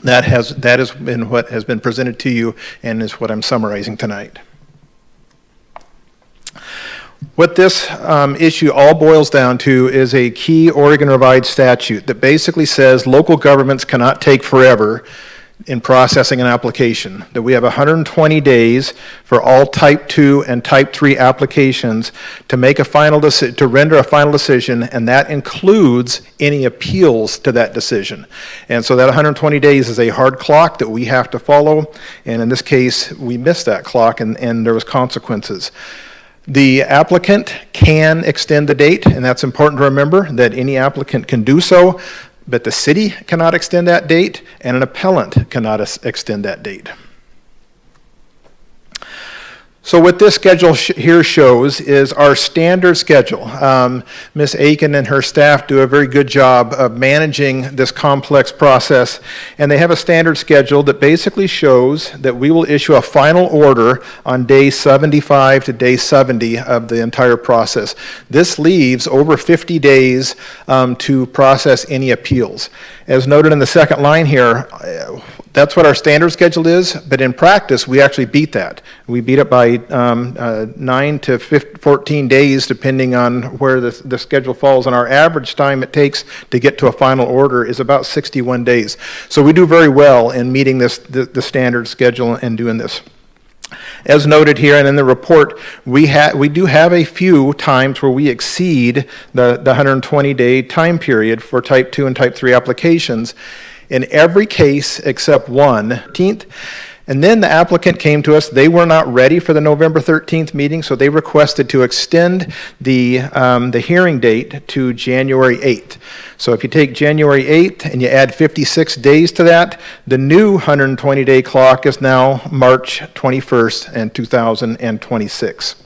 That has been what has been presented to you and is what I'm summarizing tonight. What this issue all boils down to is a key Oregon Revised statute that basically says local governments cannot take forever in processing an application, that we have 120 days for all Type 2 and Type 3 applications to make a final decision, to render a final decision, and that includes any appeals to that decision. And so that 120 days is a hard clock that we have to follow, and in this case, we missed that clock, and there was consequences. The applicant can extend the date, and that's important to remember, that any applicant can do so, but the city cannot extend that date, and an appellant cannot extend that date. So what this schedule here shows is our standard schedule. Ms. Aiken and her staff do a very good job of managing this complex process, and they have a standard schedule that basically shows that we will issue a final order on day 75 to day 70 of the entire process. This leaves over 50 days to process any appeals. As noted in the second line here, that's what our standard schedule is, but in practice, we actually beat that. We beat it by 9 to 14 days, depending on where the schedule falls, and our average time it takes to get to a final order is about 61 days. So we do very well in meeting the standard schedule and doing this. As noted here and in the report, we do have a few times where we exceed the 120-day time period for Type 2 and Type 3 applications. In every case except one, 13th, and then the applicant came to us. They were not ready for the November 13th meeting, so they requested to extend the hearing date to January 8th. So if you take January 8th and you add 56 days to that, the new 120-day clock is now March 21st and 2026.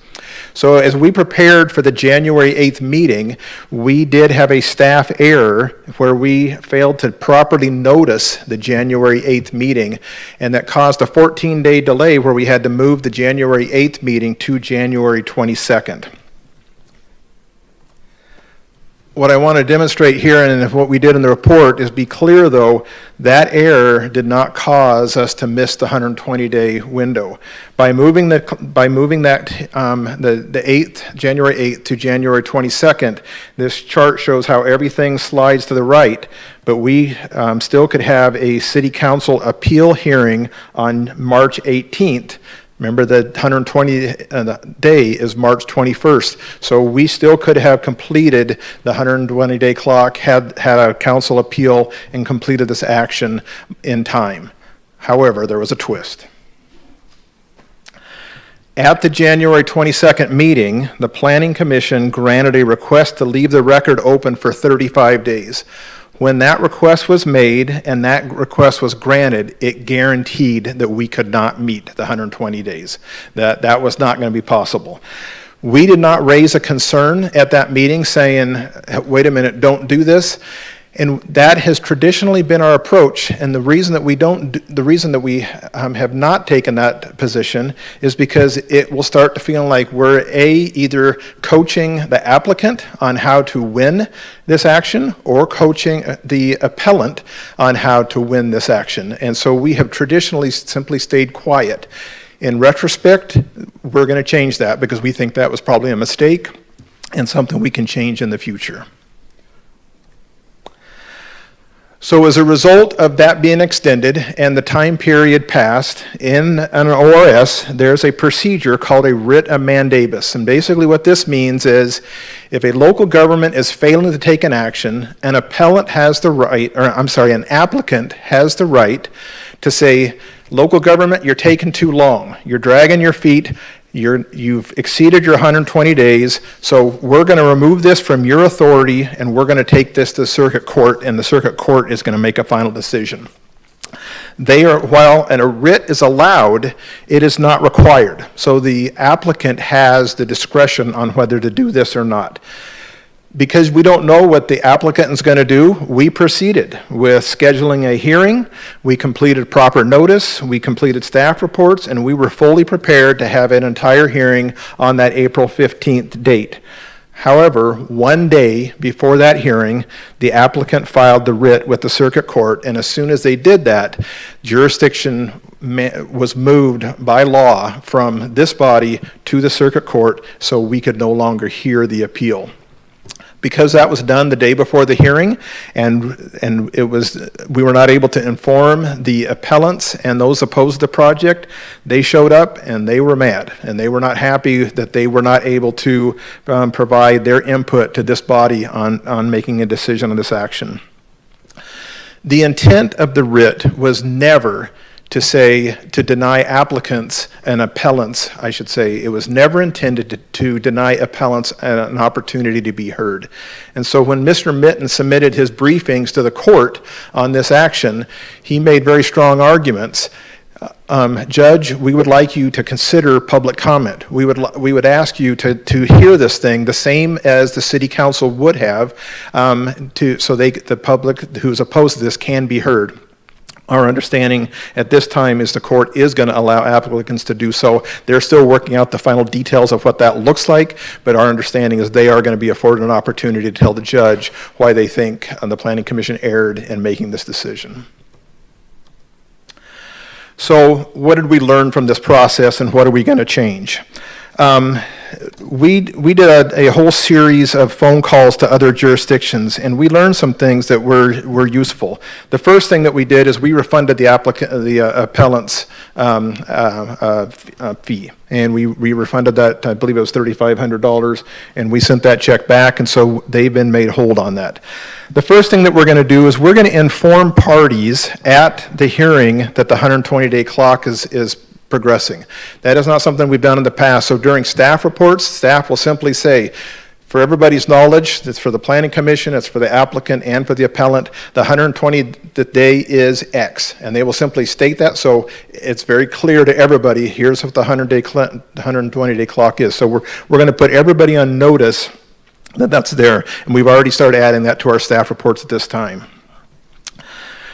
So as we prepared for the January 8th meeting, we did have a staff error where we failed to properly notice the January 8th meeting, and that caused a 14-day delay where we had to move the January 8th meeting to January 22nd. What I want to demonstrate here and what we did in the report is be clear, though, that error did not cause us to miss the 120-day window. By moving that the 8th, January 8th to January 22nd, this chart shows how everything slides to the right, but we still could have a city council appeal hearing on March 18th. Remember, the 120 day is March 21st, so we still could have completed the 120-day clock, had a council appeal, and completed this action in time. However, there was a twist. At the January 22nd meeting, the Planning Commission granted a request to leave the record open for 35 days. When that request was made and that request was granted, it guaranteed that we could not meet the 120 days. That was not going to be possible. We did not raise a concern at that meeting saying, wait a minute, don't do this. And that has traditionally been our approach. And the reason that we have not taken that position is because it will start to feel like we're either coaching the applicant on how to win this action or coaching the appellant on how to win this action. And so we have traditionally simply stayed quiet. In retrospect, we're going to change that because we think that was probably a mistake and something we can change in the future. So as a result of that being extended and the time period passed, in an ORS, there's a procedure called a writ of mandamus. And basically what this means is if a local government is failing to take an action, an appellant has the right, an applicant has the right to say, local government, you're taking too long. You're dragging your feet. You've exceeded your 120 days, so we're going to remove this from your authority and we're going to take this to the circuit court, and the circuit court is going to make a final decision. While a writ is allowed, it is not required. So the applicant has the discretion on whether to do this or not. Because we don't know what the applicant is going to do, we proceeded with scheduling a hearing. We completed proper notice, we completed staff reports, and we were fully prepared to have an entire hearing on that April 15th date. However, one day before that hearing, the applicant filed the writ with the circuit court, and as soon as they did that, jurisdiction was moved by law from this body to the circuit court so we could no longer hear the appeal. Because that was done the day before the hearing, and we were not able to inform the appellants and those opposed to the project, they showed up and they were mad, and they were not happy that they were not able to provide their input to this body on making a decision on this action. The intent of the writ was never to deny applicants and appellants, I should say. It was never intended to deny appellants an opportunity to be heard. And so when Mr. Mitten submitted his briefings to the court on this action, he made very strong arguments. Judge, we would like you to consider public comment. We would ask you to hear this thing the same as the city council would have, so the public who's opposed to this can be heard. Our understanding at this time is the court is going to allow applicants to do so. They're still working out the final details of what that looks like, but our understanding is they are going to be afforded an opportunity to tell the judge why they think the Planning Commission erred in making this decision. So what did we learn from this process, and what are we going to change? We did a whole series of phone calls to other jurisdictions, and we learned some things that were useful. The first thing that we did is we refunded the appellant's fee, and we refunded that. I believe it was $3,500, and we sent that check back, and so they've been made whole on that. The first thing that we're going to do is we're going to inform parties at the hearing that the 120-day clock is progressing. That is not something we've done in the past. So during staff reports, staff will simply say, for everybody's knowledge, that's for the Planning Commission, it's for the applicant and for the appellant, the 120th day is X. And they will simply state that, so it's very clear to everybody, here's what the 120-day clock is. So we're going to put everybody on notice that that's there. And we've already started adding that to our staff reports at this time.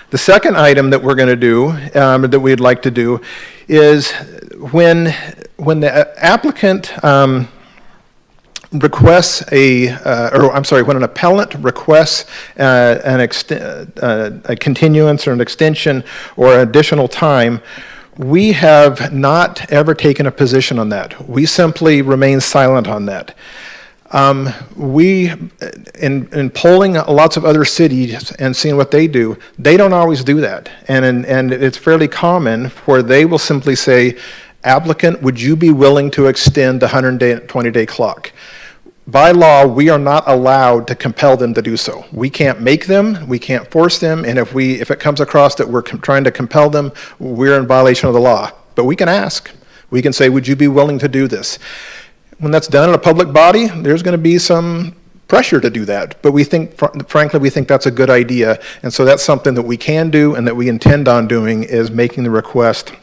The second item that we're going to do, that we'd like to do, is when the applicant requests when an appellant requests a continuance or an extension or additional time, we have not ever taken a position on that. We simply remain silent on that. In polling lots of other cities and seeing what they do, they don't always do that. And it's fairly common where they will simply say, applicant, would you be willing to extend the 120-day clock? By law, we are not allowed to compel them to do so. We can't make them, we can't force them, and if it comes across that we're trying to compel them, we're in violation of the law. But we can ask. We can say, would you be willing to do this? When that's done in a public body, there's going to be some pressure to do that. But we think, frankly, we think that's a good idea. And so that's something that we can do and that we intend on doing, is making the request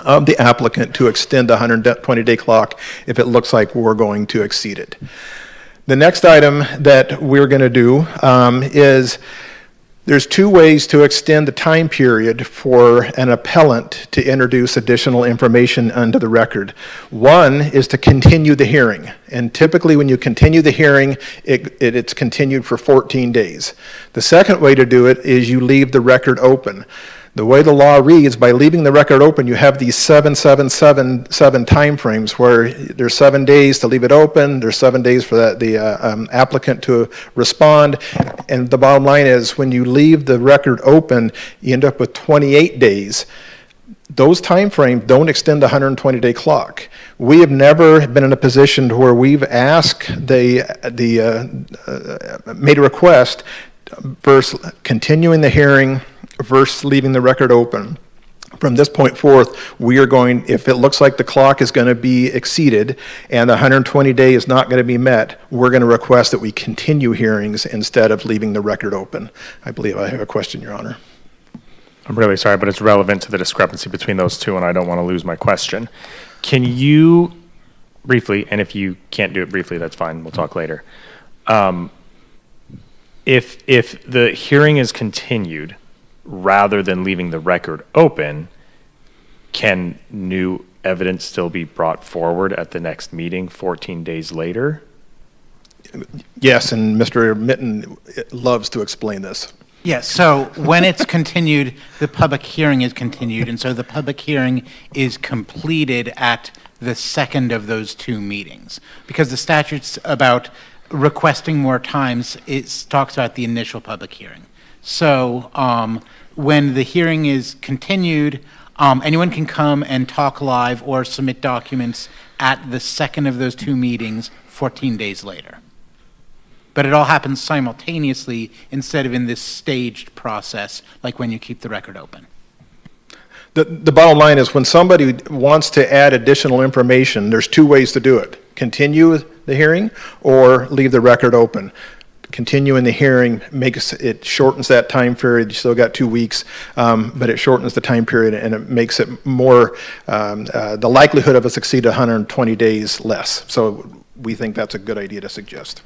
of the applicant to extend the 120-day clock if it looks like we're going to exceed it. The next item that we're going to do is there's two ways to extend the time period for an appellant to introduce additional information onto the record. One is to continue the hearing. And typically when you continue the hearing, it's continued for 14 days. The second way to do it is you leave the record open. The way the law reads, by leaving the record open, you have these 7 time frames where there's 7 days to leave it open, there's 7 days for the applicant to respond, and the bottom line is when you leave the record open, you end up with 28 days. Those time frames don't extend the 120-day clock. We have never been in a position where we've asked made a request versus continuing the hearing versus leaving the record open. From this point forth, we are going, if it looks like the clock is going to be exceeded and the 120-day is not going to be met, we're going to request that we continue hearings instead of leaving the record open. I believe I have a question, Your Honor. I'm really sorry, but it's relevant to the discrepancy between those two, and I don't want to lose my question. Can you briefly, and if you can't do it briefly, that's fine, we'll talk later. If the hearing is continued, rather than leaving the record open, can new evidence still be brought forward at the next meeting 14 days later? Yes, and Mr. Mitten loves to explain this. Yes, so when it's continued, the public hearing is continued, and so the public hearing is completed at the second of those two meetings. Because the statute's about requesting more times, it talks about the initial public hearing. So when the hearing is continued, anyone can come and talk live or submit documents at the second of those two meetings 14 days later. But it all happens simultaneously instead of in this staged process, like when you keep the record open. The bottom line is when somebody wants to add additional information, there's two ways to do it. Continue the hearing or leave the record open. Continuing the hearing it shortens that time period. You still got 2 weeks, but it shortens the time period and it makes it more, the likelihood of us exceed 120 days less. So we think that's a good idea to suggest.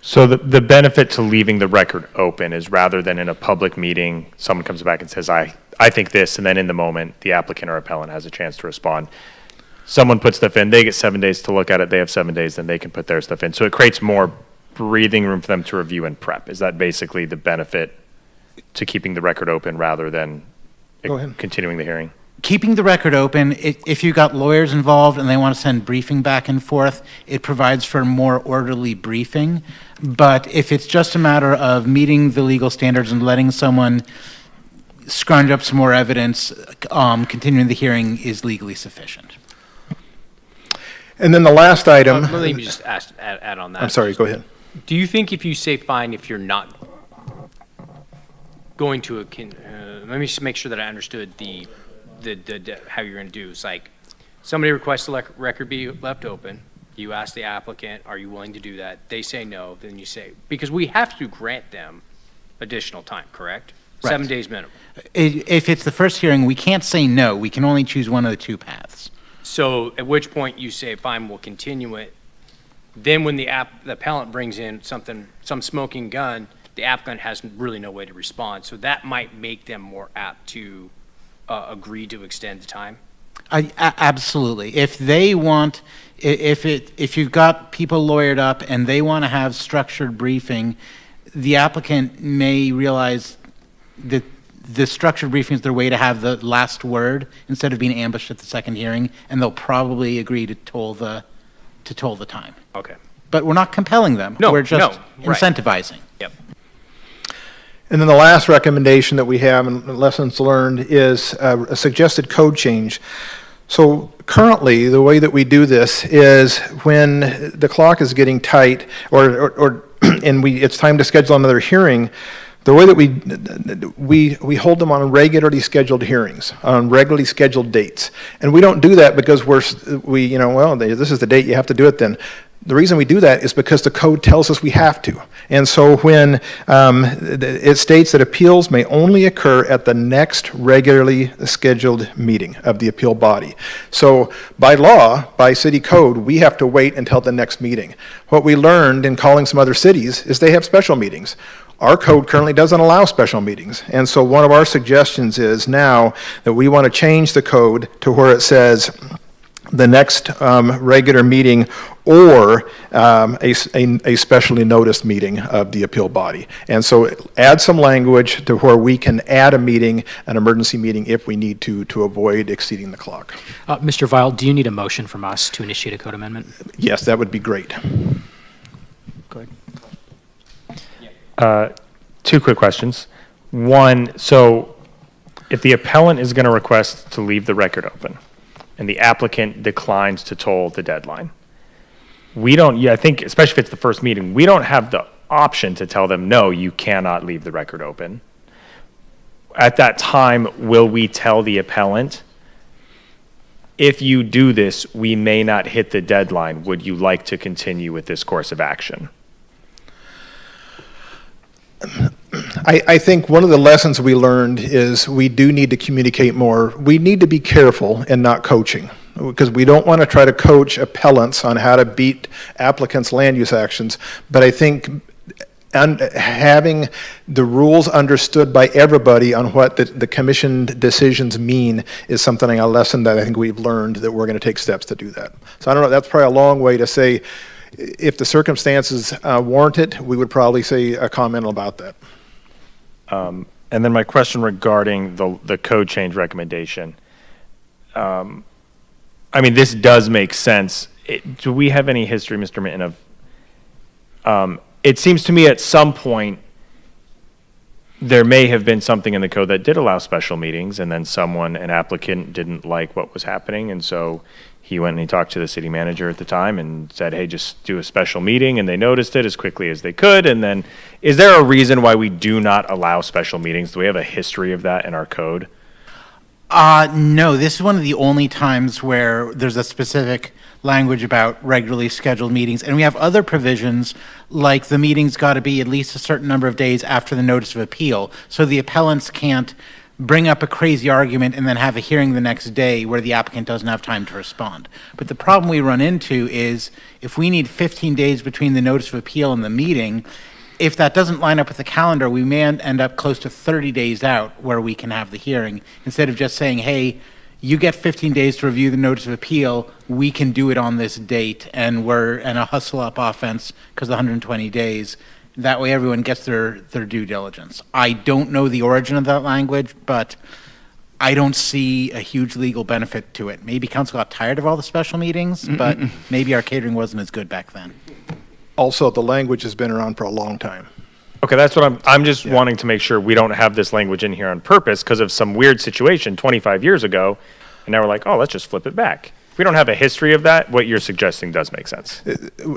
So the benefit to leaving the record open is rather than in a public meeting, someone comes back and says, I think this, and then in the moment, the applicant or appellant has a chance to respond. Someone puts stuff in, they get 7 days to look at it, they have 7 days, then they can put their stuff in. So it creates more breathing room for them to review and prep. Is that basically the benefit to keeping the record open rather than continuing the hearing? Keeping the record open, if you've got lawyers involved and they want to send briefing back and forth, it provides for more orderly briefing. But if it's just a matter of meeting the legal standards and letting someone scrounge up some more evidence, continuing the hearing is legally sufficient. And then the last item. Let me just add on that. I'm sorry, go ahead. Do you think if you say fine, if you're not going to let me just make sure that I understood the how you're going to do. It's like somebody requests the record be left open. You ask the applicant, are you willing to do that? They say no. Then you say, because we have to grant them additional time, correct? Right. 7 days minimum. If it's the first hearing, we can't say no. We can only choose one of the two paths. So at which point you say, fine, we'll continue it. Then when the appellant brings in some smoking gun, the applicant has really no way to respond. So that might make them more apt to agree to extend the time. Absolutely. If they want, if you've got people lawyered up and they want to have structured briefing, the applicant may realize that the structured briefing is their way to have the last word instead of being ambushed at the second hearing, and they'll probably agree to toll the time. Okay. But we're not compelling them. No, we're just right. incentivizing. Yep. And then the last recommendation that we have and lessons learned is a suggested code change. So currently, the way that we do this is when the clock is getting tight and it's time to schedule another hearing, the way that we hold them on regularly scheduled hearings, on regularly scheduled dates. And we don't do that because this is the date, you have to do it then. The reason we do that is because the code tells us we have to. And so when it states that appeals may only occur at the next regularly scheduled meeting of the appeal body. So by law, by city code, we have to wait until the next meeting. What we learned in calling some other cities is they have special meetings. Our code currently doesn't allow special meetings. And so one of our suggestions is now that we want to change the code to where it says the next regular meeting or a specially noticed meeting of the appeal body. And so add some language to where we can add a meeting, an emergency meeting, if we need to avoid exceeding the clock. Mr. Vile, do you need a motion from us to initiate a code amendment? Yes, that would be great. Go ahead. 2 quick questions. One, so if the appellant is going to request to leave the record open and the applicant declines to toll the deadline, I think, especially if it's the first meeting, we don't have the option to tell them, no, you cannot leave the record open. At that time, will we tell the appellant, if you do this, we may not hit the deadline. Would you like to continue with this course of action? I think one of the lessons we learned is we do need to communicate more. We need to be careful in not coaching, because we don't want to try to coach appellants on how to beat applicants' land use actions. But I think having the rules understood by everybody on what the commission decisions mean is something, a lesson that I think we've learned, that we're going to take steps to do that. So I don't know, that's probably a long way to say, if the circumstances warrant it, we would probably say a comment about that. And then my question regarding the code change recommendation. This does make sense. Do we have any history, Mr. Minton, of, it seems to me at some point there may have been something in the code that did allow special meetings, and then an applicant didn't like what was happening, and so he went and he talked to the city manager at the time and said, hey, just do a special meeting, and they noticed it as quickly as they could. And then, is there a reason why we do not allow special meetings? Do we have a history of that in our code? No, this is one of the only times where there's a specific language about regularly scheduled meetings. And we have other provisions, like the meeting's got to be at least a certain number of days after the notice of appeal. So the appellants can't bring up a crazy argument and then have a hearing the next day where the applicant doesn't have time to respond. But the problem we run into is if we need 15 days between the notice of appeal and the meeting, if that doesn't line up with the calendar, we may end up close to 30 days out where we can have the hearing. Instead of just saying, hey, you get 15 days to review the notice of appeal, we can do it on this date, and we're in a hustle-up offense because of 120 days. That way everyone gets their due diligence. I don't know the origin of that language, but I don't see a huge legal benefit to it. Maybe council got tired of all the special meetings, but maybe our catering wasn't as good back then. Also, the language has been around for a long time. Okay, that's what I'm just wanting to make sure we don't have this language in here on purpose because of some weird situation 25 years ago, and now we're like, oh, let's just flip it back. If we don't have a history of that, what you're suggesting does make sense.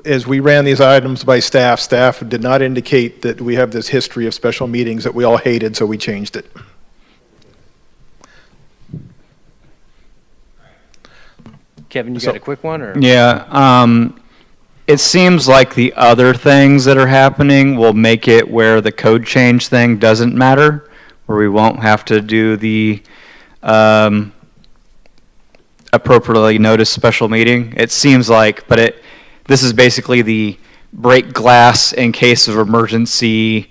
As we ran these items by staff did not indicate that we have this history of special meetings that we all hated, so we changed it. Kevin, you got a quick one? Or? Yeah. It seems like the other things that are happening will make it where the code change thing doesn't matter, where we won't have to do the appropriately noticed special meeting. It seems like, but this is basically the break glass in case of emergency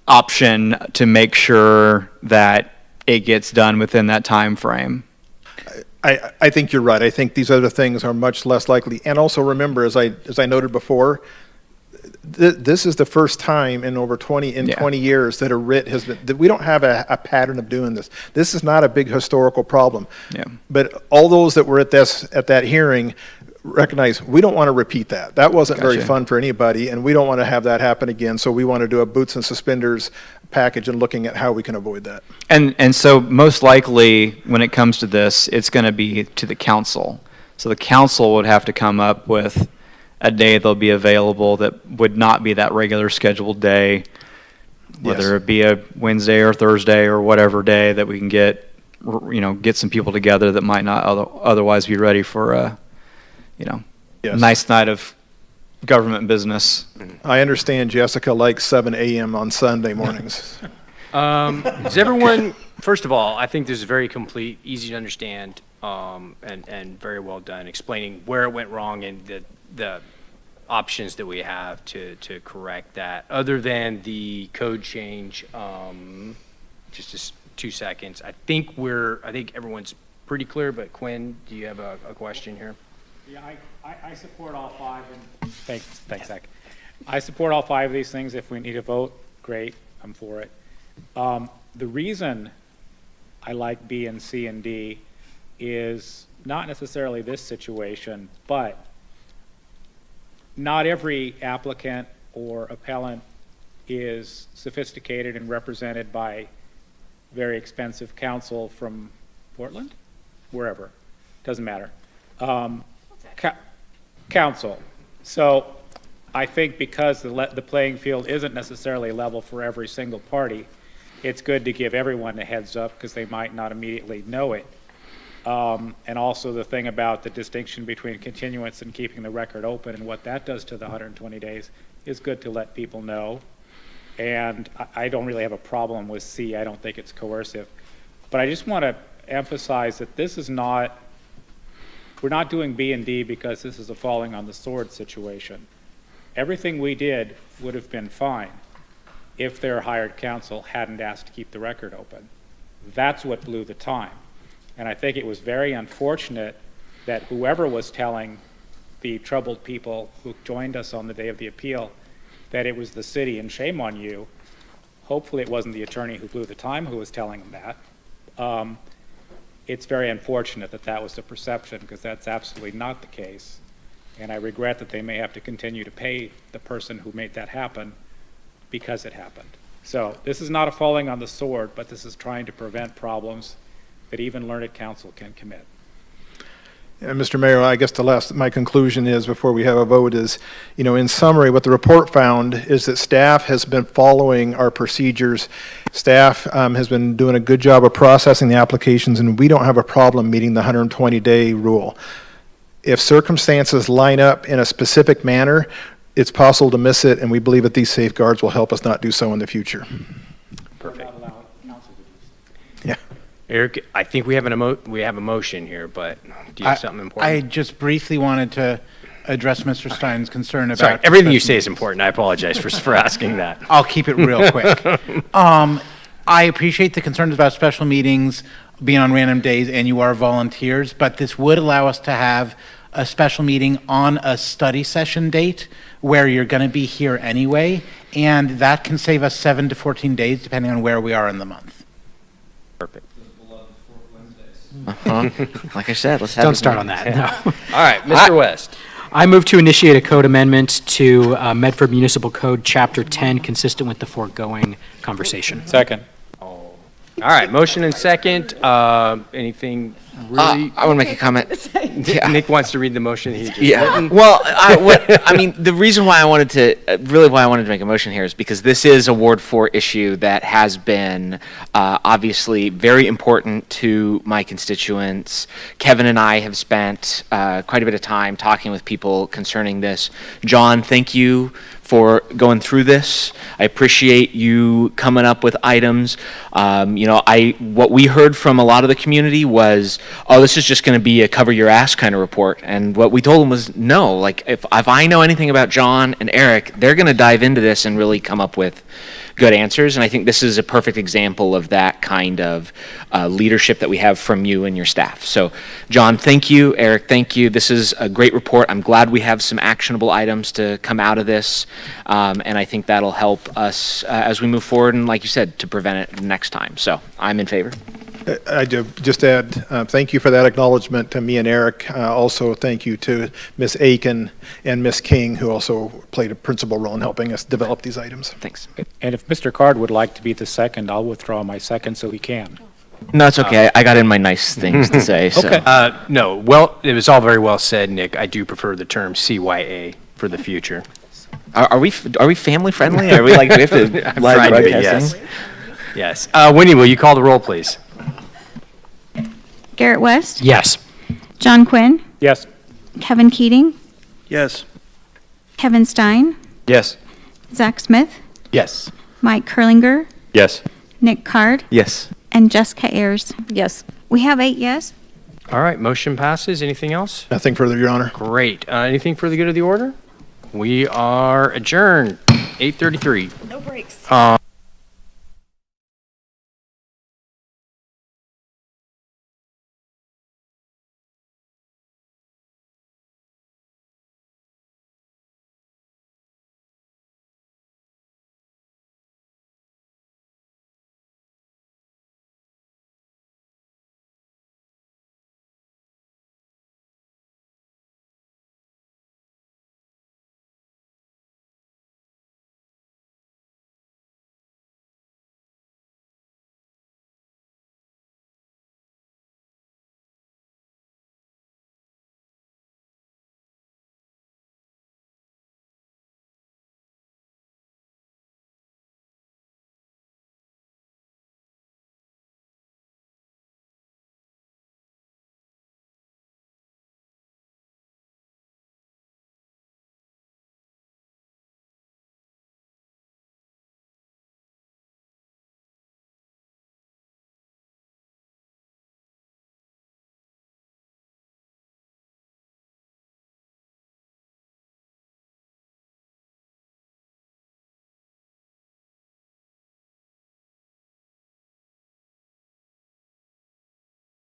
option to make sure that it gets done within that time frame. I think you're right. I think these other things are much less likely. And also remember, as I noted before, this is the first time in over 20 years that a writ has been, that we don't have a pattern of doing this. This is not a big historical problem. Yeah. But all those that were at that hearing recognize we don't want to repeat that. That wasn't very fun for anybody, and we don't want to have that happen again. So we want to do a boots and suspenders package and looking at how we can avoid that. And so most likely when it comes to this, it's going to be to the council. So the council would have to come up with a day they'll be available that would not be that regular scheduled day, whether it be a Wednesday or Thursday or whatever day that we can get some people together that might not otherwise be ready for a, nice night of government business. I understand Jessica likes 7 a.m. on Sunday mornings. Does everyone, first of all, I think this is very complete, easy to understand, and very well done, explaining where it went wrong and the options that we have to correct that. Other than the code change, just 2 seconds. I think everyone's pretty clear, but Quinn, do you have a question here? Yeah, I support all five. And thanks, Zach. I support all five of these things. If we need a vote, great, I'm for it. The reason I like B and C and D is not necessarily this situation, but not every applicant or appellant is sophisticated and represented by very expensive counsel from Portland, wherever, doesn't matter. Counsel. So I think because the playing field isn't necessarily level for every single party, it's good to give everyone a heads up because they might not immediately know it. And also the thing about the distinction between continuance and keeping the record open and what that does to the 120 days is good to let people know. And I don't really have a problem with C. I don't think it's coercive. But I just want to emphasize that this is not, we're not doing B and D because this is a falling on the sword situation. Everything we did would have been fine if their hired counsel hadn't asked to keep the record open. That's what blew the time. And I think it was very unfortunate that whoever was telling the troubled people who joined us on the day of the appeal that it was the city, and shame on you. Hopefully it wasn't the attorney who blew the time who was telling them that. It's very unfortunate that that was the perception because that's absolutely not the case. And I regret that they may have to continue to pay the person who made that happen because it happened. So this is not a falling on the sword, but this is trying to prevent problems that even learned counsel can commit. And Mr. Mayor, I guess my conclusion is, before we have a vote, is, in summary, what the report found is that staff has been following our procedures Staff has been doing a good job of processing the applications, and we don't have a problem meeting the 120-day rule. If circumstances line up in a specific manner, it's possible to miss it, and we believe that these safeguards will help us not do so in the future. Perfect. Yeah. Eric, I think we have a motion here, but do you have something I important? just briefly wanted to address Mr. Stein's concern about. Sorry, everything you say is important. I apologize for asking that. I'll keep it real quick. I appreciate the concerns about special meetings being on random days, and you are volunteers, but this would allow us to have a special meeting on a study session date where you're going to be here anyway, and that can save us 7 to 14 days depending on where we are in the month. Perfect. Like I said, let's have Don't it start moving. on that, no. All right, Mr. West. I move to initiate a code amendment to Medford Municipal Code, Chapter 10, consistent with the foregoing conversation. Second. All right, motion and second. Anything really? I want to make a comment. Nick wants to read the motion he just Yeah. written. Well, the reason why I wanted to make a motion here is because this is a Ward 4 issue that has been obviously very important to my constituents. Kevin and I have spent quite a bit of time talking with people concerning this. John, thank you for going through this. I appreciate you coming up with items. What we heard from a lot of the community was, oh, this is just going to be a cover your ass kind of report. And what we told them was, no, like if I know anything about John and Eric, they're going to dive into this and really come up with good answers. And I think this is a perfect example of that kind of leadership that we have from you and your staff. So, John, thank you. Eric, thank you. This is a great report. I'm glad we have some actionable items to come out of this. And I think that'll help us as we move forward and, like you said, to prevent it next time. So I'm in favor. I do just add, thank you for that acknowledgement to me and Eric. Also, thank you to Ms. Aiken and Ms. King, who also played a principal role in helping us develop these items. Thanks. And if Mr. Card would like to be the second, I'll withdraw my second so he can. No, it's okay. I got in my nice things to say. So. Okay. No, well, it was all very well said, Nick. I do prefer the term CYA for the future. Are we family friendly? Are we like, do we have to I'm live trying to be, broadcasting? yes. Winnie, will you call the roll, please? Garrett West, Yes. John Quinn, Yes. Kevin Keating, Yes. Kevin Stein, Yes. Zach Smith, Yes. Mike Kurlinger, Yes. Nick Card, Yes. and Jessica Ayers. Yes. We have 8 yes. All right, motion passes. Anything else? Nothing further, Your Honor. Great. Anything for the good of the order? We are adjourned, 8:33. No breaks.